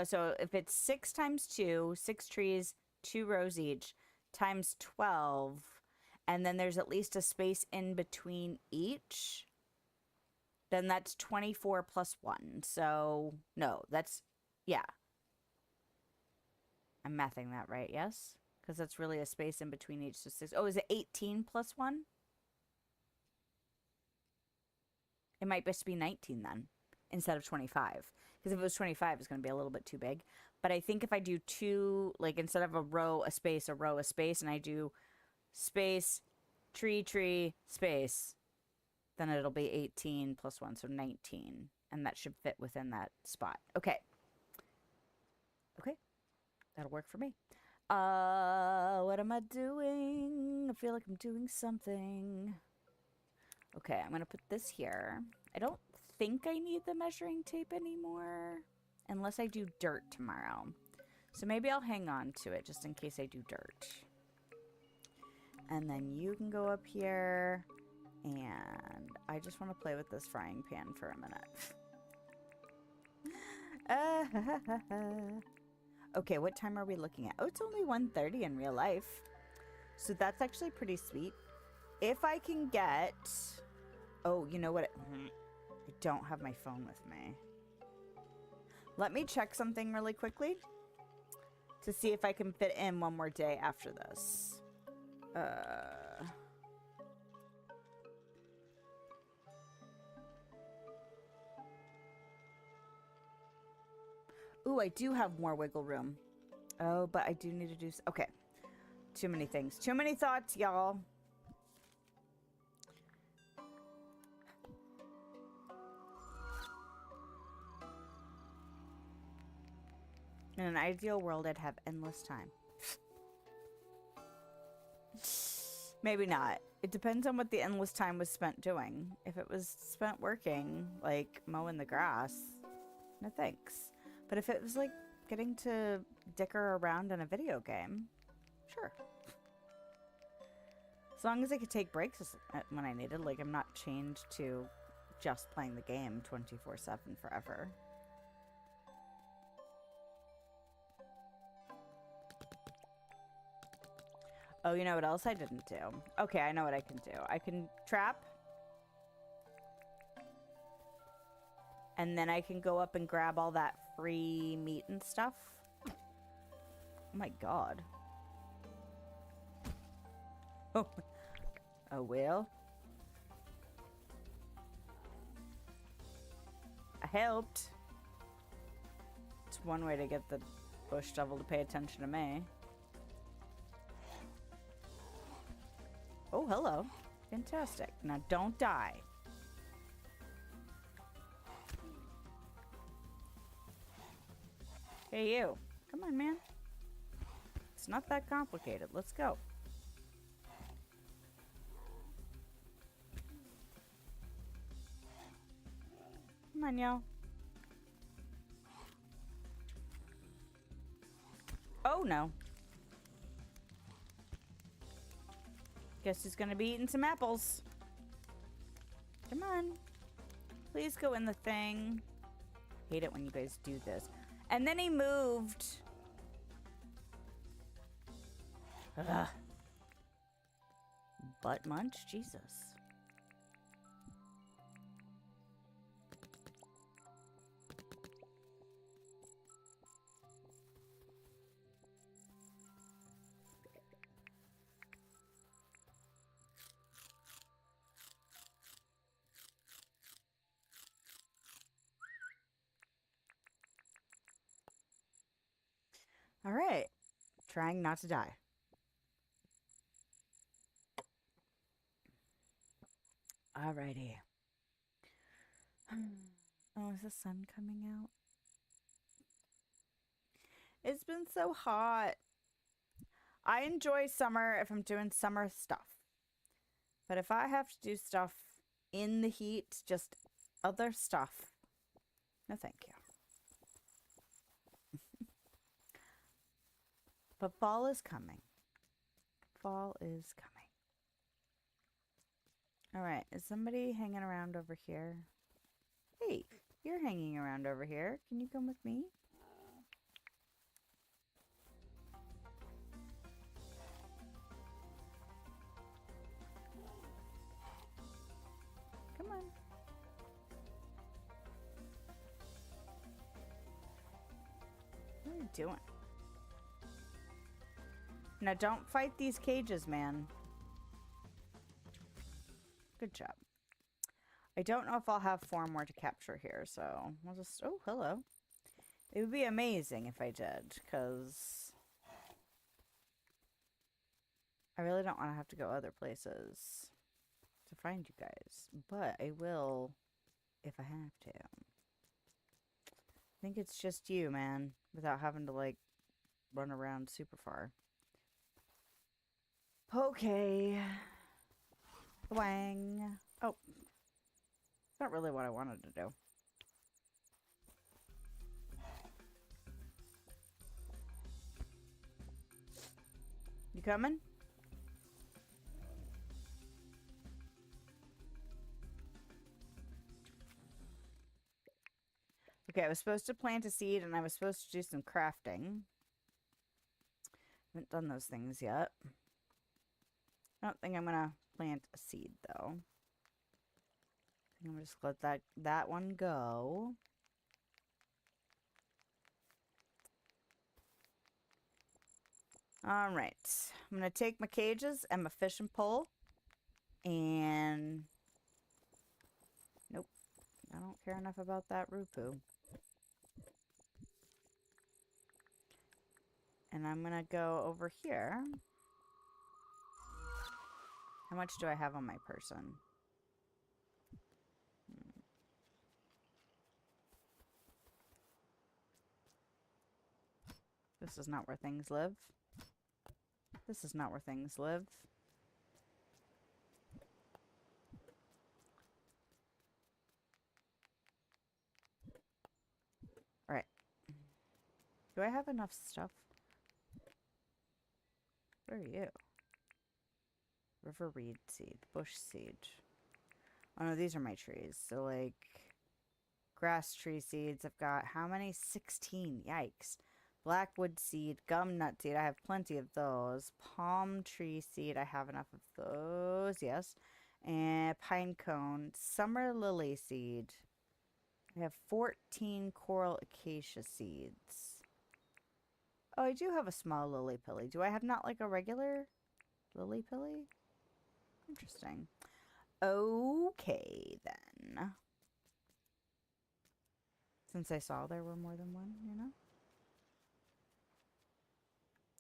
So if it's 6 times 2, 6 trees, 2 rows each, times 12, and then there's at least a space in between each, then that's 24 plus 1. So, no, that's, yeah. I'm mathing that right, yes? Because that's really a space in between each. So 6. Oh, is it 18 plus 1? It might best be 19 then, instead of 25. Because if it was 25, it's going to be a little bit too big. But I think if I do 2, like instead of a row, a space, and I do space, tree, space, then it'll be 18 plus 1, so 19. And that should fit within that spot. Okay. Okay. That'll work for me. What am I doing? I feel like I'm doing something. Okay, I'm going to put this here. I don't think I need the measuring tape anymore. Unless I do dirt tomorrow. So maybe I'll hang on to it just in case I do dirt. And then you can go up here. And I just want to play with this frying pan for a minute. Okay, what time are we looking at? Oh, it's only 1:30 in real life. So that's actually pretty sweet. If I can get... Oh, you know what? I don't have my phone with me. Let me check something really quickly to see if I can fit in one more day after this. Ooh, I do have more wiggle room. Oh, but I do need to do... Okay. Too many things. Too many thoughts, y'all. In an ideal world, I'd have endless time. Maybe not. It depends on what the endless time was spent doing. If it was spent working, like mowing the grass, no thanks. But if it was like getting to dicker around in a video game, sure. As long as I could take breaks when I needed, like I'm not chained to just playing the game 24/7 forever. Oh, you know what else I didn't do? Okay, I know what I can do. I can trap. And then I can go up and grab all that free meat and stuff. Oh my god. Oh, oh well. I helped. It's one way to get the bush devil to pay attention to me. Oh, hello. Fantastic. Now don't die. Hey, you. Come on, man. It's not that complicated. Let's go. Come on, y'all. Oh, no. Guess he's gonna be eating some apples. Come on. Please go in the thing. Hate it when you guys do this. And then he moved. Ugh. Butt munch? Jesus. All right. Trying not to die. Alrighty. Oh, is the sun coming out? It's been so hot. I enjoy summer if I'm doing summer stuff. But if I have to do stuff in the heat, just other stuff, no thank you. But fall is coming. Fall is coming. All right, is somebody hanging around over here? Hey, you're hanging around over here. Can you come with me? Come on. What are you doing? Now don't fight these cages, man. Good job. I don't know if I'll have 4 more to capture here, so we'll just... Oh, hello. It would be amazing if I did, because I really don't want to have to go other places to find you guys. But I will if I have to. I think it's just you, man, without having to, like, run around super far. Okay. Wang. Oh. It's not really what I wanted to do. You coming? Okay, I was supposed to plant a seed and I was supposed to do some crafting. Haven't done those things yet. I don't think I'm gonna plant a seed though. I'm gonna just let that one go. All right, I'm gonna take my cages and my fishing pole, and nope, I don't care enough about that Rupu. And I'm gonna go over here. How much do I have on my person? This is not where things live. This is not where things live. Alright. Do I have enough stuff? Where are you? River reed seed. Bush seed. Oh no, these are my trees. So like grass tree seeds. I've got how many? 16. Yikes. Blackwood seed. Gum nut seed. I have plenty of those. Palm tree seed. I have enough of those. Yes. And pine cone. Summer lily seed. I have 14 coral acacia seeds. Oh, I do have a small lily pilly. Do I have not like a regular lily pilly? Interesting. Okay, then. Since I saw there were more than one, you know?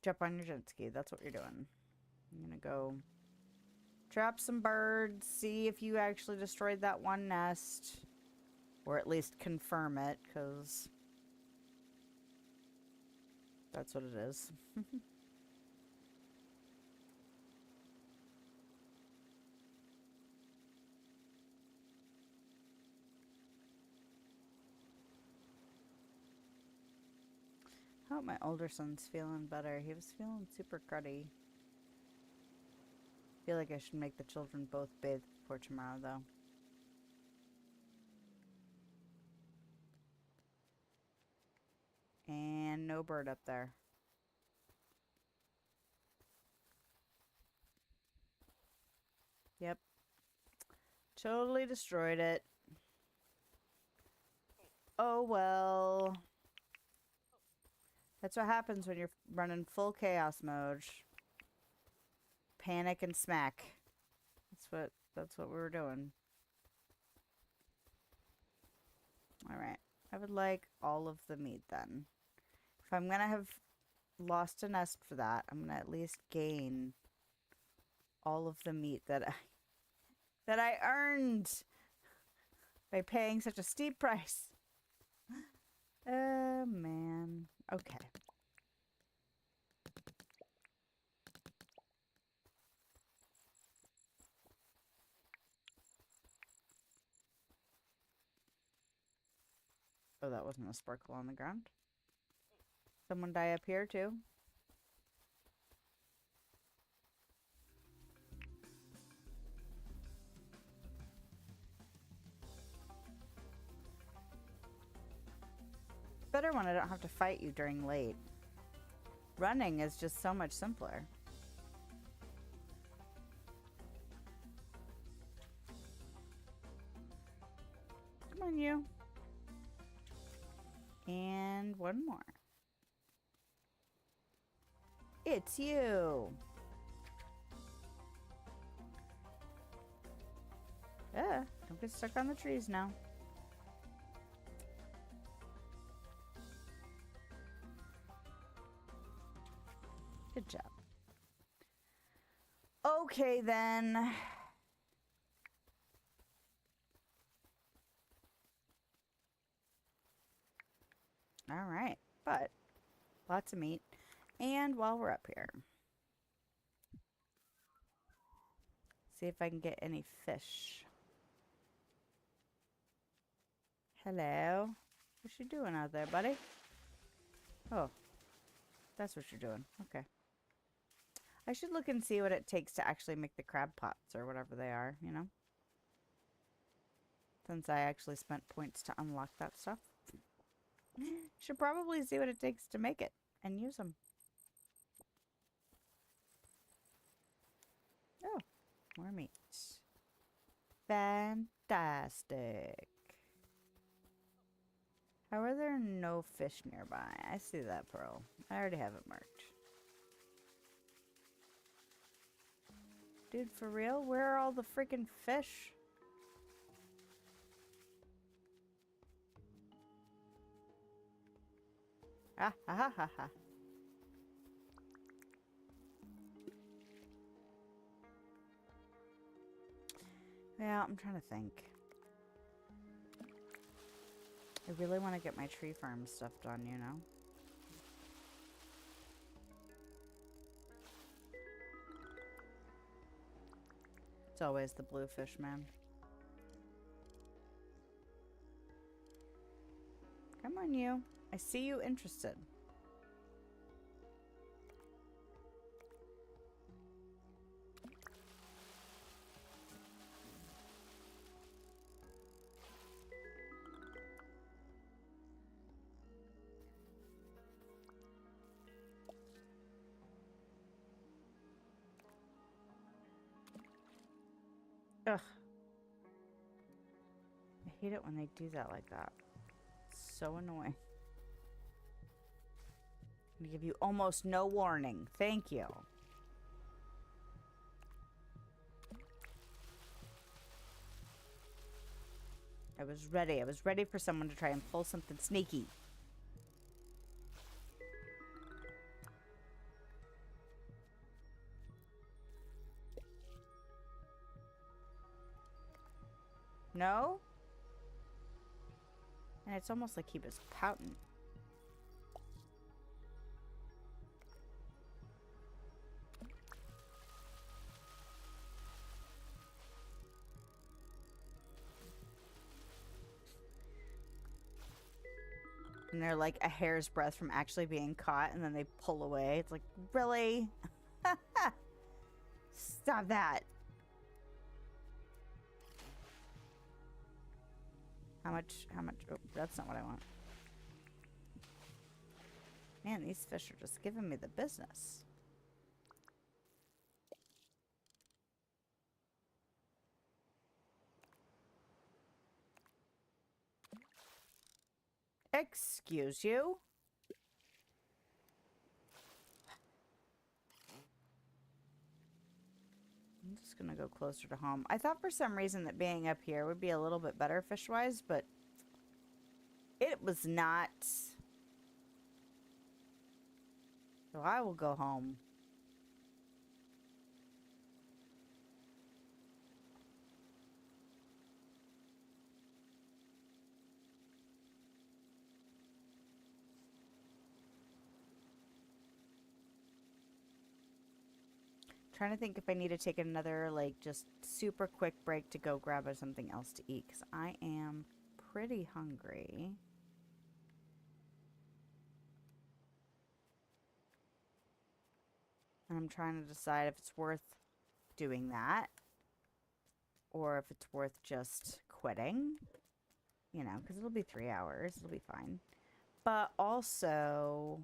Jump on your jet ski. That's what you're doing. I'm gonna go trap some birds, see if you actually destroyed that one nest. Or at least confirm it, because that's what it is. I hope my older son's feeling better. He was feeling super cruddy. Feel like I should make the children both bathe before tomorrow, though. And no bird up there. Yep. Totally destroyed it. Oh well. That's what happens when you're running full chaos mode. Panic and smack. That's what we were doing. Alright. I would like all of the meat then. If I'm gonna have lost a nest for that, I'm gonna at least gain all of the meat that I earned by paying such a steep price. Oh man. Okay. Oh, that wasn't a sparkle on the ground. Someone die up here too. Better when I don't have to fight you during late. Running is just so much simpler. Come on, you. And one more. It's you. Don't get stuck on the trees now. Good job. Okay, then. All right, but lots of meat. And while we're up here, see if I can get any fish. Hello. What you doing out there, buddy? Oh, that's what you're doing. Okay. I should look and see what it takes to actually make the crab pots or whatever they are, you know? Since I actually spent points to unlock that stuff. Should probably see what it takes to make it and use them. Oh, more meat. Fantastic. How are there no fish nearby? I see that, Pearl. I already have it marked. Dude, for real? Where are all the freaking fish? Ah, ha, ha, ha, ha. Yeah, I'm trying to think. I really want to get my tree farm stuff done, you know? It's always the bluefish, man. Come on, you. I see you interested. Ugh. I hate it when they do that like that. It's so annoying. I'm gonna give you almost no warning. Thank you. I was ready. I was ready for someone to try and pull something sneaky. No? And it's almost like he was pouting. And they're like a hair's breadth from actually being caught, and then they pull away. It's like, really? Stop that. How much? Oh, that's not what I want. Man, these fish are just giving me the business. Excuse you? I'm just gonna go closer to home. I thought for some reason that being up here would be a little bit better fish-wise, but it was not. So I will go home. Trying to think if I need to take another, like, just super quick break to go grab something else to eat, because I am pretty hungry. And I'm trying to decide if it's worth doing that, or if it's worth just quitting. You know, because it'll be 3 hours. It'll be fine. But also,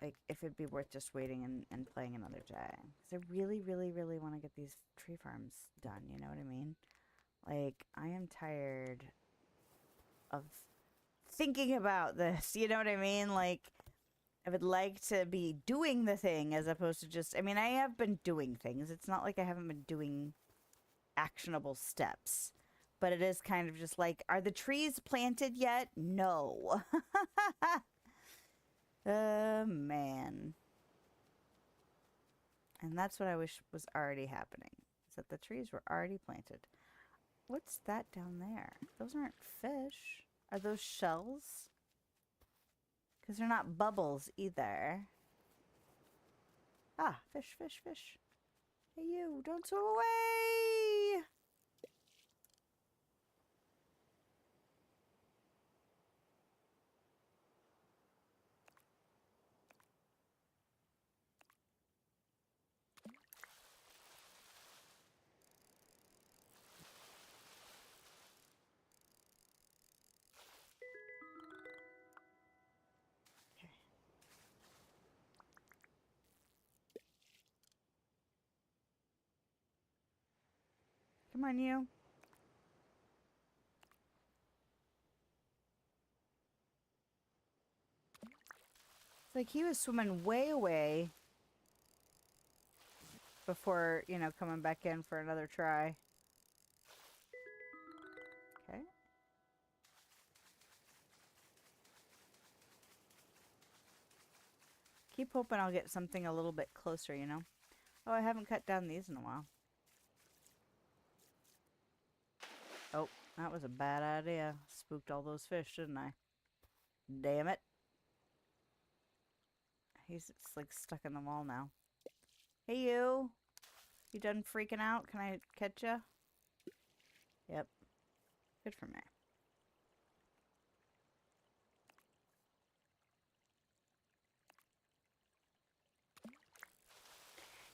like, if it'd be worth just waiting and playing another day. Because I really, really, really want to get these tree farms done, you know what I mean? Like, I am tired of thinking about this, you know what I mean? Like, I would like to be doing the thing as opposed to just, I mean, I have been doing things. It's not like I haven't been doing actionable steps. But it is kind of just like, are the trees planted yet? No. Man. And that's what I wish was already happening. Is that the trees were already planted. What's that down there? Those aren't fish. Are those shells? Because they're not bubbles either. Ah, fish, fish, fish. Hey you, don't swim away! Come on, you. It's like he was swimming way away before, you know, coming back in for another try. Okay. Keep hoping I'll get something a little bit closer, you know? Oh, I haven't cut down these in a while. Oh, that was a bad idea. Spooked all those fish, didn't I? Damn it. He's like stuck in the wall now. Hey, you. You done freaking out? Can I catch ya? Yep. Good for me.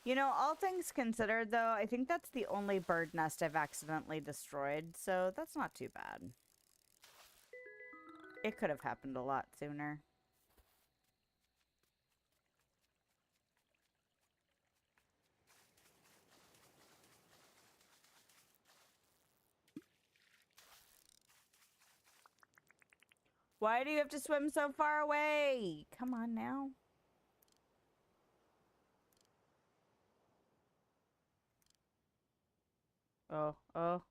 You know, all things considered, though, I think that's the only bird nest I've accidentally destroyed, so that's not too bad. It could have happened a lot sooner. Why do you have to swim so far away? Come on now. Oh, oh.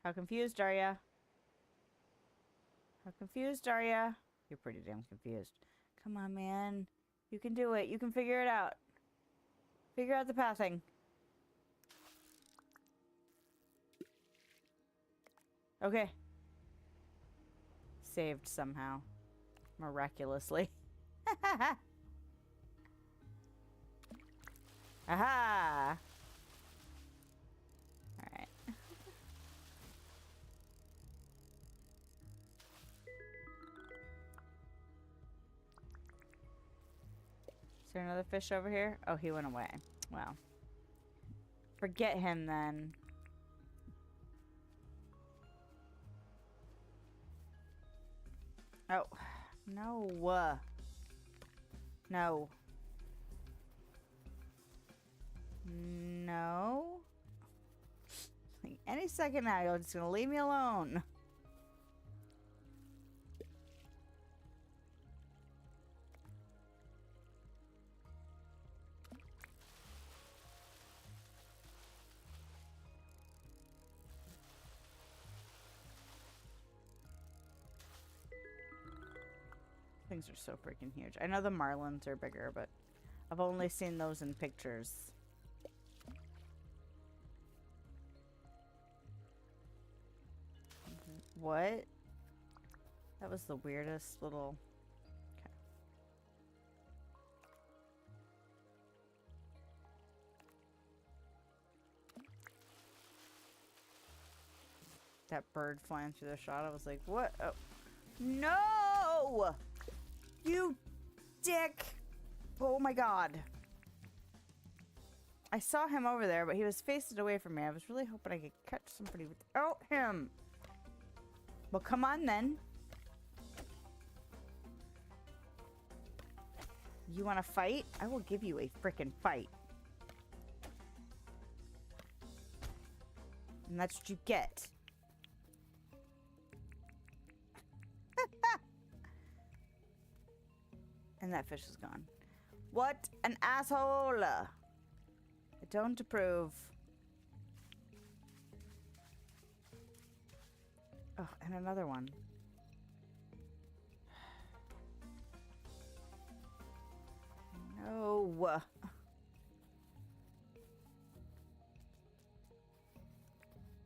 How confused are ya? How confused are ya? You're pretty damn confused. Come on, man. You can do it. You can figure it out. Figure out the pathing. Okay. Saved somehow. Miraculously. Aha! Alright. Is there another fish over here? Oh, he went away. Well. Forget him then. Oh. No. No. No. Like any second now, you're just gonna leave me alone. Things are so freaking huge. I know the marlins are bigger, but I've only seen those in pictures. What? That was the weirdest little... Okay. That bird flying through the shot, I was like, what? Oh. No! You dick! Oh my god. I saw him over there, but he was facing away from me. I was really hoping I could catch somebody without him. Well, come on then. You want to fight? I will give you a frickin' fight. And that's what you get. And that fish is gone. What an asshole! I don't approve. Oh, and another one. No.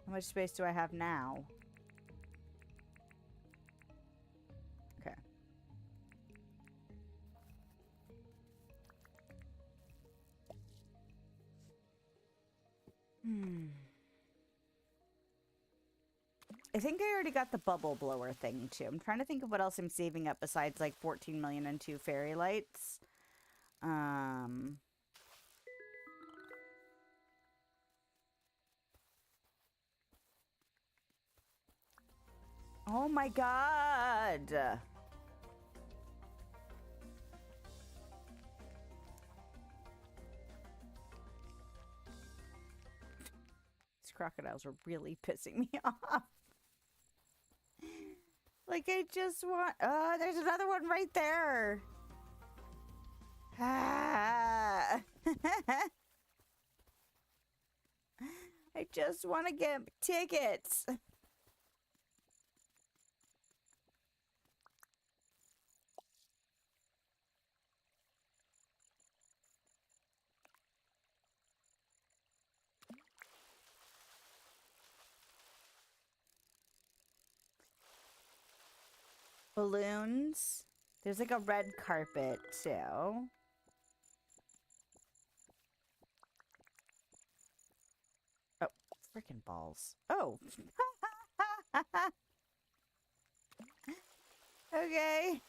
How much space do I have now? Okay. I think I already got the bubble blower thing too. I'm trying to think of what else I'm saving up besides like 14 million and 2 fairy lights. Oh my god. He's crocodiles are really pissing me off. Like, I just want... Oh, there's another one right there. Ah. I just want to get tickets. Balloons. There's like a red carpet too. Oh, freaking balls. Oh. Okay.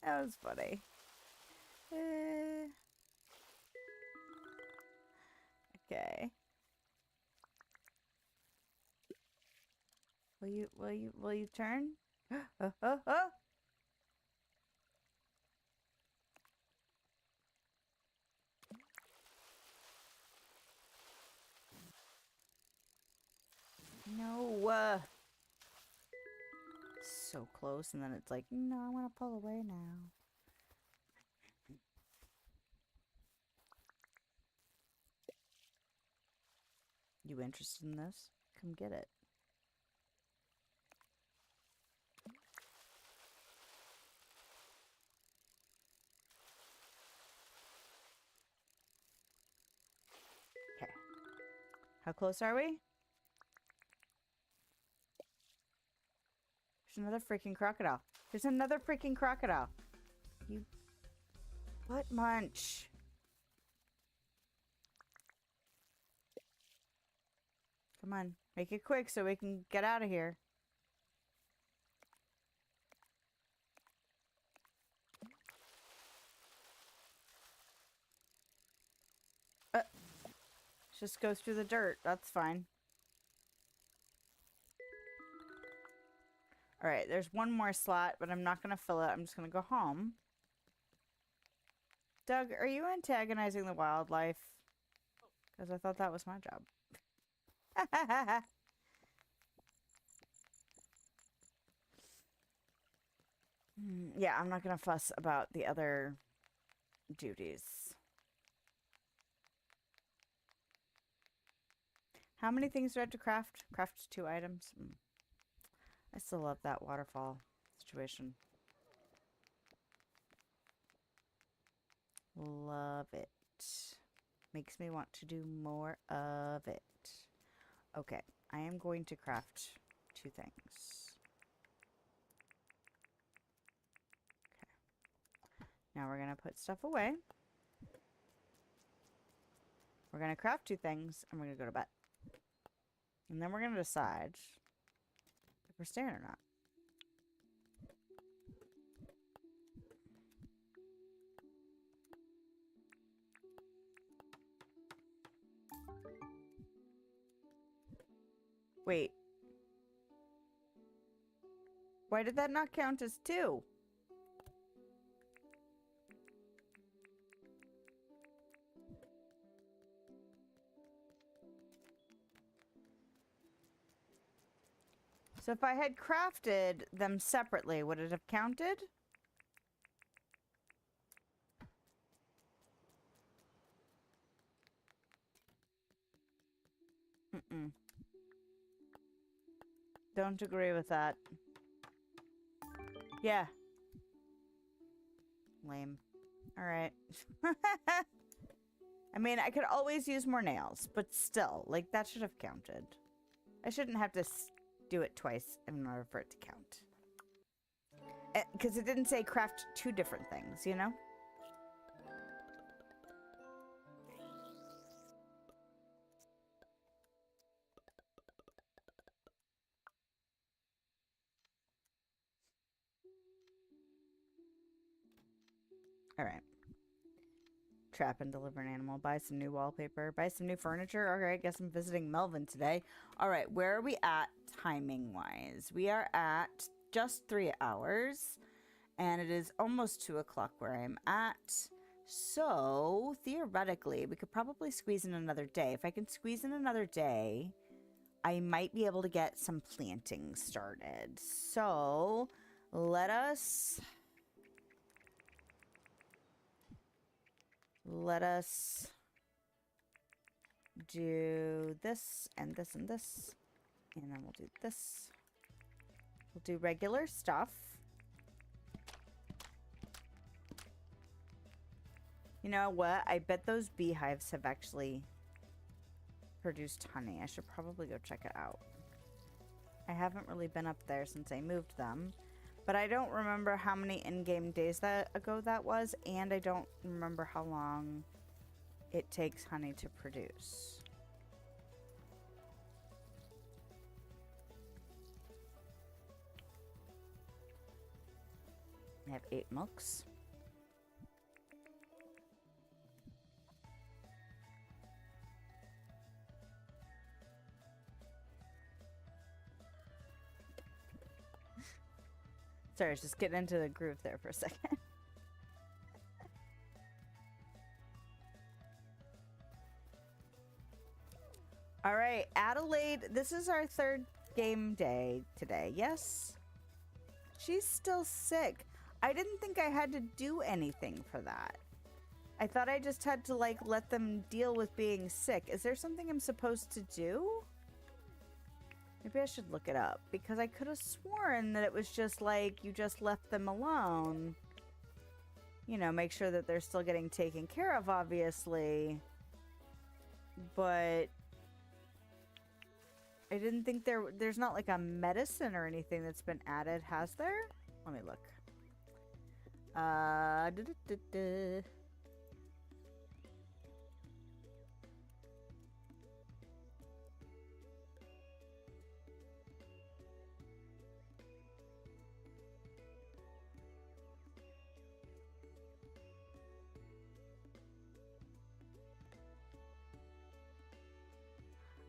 That was funny. Okay. Will you turn? Oh, oh, oh. No. So close, and then it's like, no, I want to pull away now. You interested in this? Come get it. Okay. How close are we? There's another freaking crocodile. There's another freaking crocodile. You butt munch. Come on. Make it quick so we can get out of here. Just goes through the dirt. That's fine. Alright, there's one more slot, but I'm not going to fill it. I'm just going to go home. Doug, are you antagonizing the wildlife? Because I thought that was my job. Yeah, I'm not going to fuss about the other duties. How many things do I have to craft? Craft 2 items. I still love that waterfall situation. Love it. Makes me want to do more of it. Okay, I am going to craft 2 things. Okay. Now we're going to put stuff away. We're going to craft 2 things, and we're going to go to bed. And then we're going to decide if we're staying or not. Wait. Why did that not count as 2? So if I had crafted them separately, would it have counted? Mm-mm. Don't agree with that. Yeah. Lame. Alright. I mean, I could always use more nails, but still, like, that should have counted. I shouldn't have to do it twice in order for it to count. Because it didn't say craft 2 different things, you know? Alright. Trap and deliver an animal. Buy some new wallpaper. Buy some new furniture. Alright, guess I'm visiting Melvin today. Alright, where are we at timing-wise? We are at just 3 hours. And it is almost 2 o'clock where I'm at. So, theoretically, we could probably squeeze in another day. If I can squeeze in another day, I might be able to get some planting started. So, let us do this and this and this. And then we'll do this. We'll do regular stuff. You know what? I bet those beehives have actually produced honey. I should probably go check it out. I haven't really been up there since I moved them. But I don't remember how many in-game days ago that was. And I don't remember how long it takes honey to produce. I have 8 milks. Sorry, I was just getting into the groove there for a second. All right, Adelaide, this is our 3rd game day today, yes? She's still sick. I didn't think I had to do anything for that. I thought I just had to, like, let them deal with being sick. Is there something I'm supposed to do? Maybe I should look it up, because I could have sworn that it was just like, you just left them alone. You know, make sure that they're still getting taken care of, obviously. But I didn't think there's not like a medicine or anything that's been added, has there? Let me look.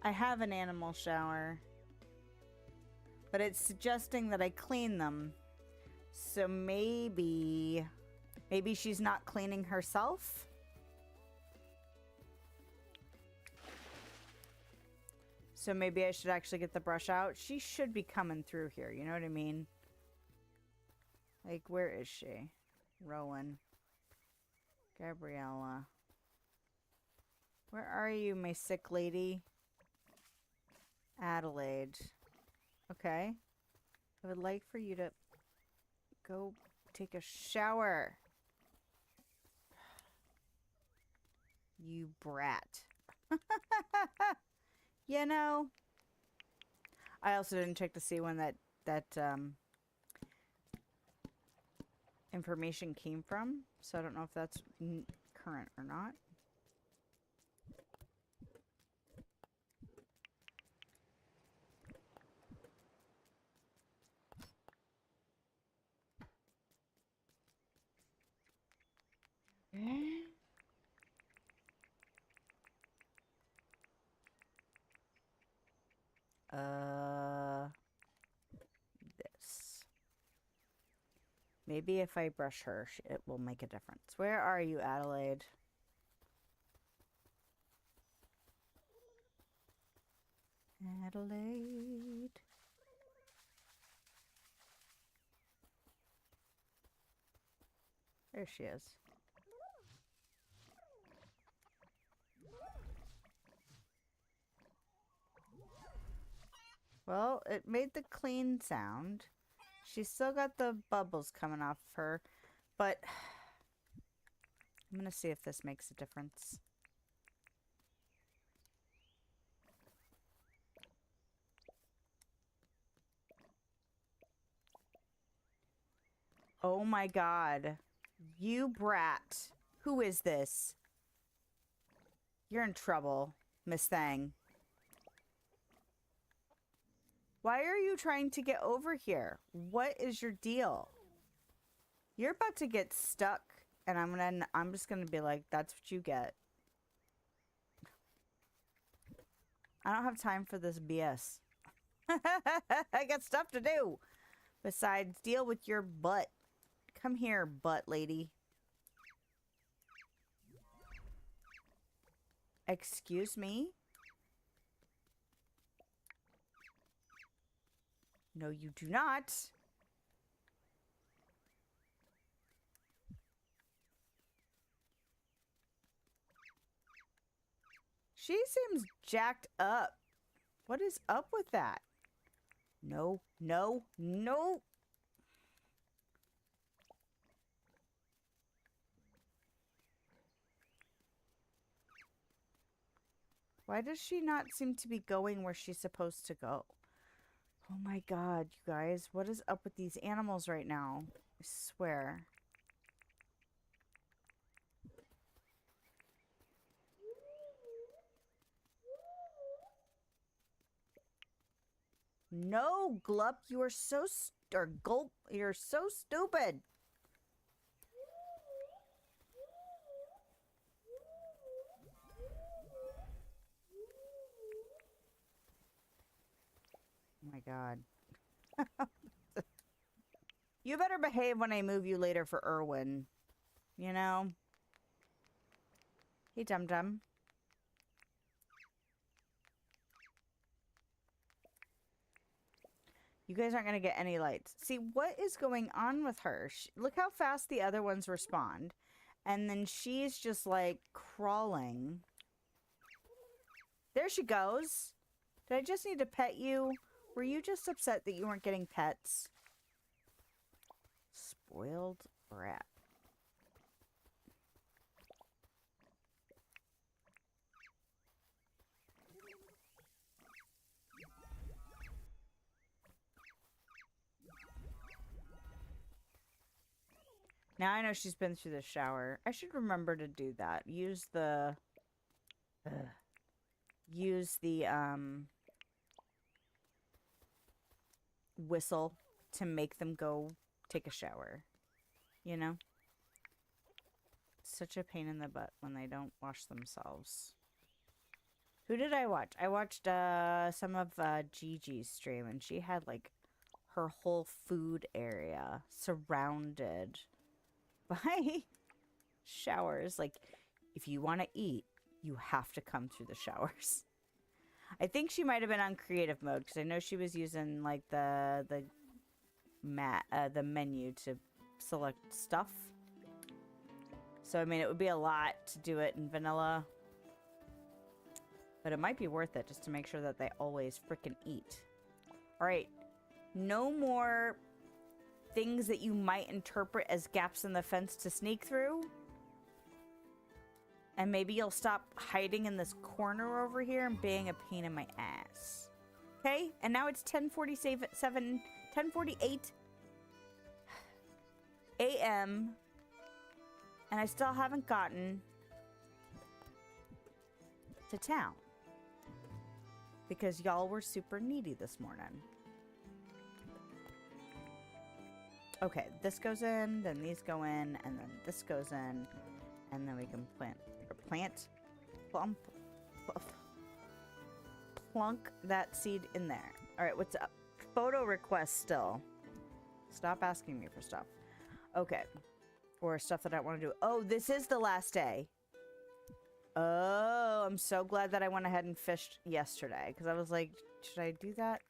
I have an animal shower, but it's suggesting that I clean them. So maybe she's not cleaning herself? So maybe I should actually get the brush out. She should be coming through here, you know what I mean? Like, where is she? Rowan. Gabriella. Where are you, my sick lady? Adelaide. Okay. I would like for you to go take a shower. You brat. You know, I also didn't check to see when that information came from, so I don't know if that's current or not. This. Maybe if I brush her, it will make a difference. Where are you, Adelaide? Adelaide. There she is. Well, it made the clean sound. She's still got the bubbles coming off of her, but I'm gonna see if this makes a difference. Oh my god. You brat. Who is this? You're in trouble, Miss Thang. Why are you trying to get over here? What is your deal? You're about to get stuck, and I'm just gonna be like, that's what you get. I don't have time for this BS. I got stuff to do. Besides, deal with your butt. Come here, butt lady. Excuse me? No, you do not. She seems jacked up. What is up with that? No, no, no. Why does she not seem to be going where she's supposed to go? Oh my god, you guys. What is up with these animals right now? I swear. No, Glup, you are so or Gulp, you're so stupid. Oh my god. You better behave when I move you later for Irwin. You know? Hey, Dum Dum. You guys aren't going to get any lights. See, what is going on with her? Look how fast the other ones respond. And then she's just, like, crawling. There she goes. Did I just need to pet you? Were you just upset that you weren't getting pets? Spoiled brat. Now I know she's been through the shower. I should remember to do that. Use the whistle to make them go take a shower. You know? It's such a pain in the butt when they don't wash themselves. Who did I watch? I watched some of Gigi's stream, and she had like her whole food area surrounded by showers. Like, if you want to eat, you have to come through the showers. I think she might have been on creative mode because I know she was using like the menu to select stuff. So I mean, it would be a lot to do it in vanilla, but it might be worth it just to make sure that they always freaking eat. All right, no more things that you might interpret as gaps in the fence to sneak through. And maybe you'll stop hiding in this corner over here and being a pain in my ass. Okay? And now it's 10:48 a.m. And I still haven't gotten to town. Because y'all were super needy this morning. Okay, this goes in, then these go in, and then this goes in, and then we can plunk that seed in there. All right, what's up? Photo request still. Stop asking me for stuff. Okay, or stuff that I want to do. Oh, this is the last day. Oh, I'm so glad that I went ahead and fished yesterday, because I was like, should I do that?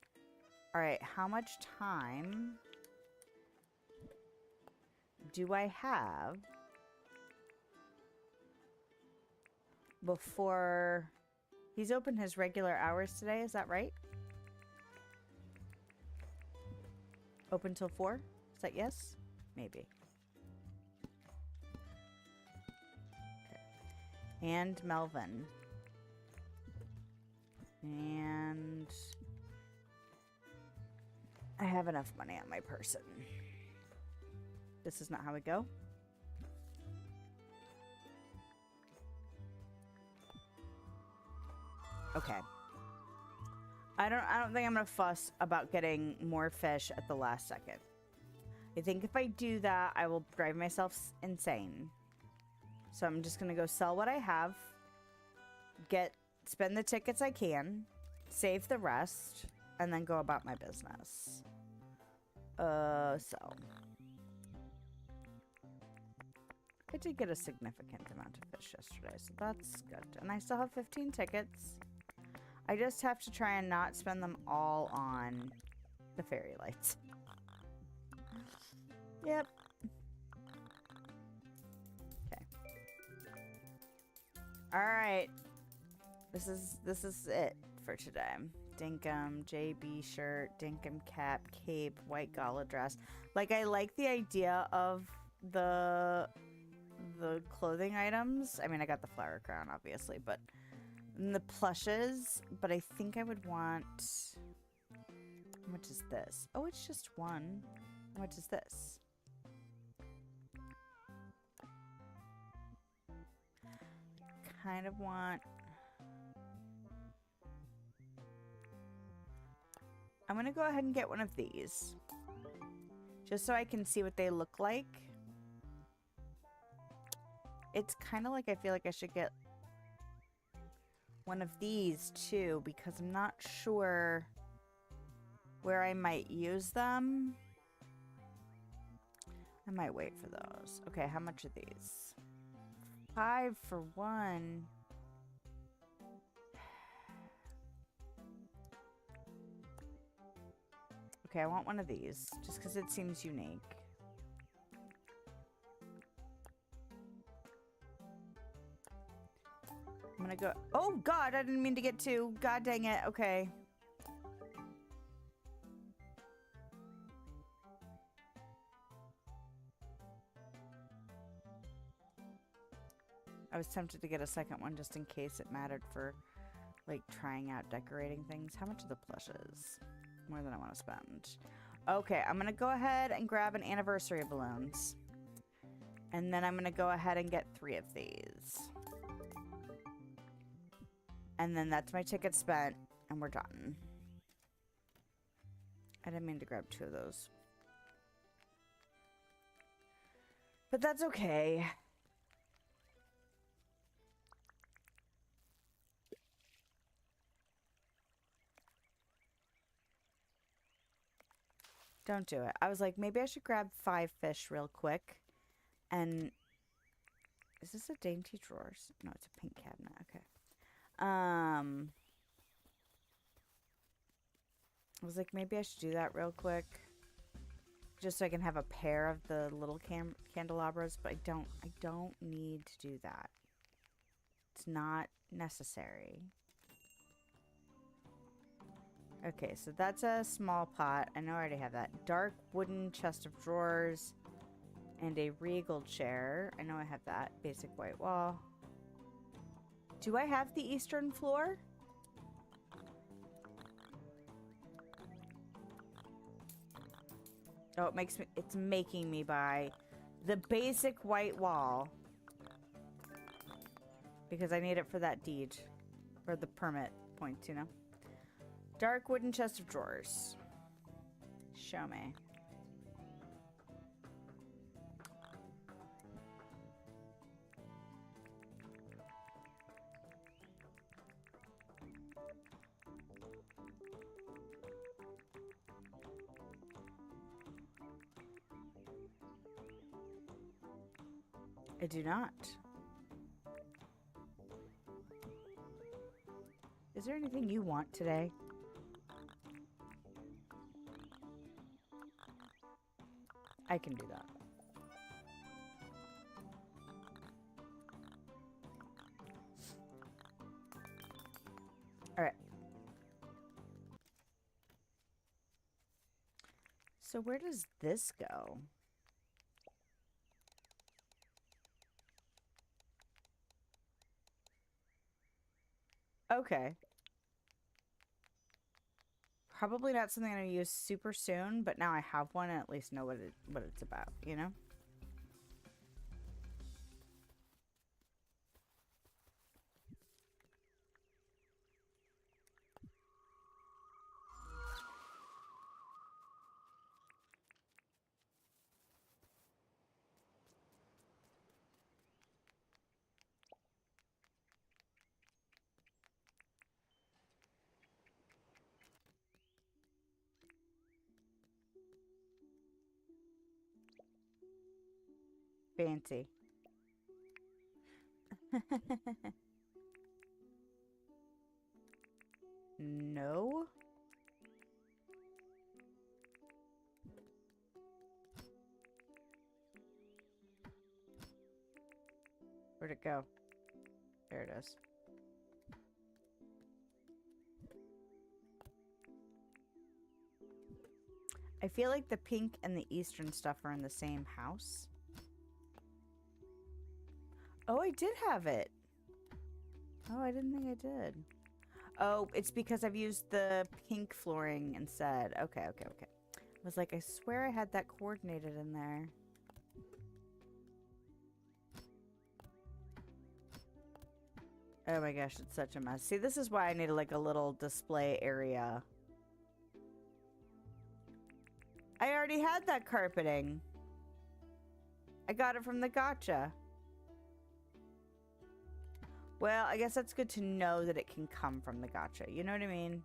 All right, how much time do I have before he's opened his regular hours today? Is that right? Open till 4? Is that yes? Maybe. Okay. And Melvin. And I have enough money on my person. This is not how we go. Okay. I don't think I'm gonna fuss about getting more fish at the last second. I think if I do that, I will drive myself insane. So I'm just gonna go sell what I have, spend the tickets I can, save the rest, and then go about my business. So I did get a significant amount of fish yesterday, so that's good. And I still have 15 tickets. I just have to try and not spend them all on the fairy lights. Yep. Okay. All right. This is it for today. Dinkum, JB shirt, Dinkum cap, cape, white gala dress. Like, I like the idea of the clothing items. I mean, I got the flower crown, obviously, but and the plushes. But I think I would want... How much is this? Oh, it's just one. How much is this? Kind of want... I'm going to go ahead and get one of these. Just so I can see what they look like. It's kind of like I feel like I should get one of these too, because I'm not sure where I might use them. I might wait for those. Okay, how much are these? 5 for one. Okay, I want one of these, just because it seems unique. I'm gonna go... Oh, God, I didn't mean to get two. God dang it. Okay. I was tempted to get a second one just in case it mattered for, like, trying out decorating things. How much are the plushes? More than I want to spend. Okay, I'm going to go ahead and grab an anniversary balloons. And then I'm going to go ahead and get 3 of these. And then that's my ticket spent, and we're done. I didn't mean to grab 2 of those. But that's okay. Don't do it. I was like, maybe I should grab 5 fish real quick. And is this a dainty drawers? No, it's a pink cabinet. Okay. I was like, maybe I should do that real quick. Just so I can have a pair of the little candelabras, but I don't need to do that. It's not necessary. Okay, so that's a small pot. I know I already have that. Dark wooden chest of drawers and a regal chair. I know I have that. Basic white wall. Do I have the eastern floor? Oh, it's making me buy the basic white wall because I need it for that deed or the permit points, you know. Dark wooden chest of drawers. Show me. I do not. Is there anything you want today? I can do that. All right. So where does this go? Okay. Probably not something I'm going to use super soon, but now I have one and at least know what it's about, you know? Fancy. No. Where'd it go? There it is. I feel like the pink and the eastern stuff are in the same house. Oh, I did have it. Oh, I didn't think I did. Oh, it's because I've used the pink flooring instead. Okay. I was like, I swear I had that coordinated in there. Oh my gosh, it's such a mess. See, this is why I need like a little display area. I already had that carpeting. I got it from the gacha. Well, I guess that's good to know that it can come from the gacha. You know what I mean?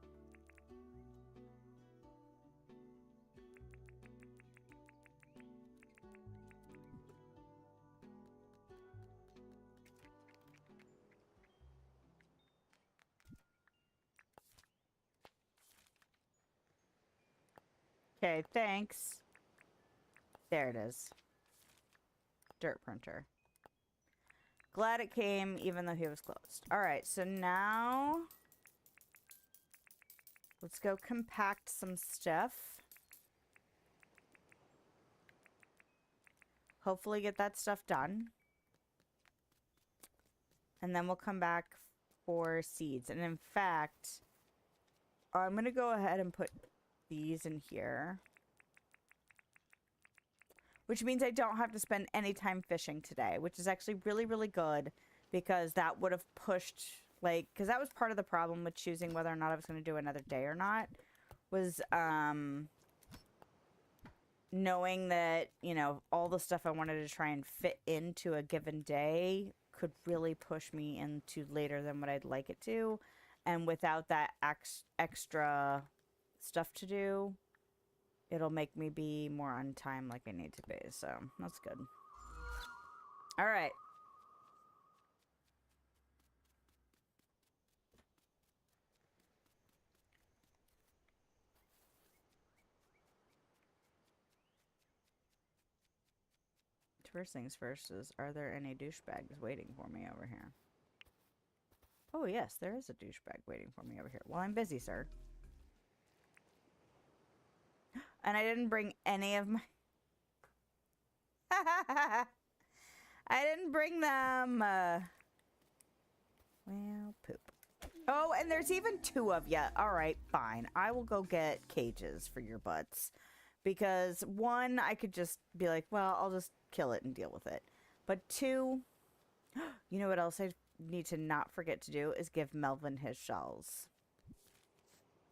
Okay, thanks. There it is. Dirt printer. Glad it came, even though he was closed. Alright, so now... let's go compact some stuff. Hopefully get that stuff done. And then we'll come back for seeds. And in fact, I'm going to go ahead and put these in here. Which means I don't have to spend any time fishing today, which is actually really, really good, because that would have pushed, like, because that was part of the problem with choosing whether or not I was going to do another day or not, was knowing that, you know, all the stuff I wanted to try and fit into a given day could really push me into later than what I'd like it to. And without that extra stuff to do, it'll make me be more on time like I need to be. So that's good. All right. First things first is, are there any douchebags waiting for me over here? Oh, yes, there is a douchebag waiting for me over here. Well, I'm busy, sir. And I didn't bring any of my... I didn't bring them. Well, poop. Oh, and there's even 2 of you. All right, fine. I will go get cages for your butts. Because 1, I could just be like, well, I'll just kill it and deal with it. But 2, you know what else I need to not forget to do is give Melvin his shells.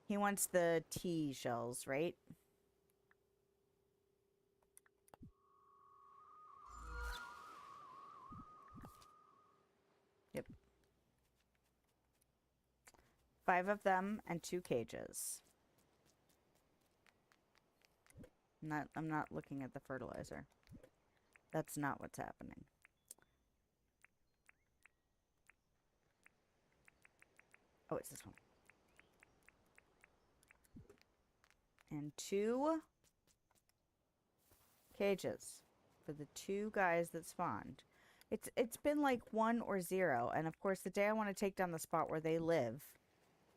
He wants the tea shells, right? Yep. 5 of them and 2 cages. I'm not looking at the fertilizer. That's not what's happening. Oh, it's this one. And 2 cages for the 2 guys that spawned. It's been like 1 or 0, and of course the day I want to take down the spot where they live,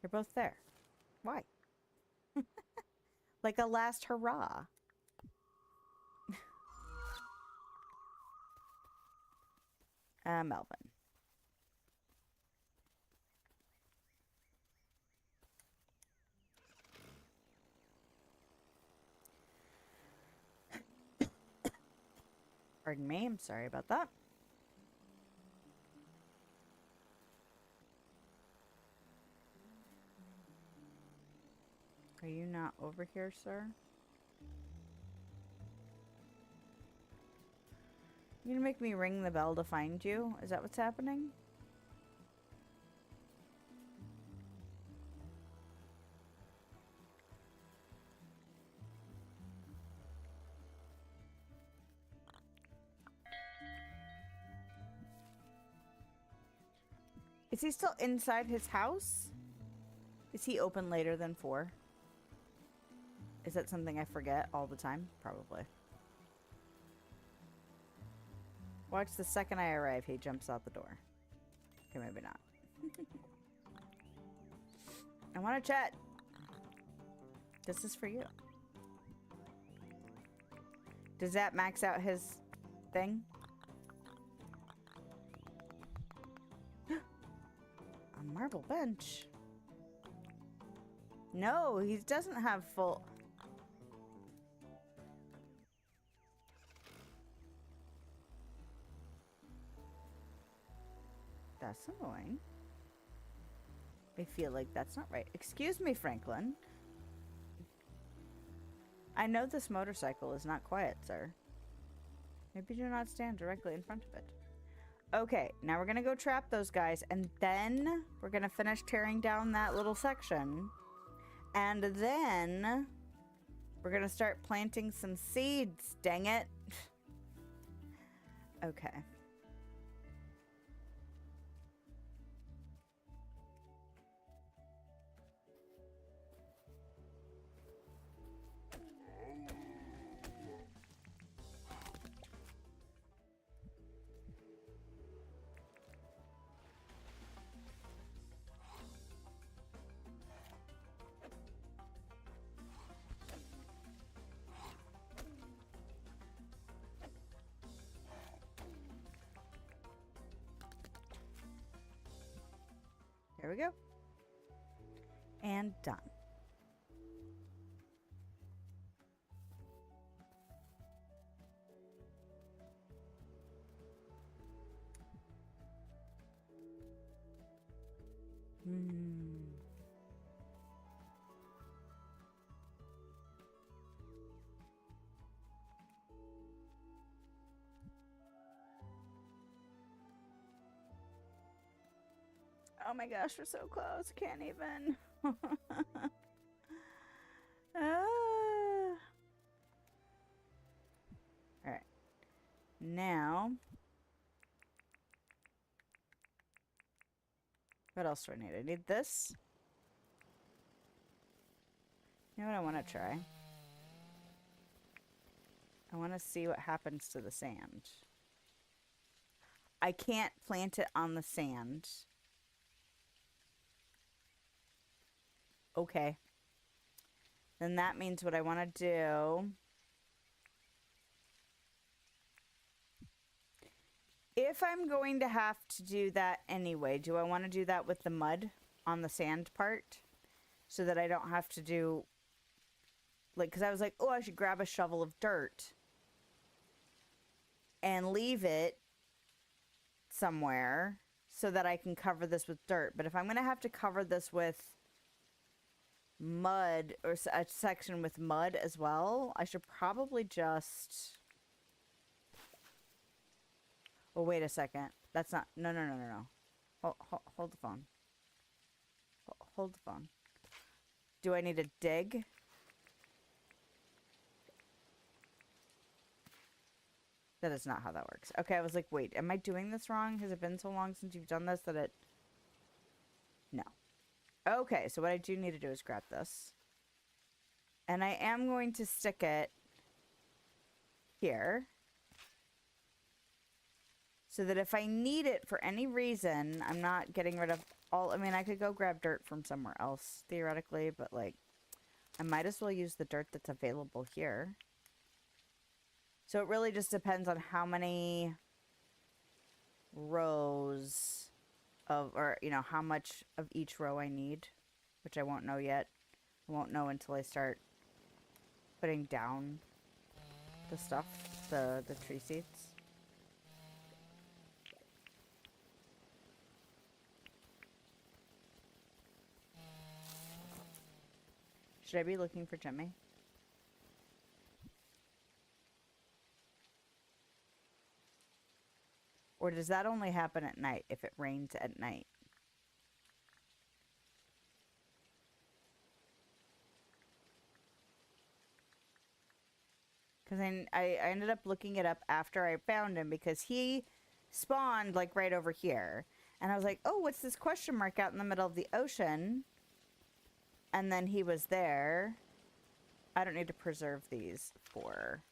they're both there. Why? Like a last hurrah. Melvin. Pardon me, I'm sorry about that. Are you not over here, sir? You gonna make me ring the bell to find you? Is that what's happening? Is he still inside his house? Is he open later than 4? Is that something I forget all the time? Probably. Watch the second I arrive, he jumps out the door. Okay, maybe not. I want to chat. This is for you. Does that max out his thing? A marble bench. No, he doesn't have full... That's annoying. I feel like that's not right. Excuse me, Franklin. I know this motorcycle is not quiet, sir. Maybe do not stand directly in front of it. Okay, now we're gonna go trap those guys, and then we're gonna finish tearing down that little section. And then we're gonna start planting some seeds, dang it. Okay. There we go. And done. Oh my gosh, we're so close. Can't even. Alright. Now. What else do I need? I need this. You know what I want to try? I want to see what happens to the sand. I can't plant it on the sand. Okay. Then that means what I want to do... If I'm going to have to do that anyway, do I want to do that with the mud on the sand part? So that I don't have to do... Like, because I was like, oh, I should grab a shovel of dirt. And leave it somewhere so that I can cover this with dirt. But if I'm going to have to cover this with mud, or a section with mud as well, I should probably just... Oh, wait a second. That's not... No. Hold the phone. Hold the phone. Do I need to dig? That is not how that works. Okay, I was like, wait, am I doing this wrong? Has it been so long since you've done this that it... No. Okay, so what I do need to do is grab this. And I am going to stick it here. So that if I need it for any reason, I'm not getting rid of all... I mean, I could go grab dirt from somewhere else, theoretically, but, like, I might as well use the dirt that's available here. So it really just depends on how many rows of, or, you know, how much of each row I need, which I won't know yet. I won't know until I start putting down the stuff, the tree seeds. Should I be looking for Jimmy? Or does that only happen at night, if it rains at night? Because I ended up looking it up after I found him, because he spawned, like, right over here. And I was like, oh, what's this question mark out in the middle of the ocean? And then he was there. I don't need to preserve these for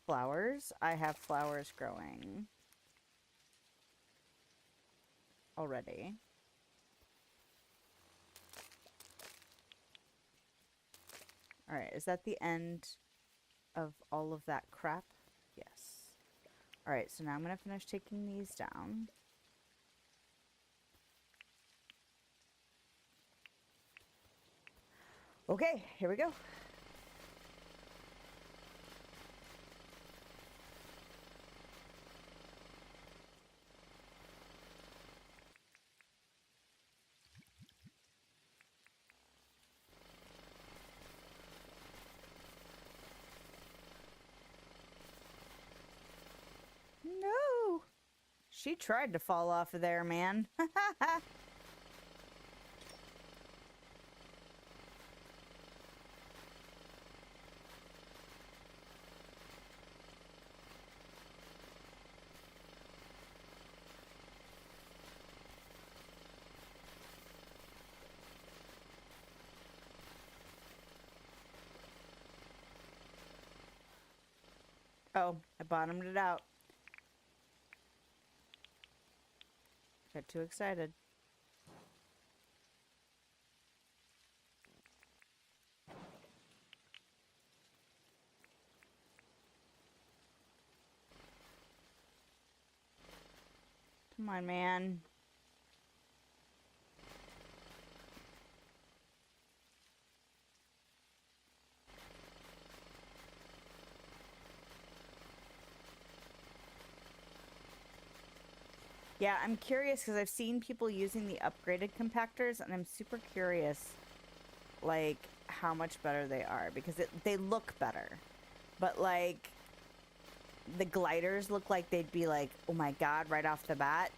flowers. I have flowers growing already. All right, is that the end of all of that crap? Yes. All right, so now I'm going to finish taking these down. Okay, here we go. No! She tried to fall off of there, man. Oh, I bottomed it out. Got too excited. Come on, man. Yeah, I'm curious because I've seen people using the upgraded compactors, and I'm super curious, like, how much better they are, because they look better. But, like, the gliders look like they'd be like, oh my god, right off the bat.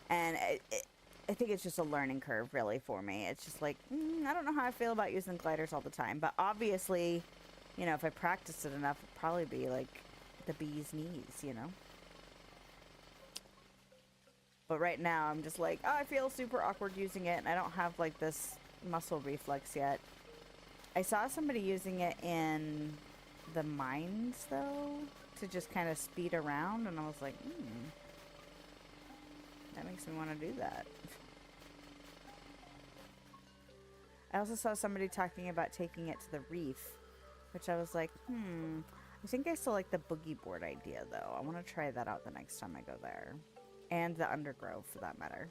And I think it's just a learning curve, really, for me. It's just like, I don't know how I feel about using gliders all the time. But obviously, you know, if I practice it enough, it'd probably be like the bee's knees, you know? But right now, I'm just like, oh, I feel super awkward using it, and I don't have, like, this muscle reflex yet. I saw somebody using it in the mines, though, to just kind of speed around, and I was like, that makes me want to do that. I also saw somebody talking about taking it to the reef, which I was like, I think I still like the boogie board idea, though. I want to try that out the next time I go there. And the undergrowth, for that matter.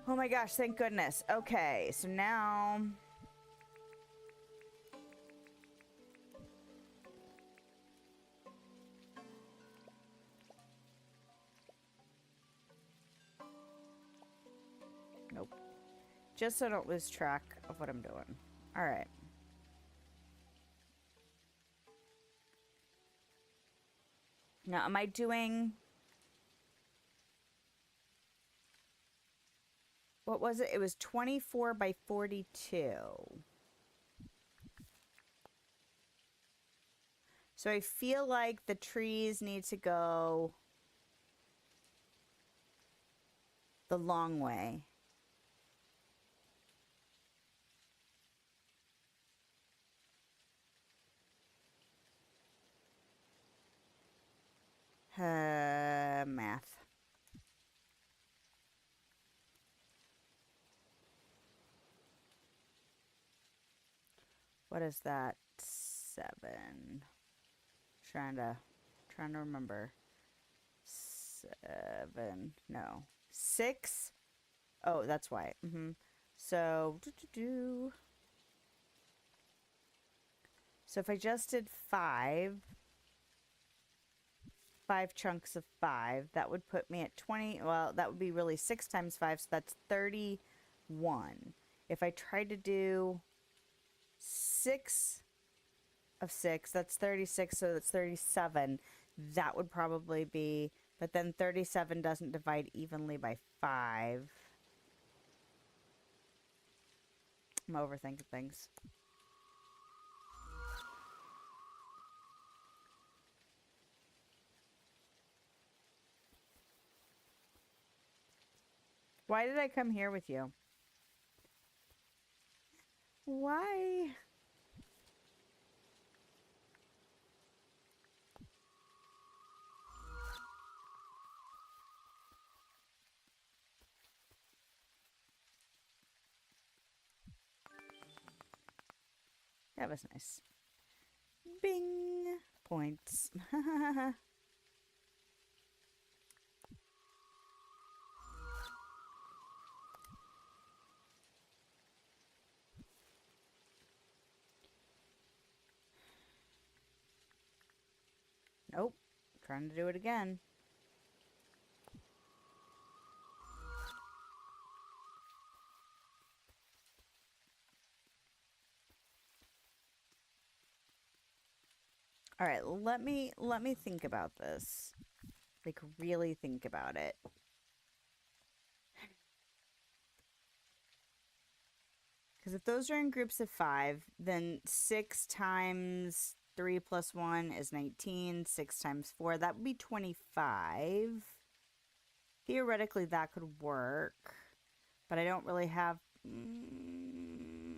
Oh my gosh, thank goodness. Okay, so now... Nope. Just so I don't lose track of what I'm doing. Alright. Now, am I doing... What was it? It was 24 by 42. So I feel like the trees need to go the long way. Math. What is that? 7. Trying to remember. 7. No. 6. Oh, that's why. So, so if I just did 5 chunks of 5, that would put me at 20. Well, that would be really 6 times 5, so that's 31. If I tried to do 6 of 6, that's 36, so that's 37. That would probably be, but then 37 doesn't divide evenly by 5. I'm overthinking things. Why did I come here with you? Why? That was nice. Bing! Points. Nope. Trying to do it again. All right, let me think about this. Like really think about it. Because if those are in groups of 5, then 6 times 3 plus 1 is 19. 6 times 4, that would be 25. Theoretically, that could work. But I don't really have...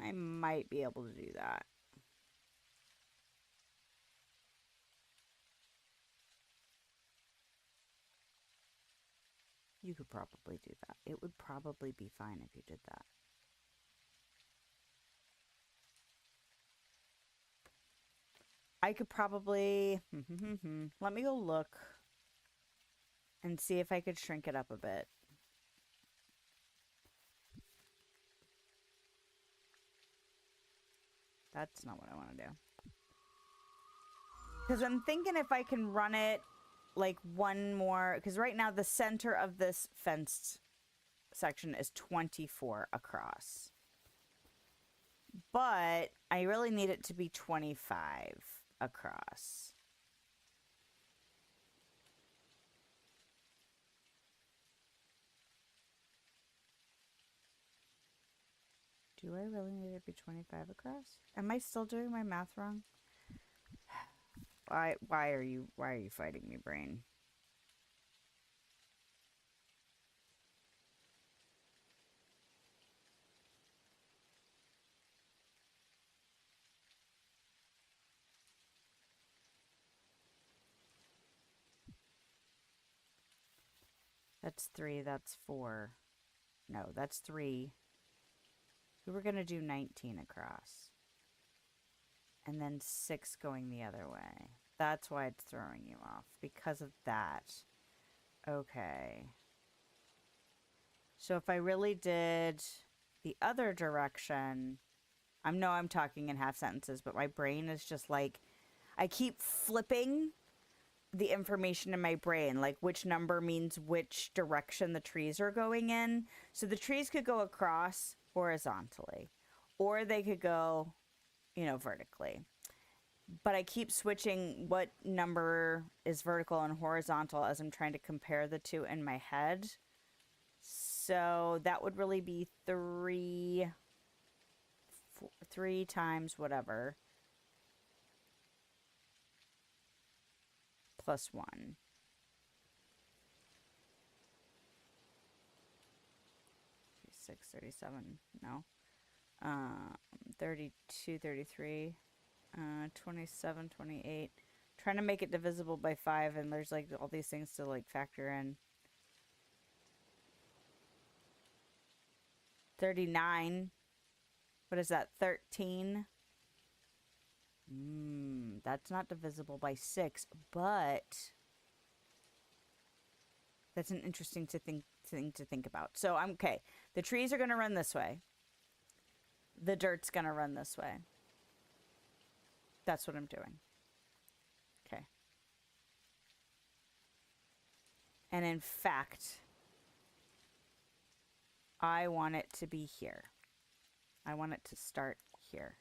I might be able to do that. You could probably do that. It would probably be fine if you did that. I could probably... Let me go look and see if I could shrink it up a bit. That's not what I want to do. Because I'm thinking if I can run it like one more... Because right now the center of this fenced section is 24 across. But I really need it to be 25 across. Do I really need it to be 25 across? Am I still doing my math wrong? Why are you fighting me, brain? That's 3, that's 4. No, that's 3. We were going to do 19 across. And then 6 going the other way. That's why it's throwing you off. Because of that. Okay. So if I really did the other direction... I'm talking in half sentences, but my brain is just like... I keep flipping the information in my brain, like which number means which direction the trees are going in. So the trees could go across horizontally, or they could go, you know, vertically. But I keep switching what number is vertical and horizontal as I'm trying to compare the two in my head. So that would really be 3 times whatever. Plus 1. 36, 37, no. 32, 33, 27, 28. Trying to make it divisible by 5, and there's like all these things to like factor in. 39. What is that? 13. That's not divisible by 6, but that's an interesting thing to think about. So I'm okay. The trees are going to run this way. The dirt's going to run this way. That's what I'm doing. Okay. And in fact, I want it to be here. I want it to start here.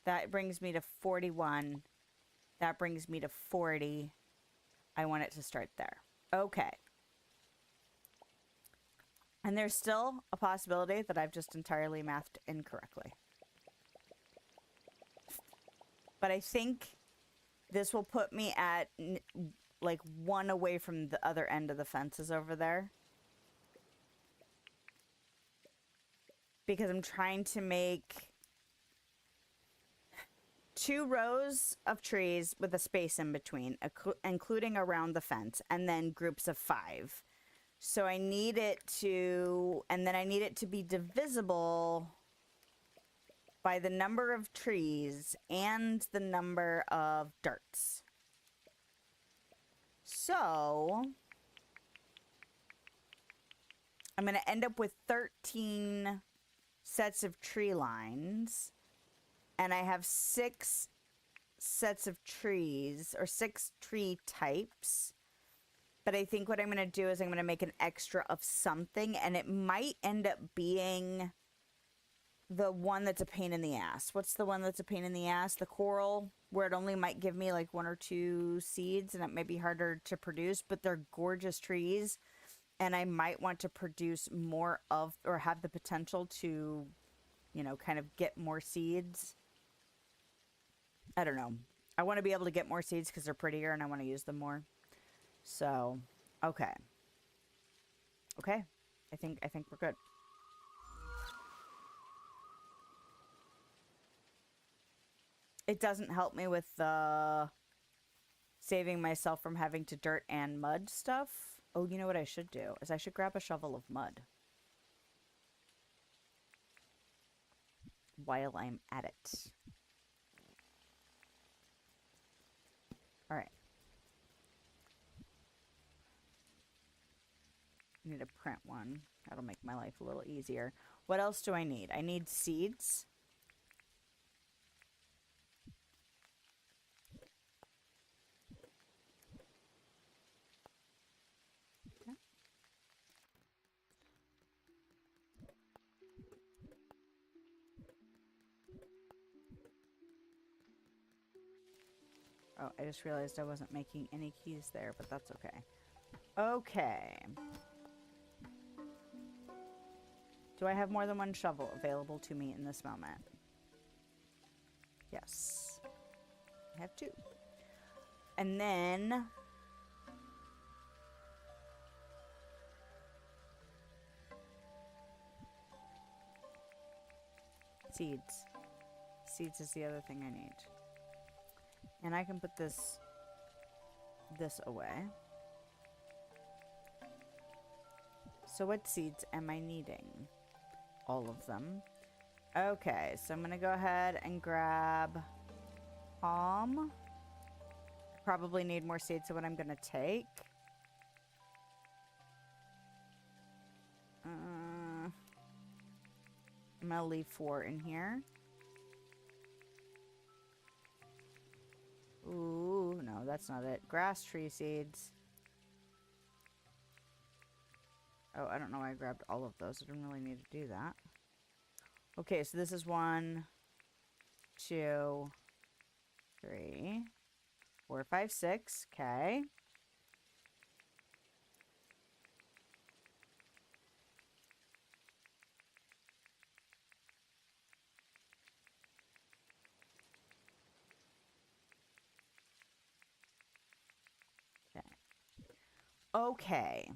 That brings me to 41. That brings me to 40. I want it to start there. Okay. And there's still a possibility that I've just entirely mathed incorrectly. But I think This will put me at like one away from the other end of the fences over there. Because I'm trying to make 2 rows of trees with a space in between, including around the fence, and then groups of 5. So I need it to, and then I need it to be divisible by the number of trees and the number of darts. So I'm going to end up with 13 sets of tree lines, and I have 6 sets of trees, or 6 tree types. But I think what I'm going to do is I'm going to make an extra of something, and it might end up being the one that's a pain in the ass. What's the one that's a pain in the ass? The coral, where it only might give me like 1 or 2 seeds, and it may be harder to produce, but they're gorgeous trees, and I might want to produce more of, or have the potential to, you know, kind of get more seeds. I don't know. I want to be able to get more seeds because they're prettier and I want to use them more. So, okay. Okay. I think we're good. It doesn't help me with saving myself from having to dirt and mud stuff. Oh, you know what I should do? Is I should grab a shovel of mud while I'm at it. All right. I need to print one. That'll make my life a little easier. What else do I need? I need seeds. Okay. Oh, I just realized I wasn't making any keys there, but that's okay. Okay. Do I have more than 1 shovel available to me in this moment? Yes. I have 2. And then... seeds. Seeds is the other thing I need. And I can put this away. So what seeds am I needing? All of them. Okay, so I'm gonna go ahead and grab palm. Probably need more seeds, so what I'm gonna take. I'm gonna leave 4 in here. Ooh, no, that's not it. Grass tree seeds. Oh, I don't know why I grabbed all of those. I didn't really need to do that. Okay, so this is 1, 2, 3, 4, 5, 6. Okay. Okay.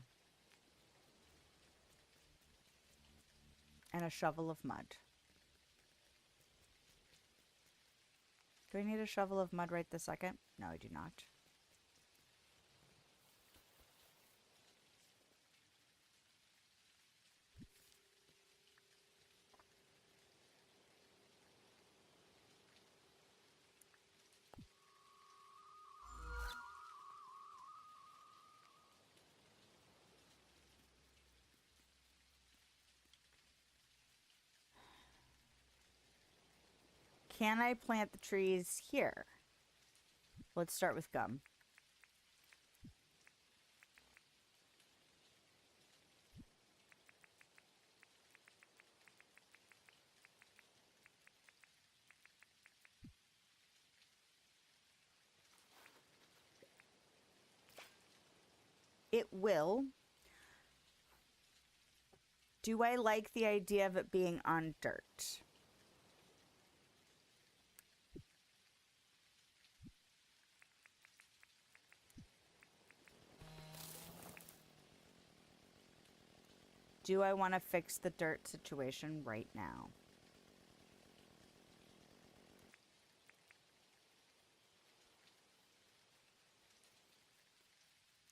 And a shovel of mud. Do I need a shovel of mud right this second? No, I do not. Can I plant the trees here? Let's start with gum. It will. Do I like the idea of it being on dirt? Do I want to fix the dirt situation right now?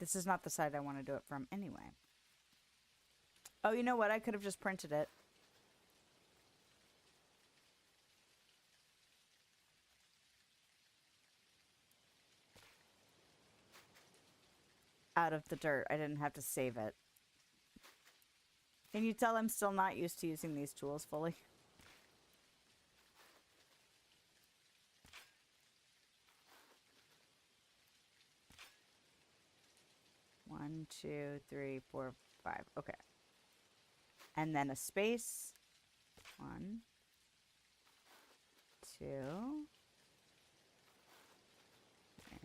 This is not the side I want to do it from anyway. Oh, you know what? I could have just printed it. Out of the dirt. I didn't have to save it. Can you tell I'm still not used to using these tools fully? One, two, three, four, five. Okay. And then a space. 1, 2. Okay.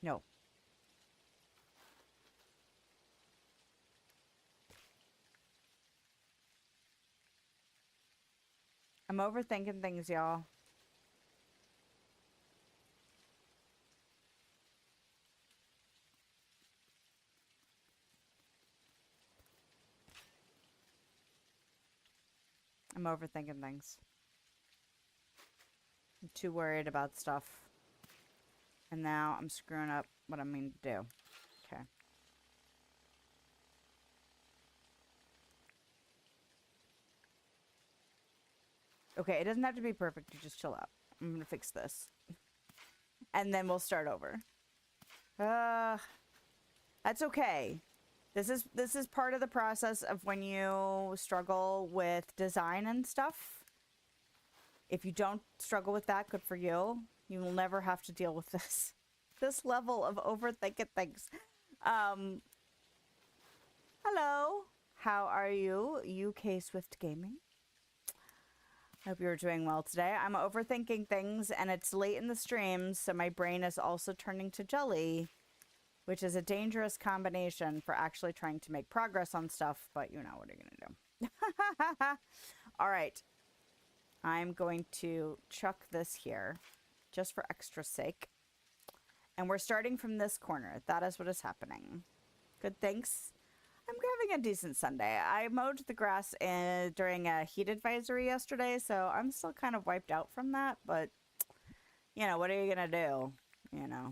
No. I'm overthinking things, y'all. I'm overthinking things. I'm too worried about stuff. And now I'm screwing up what I mean to do. Okay. Okay, it doesn't have to be perfect. You just chill out. I'm gonna fix this. And then we'll start over. That's okay. This is part of the process of when you struggle with design and stuff. If you don't struggle with that, good for you. You will never have to deal with this. This level of overthinking things. Hello. How are you, UK Swift Gaming? Hope you're doing well today. I'm overthinking things, and it's late in the stream, so my brain is also turning to jelly, which is a dangerous combination for actually trying to make progress on stuff, but you know, what are you going to do? All right. I'm going to chuck this here, just for extra sake. And we're starting from this corner. That is what is happening. Good, thanks. I'm having a decent Sunday. I mowed the grass during a heat advisory yesterday, so I'm still kind of wiped out from that, but, you know, what are you going to do? You know,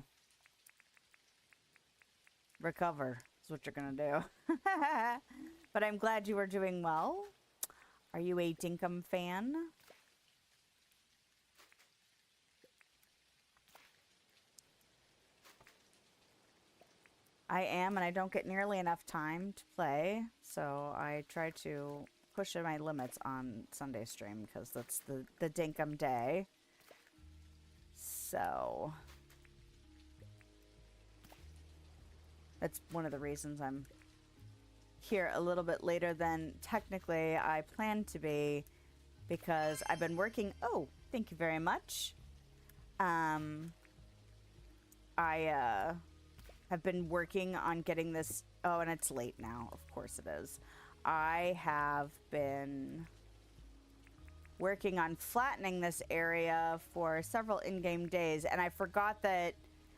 recover is what you're going to do. But I'm glad you are doing well. Are you a Dinkum fan? I am, and I don't get nearly enough time to play, so I try to push my limits on Sunday stream because that's the Dinkum day. So that's one of the reasons I'm here a little bit later than technically I planned to be, because I've been working. Oh, thank you very much. Have been working on getting this. Oh, and it's late now. Of course it is. I have been working on flattening this area for several in-game days, and I forgot that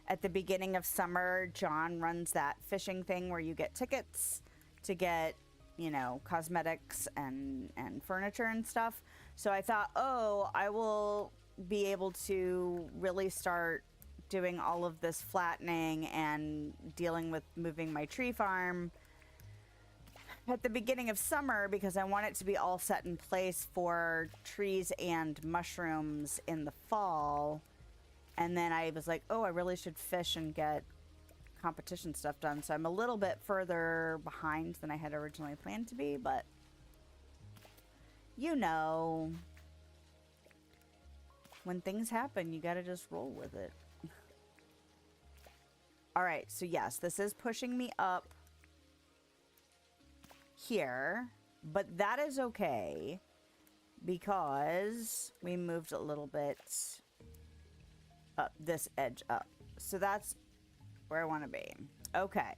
at the beginning of summer, John runs that fishing thing where you get tickets to get, you know, cosmetics and furniture and stuff. So I thought, oh, I will be able to really start doing all of this flattening and dealing with moving my tree farm at the beginning of summer, because I want it to be all set in place for trees and mushrooms in the fall. And then I was like, oh, I really should fish and get competition stuff done. So I'm a little bit further behind than I had originally planned to be, but you know, when things happen, you gotta just roll with it. All right, so yes, this is pushing me up here, but that is okay because we moved a little bit up this edge up. So that's where I want to be. Okay.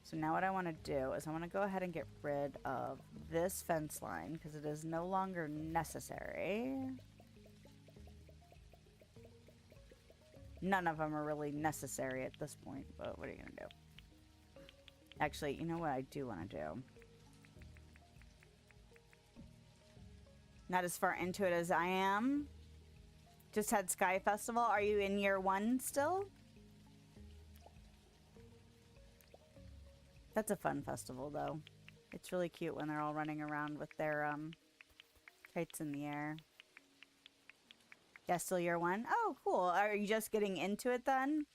So now what I want to do is I want to go ahead and get rid of this fence line because it is no longer necessary. None of them are really necessary at this point, but what are you going to do? Actually, you know what I do want to do? Not as far into it as I am. Just had Sky Festival. Are you in year 1 still? That's a fun festival, though. It's really cute when they're all running around with their kites in the air. Yeah, still year 1? Oh, cool. Are you just getting into it then?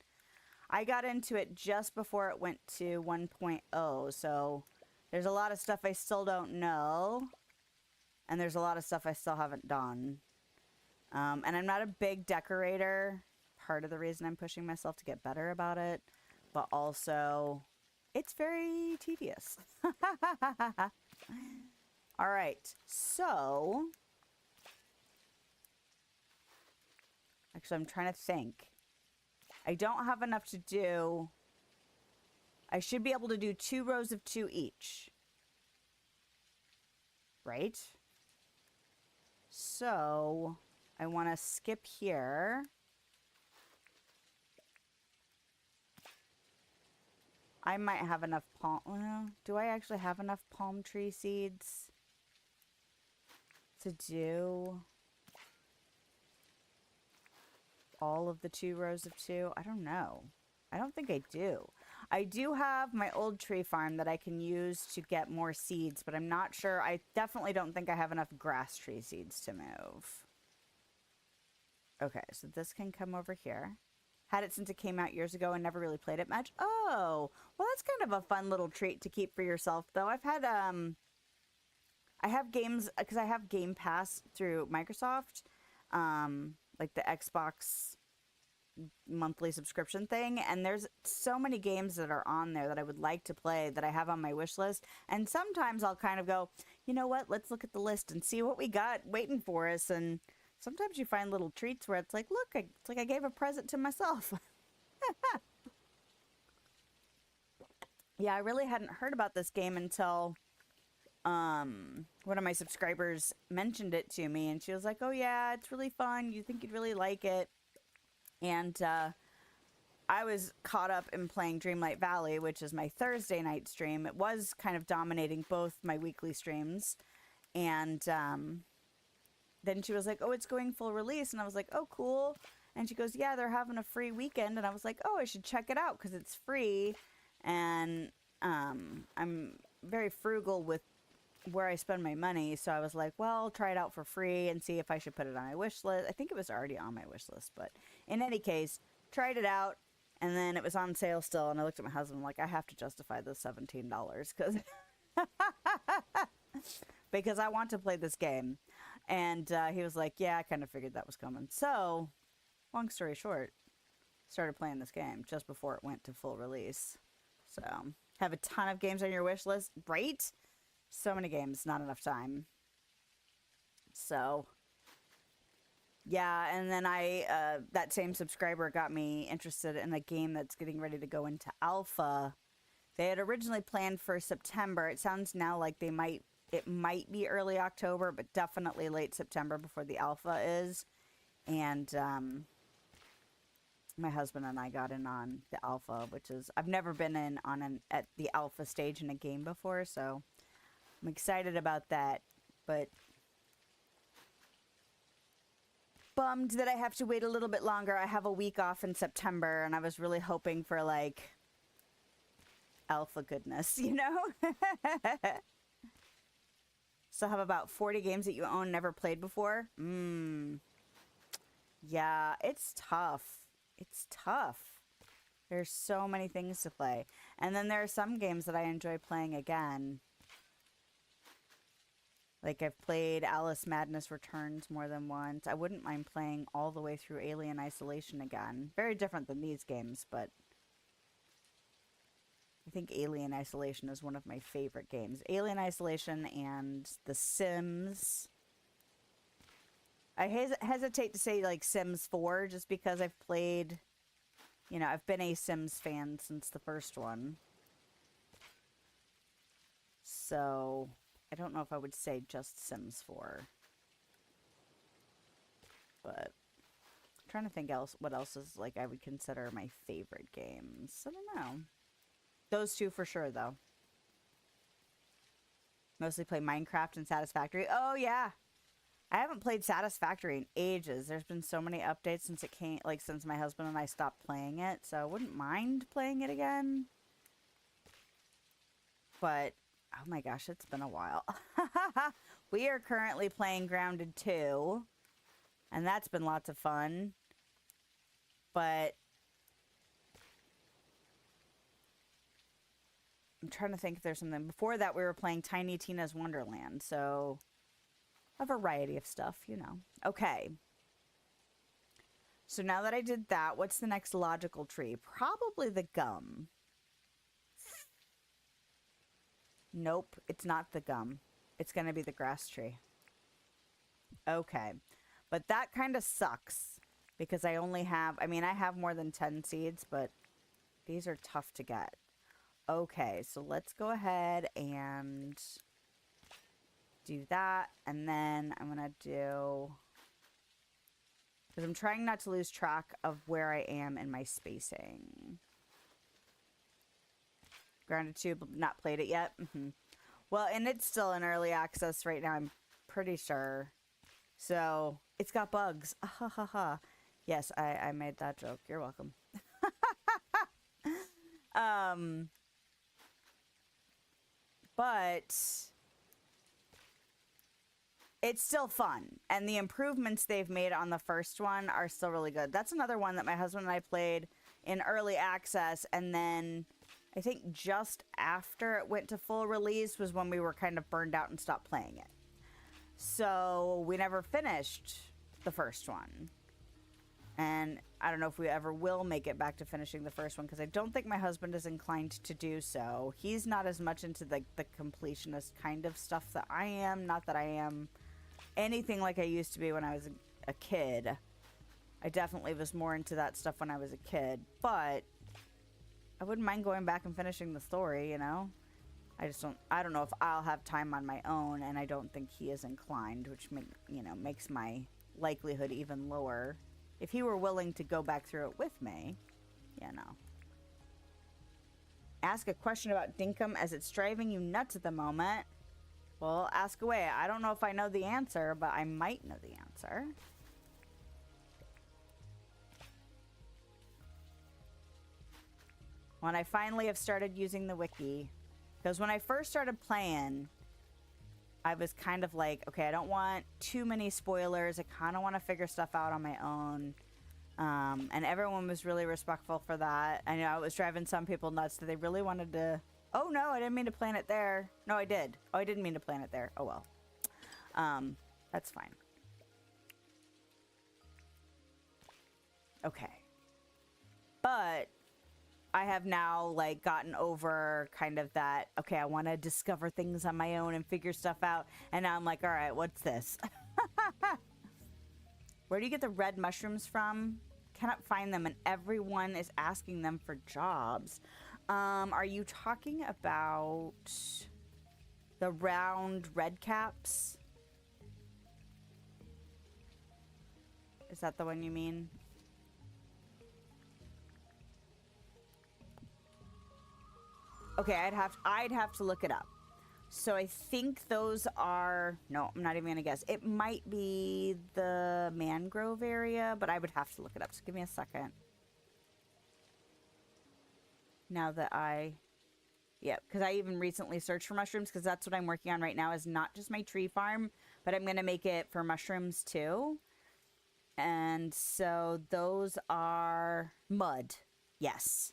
I got into it just before it went to 1.0, so there's a lot of stuff I still don't know. And there's a lot of stuff I still haven't done. And I'm not a big decorator. Part of the reason I'm pushing myself to get better about it. But also, it's very tedious. All right. So, actually, I'm trying to think. I don't have enough to do. I should be able to do 2 rows of 2 each. Right? So, I want to skip here. I might have enough palm... Well, do I actually have enough palm tree seeds to do all of the 2 rows of 2? I don't know. I don't think I do. I do have my old tree farm that I can use to get more seeds, but I'm not sure. I definitely don't think I have enough grass tree seeds to move. Okay, so this can come over here. Had it since it came out years ago and never really played it much. Oh, well, that's kind of a fun little treat to keep for yourself, though. I've had, I have games, because I have Game Pass through Microsoft, like the Xbox monthly subscription thing, and there's so many games that are on there that I would like to play that I have on my wish list, and sometimes I'll kind of go, you know what, let's look at the list and see what we got waiting for us, and sometimes you find little treats where it's like, look, it's like I gave a present to myself. Yeah, I really hadn't heard about this game until one of my subscribers mentioned it to me, and she was like, oh yeah, it's really fun, you think you'd really like it. And I was caught up in playing Dreamlight Valley, which is my Thursday night stream. It was kind of dominating both my weekly streams. And then she was like, oh, it's going full release. And I was like, oh, cool. And she goes, yeah, they're having a free weekend. And I was like, oh, I should check it out because it's free. And I'm very frugal with where I spend my money. So I was like, well, I'll try it out for free and see if I should put it on my wish list. I think it was already on my wish list, but in any case, tried it out, and then it was on sale still, and I looked at my husband like, I have to justify the $17 because because I want to play this game. And he was like, yeah, I kind of figured that was coming. So, long story short, started playing this game just before it went to full release. So, have a ton of games on your wish list, right? So many games, not enough time. So, yeah, and then that same subscriber got me interested in a game that's getting ready to go into alpha. They had originally planned for September. It sounds now like it might be early October, but definitely late September before the alpha is. And my husband and I got in on the alpha, which is, I've never been in on at the alpha stage in a game before, so I'm excited about that, but bummed that I have to wait a little bit longer. I have a week off in September, and I was really hoping for, like, alpha goodness, you know? So have about 40 games that you own never played before? Yeah, it's tough. It's tough. There's so many things to play. And then there are some games that I enjoy playing again. Like, I've played Alice Madness Returns more than once. I wouldn't mind playing all the way through Alien Isolation again. Very different than these games, but I think Alien Isolation is one of my favorite games. Alien Isolation and The Sims. I hesitate to say like Sims 4 just because I've played, you know, I've been a Sims fan since the first one. So I don't know if I would say just Sims 4. But I'm trying to think what else is like I would consider my favorite games. I don't know. Those two for sure though. Mostly play Minecraft and Satisfactory. Oh yeah. I haven't played Satisfactory in ages. There's been so many updates since it came, like since my husband and I stopped playing it. So I wouldn't mind playing it again. But, oh my gosh, it's been a while. We are currently playing Grounded 2. And that's been lots of fun. But I'm trying to think if there's something. Before that, we were playing Tiny Tina's Wonderland. So a variety of stuff, you know. Okay. So now that I did that, what's the next logical tree? Probably the gum. Nope, it's not the gum. It's going to be the grass tree. Okay. But that kind of sucks because I only have, I mean, I have more than 10 seeds, but these are tough to get. Okay, so let's go ahead and do that, and then I'm gonna do, because I'm trying not to lose track of where I am in my spacing. Grounded 2, but not played it yet. Well, and it's still in early access right now, I'm pretty sure. So it's got bugs. Ha ha ha. Yes, I made that joke. You're welcome. But it's still fun, and the improvements they've made on the first one are still really good. That's another one that my husband and I played in early access, and then I think just after it went to full release was when we were kind of burned out and stopped playing it. So we never finished the first one. And I don't know if we ever will make it back to finishing the first one, because I don't think my husband is inclined to do so. He's not as much into the completionist kind of stuff that I am. Not that I am anything like I used to be when I was a kid. I definitely was more into that stuff when I was a kid. But I wouldn't mind going back and finishing the story, you know? I don't know if I'll have time on my own, and I don't think he is inclined, which makes my likelihood even lower. If he were willing to go back through it with me, you know. Ask a question about Dinkum as it's driving you nuts at the moment. Well, ask away. I don't know if I know the answer, but I might know the answer. When I finally have started using the wiki. Because when I first started playing, I was kind of like, okay, I don't want too many spoilers. I kind of want to figure stuff out on my own. And everyone was really respectful for that. I know it was driving some people nuts that they really wanted to... Oh, no, I didn't mean to plant it there. No, I did. Oh, I didn't mean to plant it there. Oh, well. That's fine. Okay. But I have now, like, gotten over kind of that, okay, I want to discover things on my own and figure stuff out. And now I'm like, all right, what's this? Where do you get the red mushrooms from? Cannot find them, and everyone is asking them for jobs. Are you talking about the round red caps? Is that the one you mean? Okay, I'd have to look it up. So I think those are... No, I'm not even going to guess. It might be the mangrove area, but I would have to look it up. So give me a second. Now that yeah, because I even recently searched for mushrooms, because that's what I'm working on right now, is not just my tree farm, but I'm going to make it for mushrooms too. And so those are mud. Yes.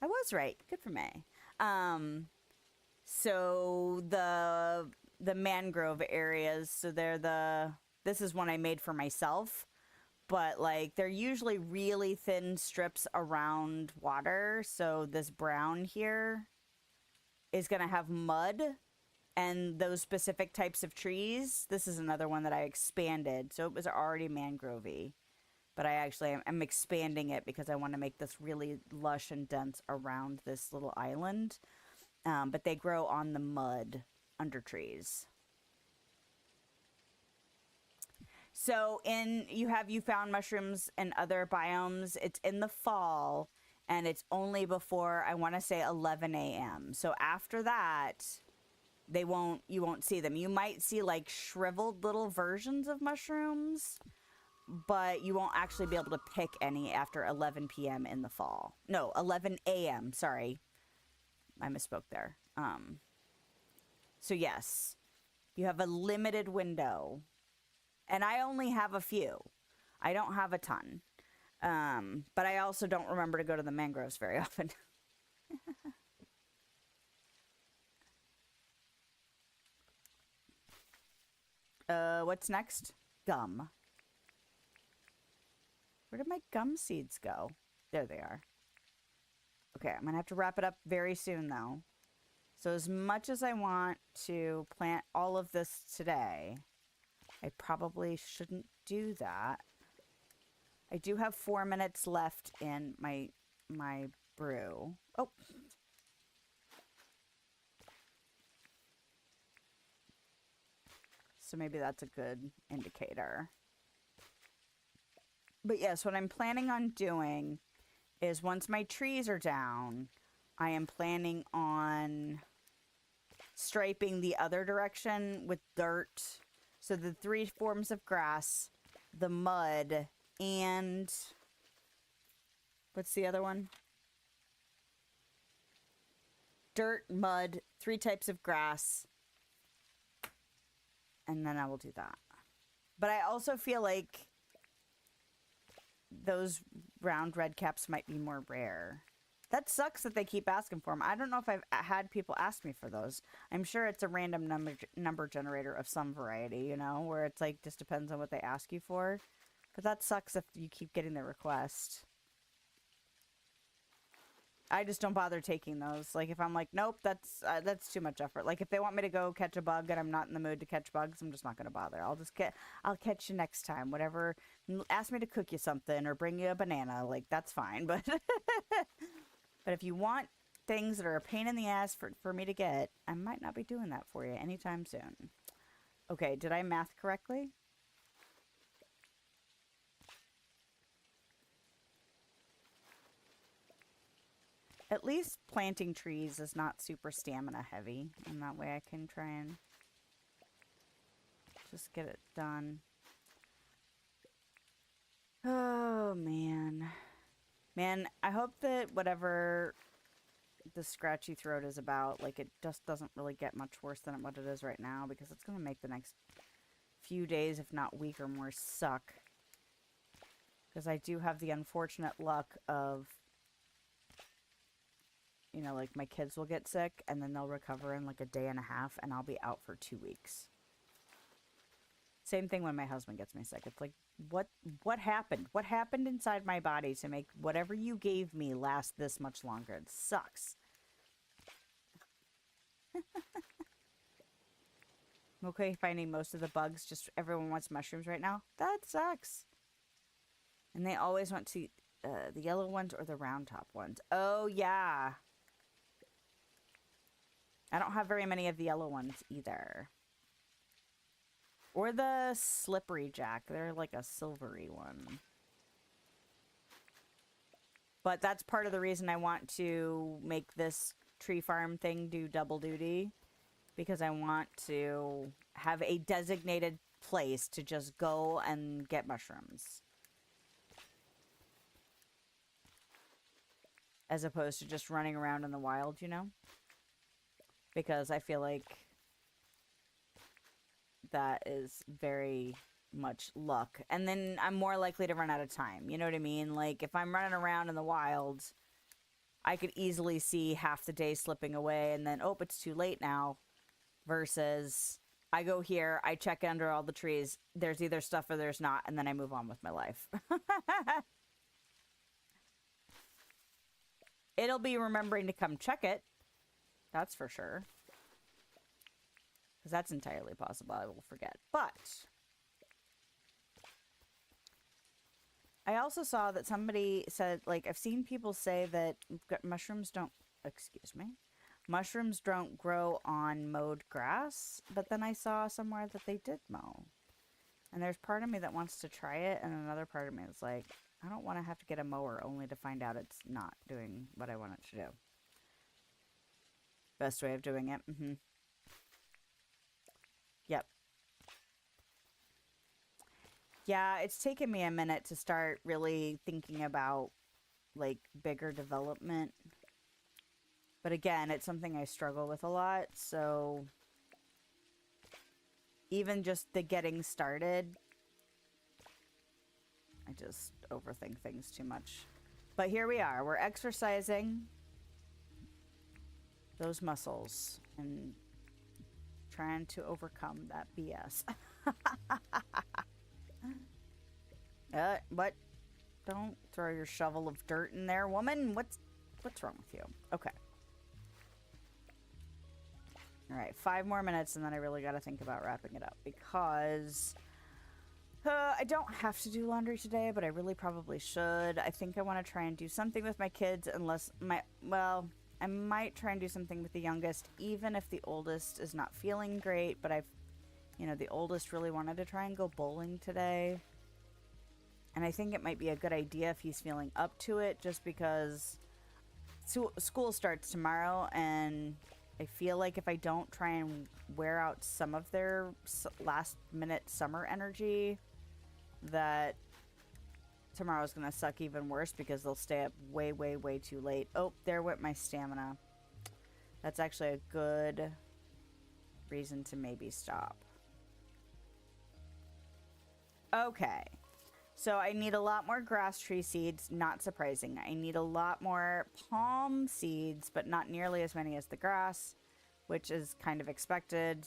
I was right. Good for me. So the mangrove areas, so this is one I made for myself, but like they're usually really thin strips around water. So this brown here is going to have mud, And those specific types of trees, this is another one that I expanded. So it was already mangrovey. But I actually am expanding it because I want to make this really lush and dense around this little island. But they grow on the mud under trees. So you found mushrooms in other biomes. It's in the fall, and it's only before, I want to say, 11 a.m. So after that, you won't see them. You might see like shriveled little versions of mushrooms, but you won't actually be able to pick any after 11 p.m. in the fall. No, 11 a.m. Sorry. I misspoke there. So yes, you have a limited window. And I only have a few. I don't have a ton. But I also don't remember to go to the mangroves very often. What's next? Gum. Where did my gum seeds go? There they are. Okay, I'm going to have to wrap it up very soon, though. So as much as I want to plant all of this today, I probably shouldn't do that. I do have 4 minutes left in my brew. Oh. So maybe that's a good indicator. But yes, what I'm planning on doing is once my trees are down, I am planning on striping the other direction with dirt. So the 3 forms of grass, the mud, and what's the other one? Dirt, mud, 3 types of grass. And then I will do that. But I also feel like those round red caps might be more rare. That sucks that they keep asking for them. I don't know if I've had people ask me for those. I'm sure it's a random number generator of some variety, you know, where it's like just depends on what they ask you for. But that sucks if you keep getting the request. I just don't bother taking those. Like if I'm like, nope, that's too much effort. Like if they want me to go catch a bug and I'm not in the mood to catch bugs, I'm just not gonna bother. I'll catch you next time. Whatever. Ask me to cook you something or bring you a banana. Like that's fine. But but if you want things that are a pain in the ass for me to get, I might not be doing that for you anytime soon. Okay, did I math correctly? At least planting trees is not super stamina heavy, and that way I can try and just get it done. Oh, man. Man, I hope that whatever the scratchy throat is about, like, it just doesn't really get much worse than what it is right now, because it's going to make the next few days, if not week or more, suck. Because I do have the unfortunate luck of, you know, like my kids will get sick and then they'll recover in like a day and a half and I'll be out for 2 weeks. Same thing when my husband gets me sick. It's like, what happened? What happened inside my body to make whatever you gave me last this much longer? It sucks. I'm okay finding most of the bugs. Just everyone wants mushrooms right now. That sucks. And they always want to the yellow ones or the round top ones. Oh, yeah. I don't have very many of the yellow ones either. Or the slippery jack. They're like a silvery one. But that's part of the reason I want to make this tree farm thing do double duty. Because I want to have a designated place to just go and get mushrooms. As opposed to just running around in the wild, you know? Because I feel like that is very much luck. And then I'm more likely to run out of time. You know what I mean? Like, if I'm running around in the wild, I could easily see half the day slipping away and then, oh, it's too late now. Versus, I go here, I check under all the trees, there's either stuff or there's not, and then I move on with my life. It'll be remembering to come check it. That's for sure. Because that's entirely possible. I will forget. But I also saw that somebody said, like, I've seen people say that mushrooms don't, excuse me, mushrooms don't grow on mowed grass. But then I saw somewhere that they did mow. And there's part of me that wants to try it, and another part of me is like, I don't want to have to get a mower only to find out it's not doing what I want it to do. Best way of doing it. Yep. Yeah, it's taken me a minute to start really thinking about, like, bigger development. But again, it's something I struggle with a lot, so even just the getting started, I just overthink things too much. But here we are. We're exercising those muscles and trying to overcome that BS. What? Don't throw your shovel of dirt in there, woman. What's wrong with you? Okay. All right, 5 more minutes, and then I really got to think about wrapping it up because I don't have to do laundry today, but I really probably should. I think I want to try and do something with my kids, unless well, I might try and do something with the youngest, even if the oldest is not feeling great. But the oldest really wanted to try and go bowling today. And I think it might be a good idea if he's feeling up to it, just because school starts tomorrow, and I feel like if I don't try and wear out some of their last-minute summer energy, that tomorrow's going to suck even worse because they'll stay up way, way, way too late. Oh, there went my stamina. That's actually a good reason to maybe stop. Okay. So I need a lot more grass tree seeds, not surprising. I need a lot more palm seeds, but not nearly as many as the grass, which is kind of expected.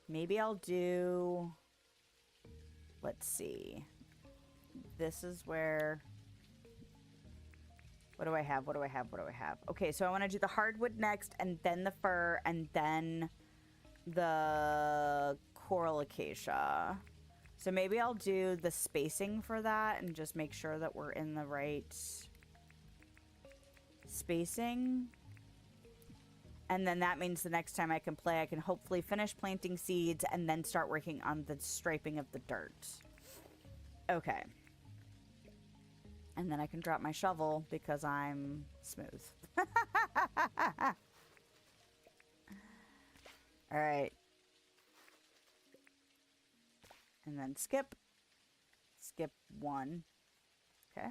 Maybe I'll do, let's see. This is where, what do I have? What do I have? What do I have? Okay, so I want to do the hardwood next, and then the fir, and then the coral acacia. So maybe I'll do the spacing for that and just make sure that we're in the right spacing. And then that means the next time I can play, I can hopefully finish planting seeds and then start working on the striping of the dirt. Okay. And then I can drop my shovel because I'm smooth. All right. And then skip. Skip 1. Okay.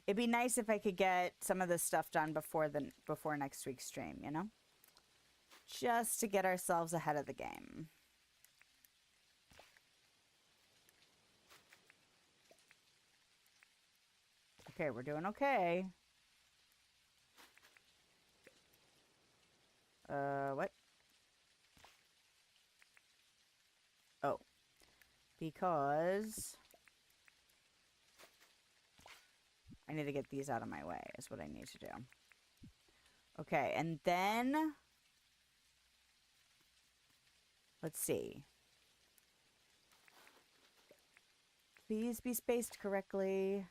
It'd be nice if I could get some of this stuff done before next week's stream, you know? Just to get ourselves ahead of the game. Okay, we're doing okay. What? Oh. Because I need to get these out of my way is what I need to do. Okay, and then let's see. Please be spaced correctly.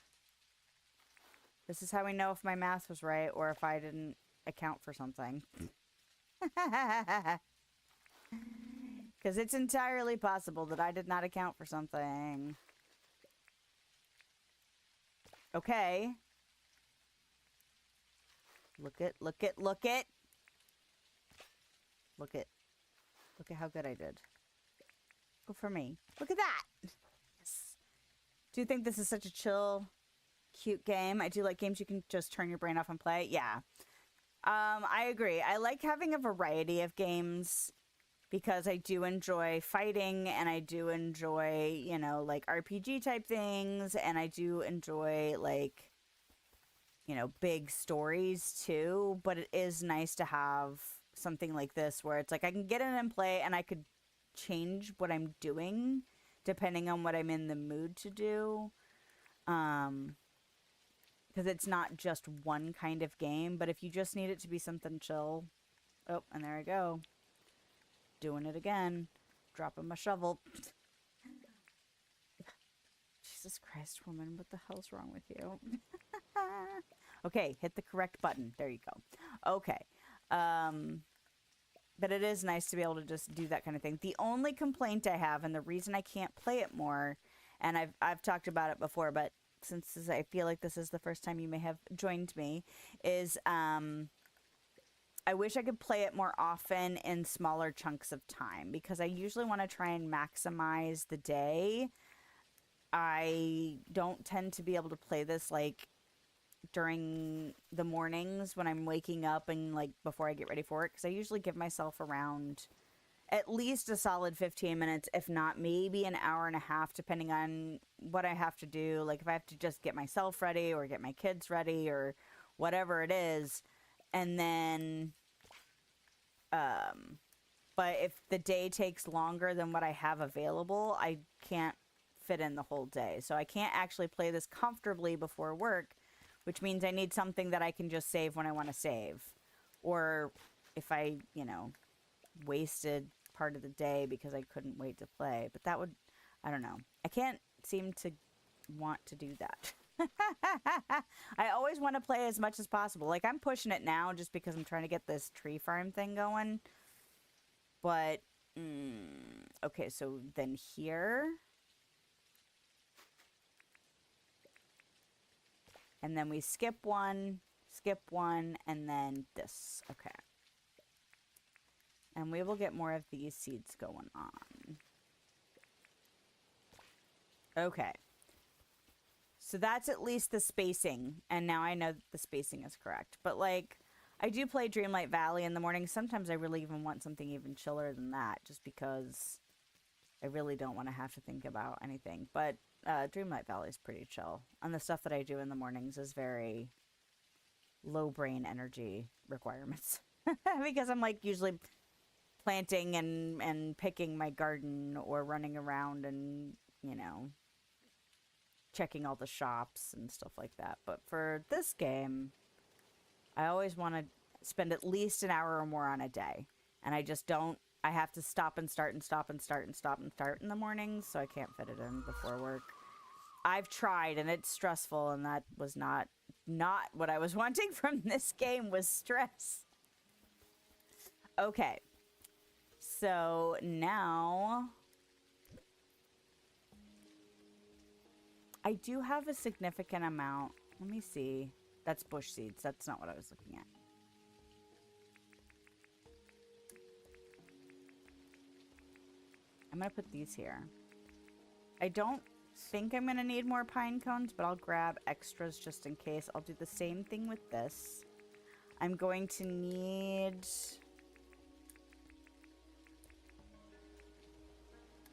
This is how we know if my math was right or if I didn't account for something. Because it's entirely possible that I did not account for something. Okay. Look at. Look at how good I did. Good for me. Look at that. Yes. Do you think this is such a chill, cute game? I do like games you can just turn your brain off and play. Yeah. I agree. I like having a variety of games because I do enjoy fighting and I do enjoy, you know, like RPG type things, and I do enjoy, like, you know, big stories too, but it is nice to have something like this where it's like I can get in and play and I could change what I'm doing depending on what I'm in the mood to do. because it's not just one kind of game, but if you just need it to be something chill. Oh, and there I go. Doing it again. Dropping my shovel. Jesus Christ, woman, what the hell's wrong with you? Okay, hit the correct button. There you go. Okay. But it is nice to be able to just do that kind of thing. The only complaint I have, and the reason I can't play it more, and I've talked about it before, but since I feel like this is the first time you may have joined me, is I wish I could play it more often in smaller chunks of time, because I usually want to try and maximize the day. I don't tend to be able to play this like during the mornings when I'm waking up and like before I get ready for it, because I usually give myself around at least a solid 15 minutes, if not maybe an hour and a half, depending on what I have to do. Like if I have to just get myself ready or get my kids ready or whatever it is. And then, but if the day takes longer than what I have available, I can't fit in the whole day. So I can't actually play this comfortably before work, which means I need something that I can just save when I want to save. Or if I, you know, wasted part of the day because I couldn't wait to play. But that would, I don't know. I can't seem to want to do that. I always want to play as much as possible. Like, I'm pushing it now just because I'm trying to get this tree farm thing going. But, okay, so then here. And then we skip one, and then this. Okay. And we will get more of these seeds going on. Okay. So that's at least the spacing. And now I know that the spacing is correct. But, like, I do play Dreamlight Valley in the morning. Sometimes I really even want something even chiller than that, just because I really don't want to have to think about anything. But Dreamlight Valley is pretty chill. And the stuff that I do in the mornings is very low brain energy requirements. Because I'm, like, usually planting and picking my garden or running around and, you know, checking all the shops and stuff like that. But for this game, I always want to spend at least an hour or more on a day. And I just don't. I have to stop and start and stop and start and stop and start in the mornings, so I can't fit it in before work. I've tried, and it's stressful, and that was not what I was wanting from this game, was stress. Okay. So now I do have a significant amount. Let me see. That's bush seeds. That's not what I was looking at. I'm going to put these here. I don't think I'm going to need more pine cones, but I'll grab extras just in case. I'll do the same thing with this. I'm going to need...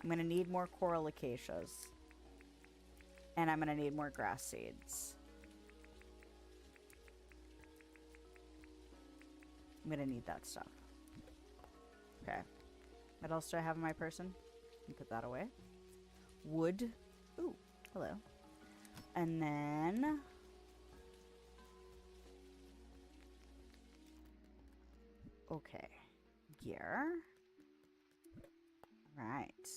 I'm going to need more coral acacias. And I'm going to need more grass seeds. I'm going to need that stuff. Okay. What else do I have in my person? Put that away. Wood. Ooh, hello. And then... okay. Gear. Right.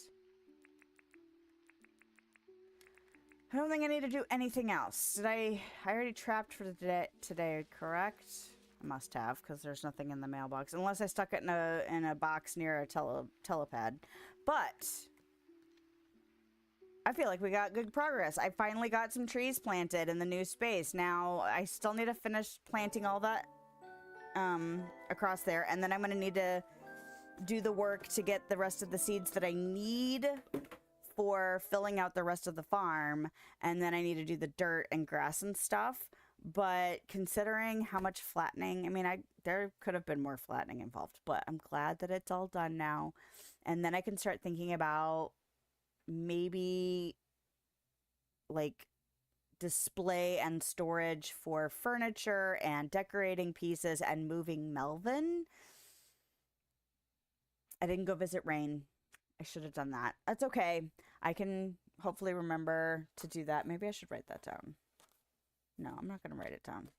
I don't think I need to do anything else. Did I already trapped for the today, correct? I must have, because there's nothing in the mailbox. Unless I stuck it in a box near a telepad. But I feel like we got good progress. I finally got some trees planted in the new space. Now, I still need to finish planting all that across there. And then I'm going to need to do the work to get the rest of the seeds that I need for filling out the rest of the farm. And then I need to do the dirt and grass and stuff. But considering how much flattening, I mean, there could have been more flattening involved, but I'm glad that it's all done now. And then I can start thinking about maybe like display and storage for furniture and decorating pieces and moving Melvin. I didn't go visit Rain. I should have done that. That's okay. I can hopefully remember to do that. Maybe I should write that down. No, I'm not going to write it down.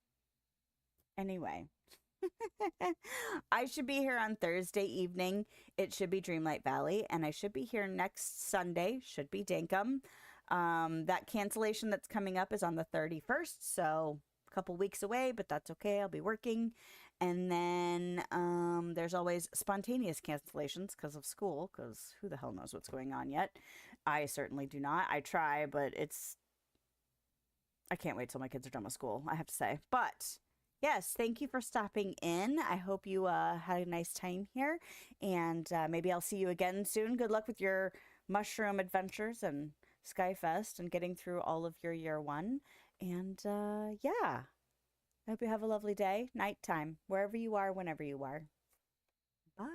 Anyway, I should be here on Thursday evening. It should be Dreamlight Valley, and I should be here next Sunday. Should be Dinkum. That cancellation that's coming up is on the 31st, so a couple weeks away, but that's okay. I'll be working. And then there's always spontaneous cancellations because of school, because who the hell knows what's going on yet. I certainly do not. I try, but I can't wait till my kids are done with school, I have to say. But yes, thank you for stopping in. I hope you had a nice time here, and maybe I'll see you again soon. Good luck with your mushroom adventures and Skyfest and getting through all of your year one. And yeah, I hope you have a lovely day, nighttime, wherever you are, whenever you are. Bye.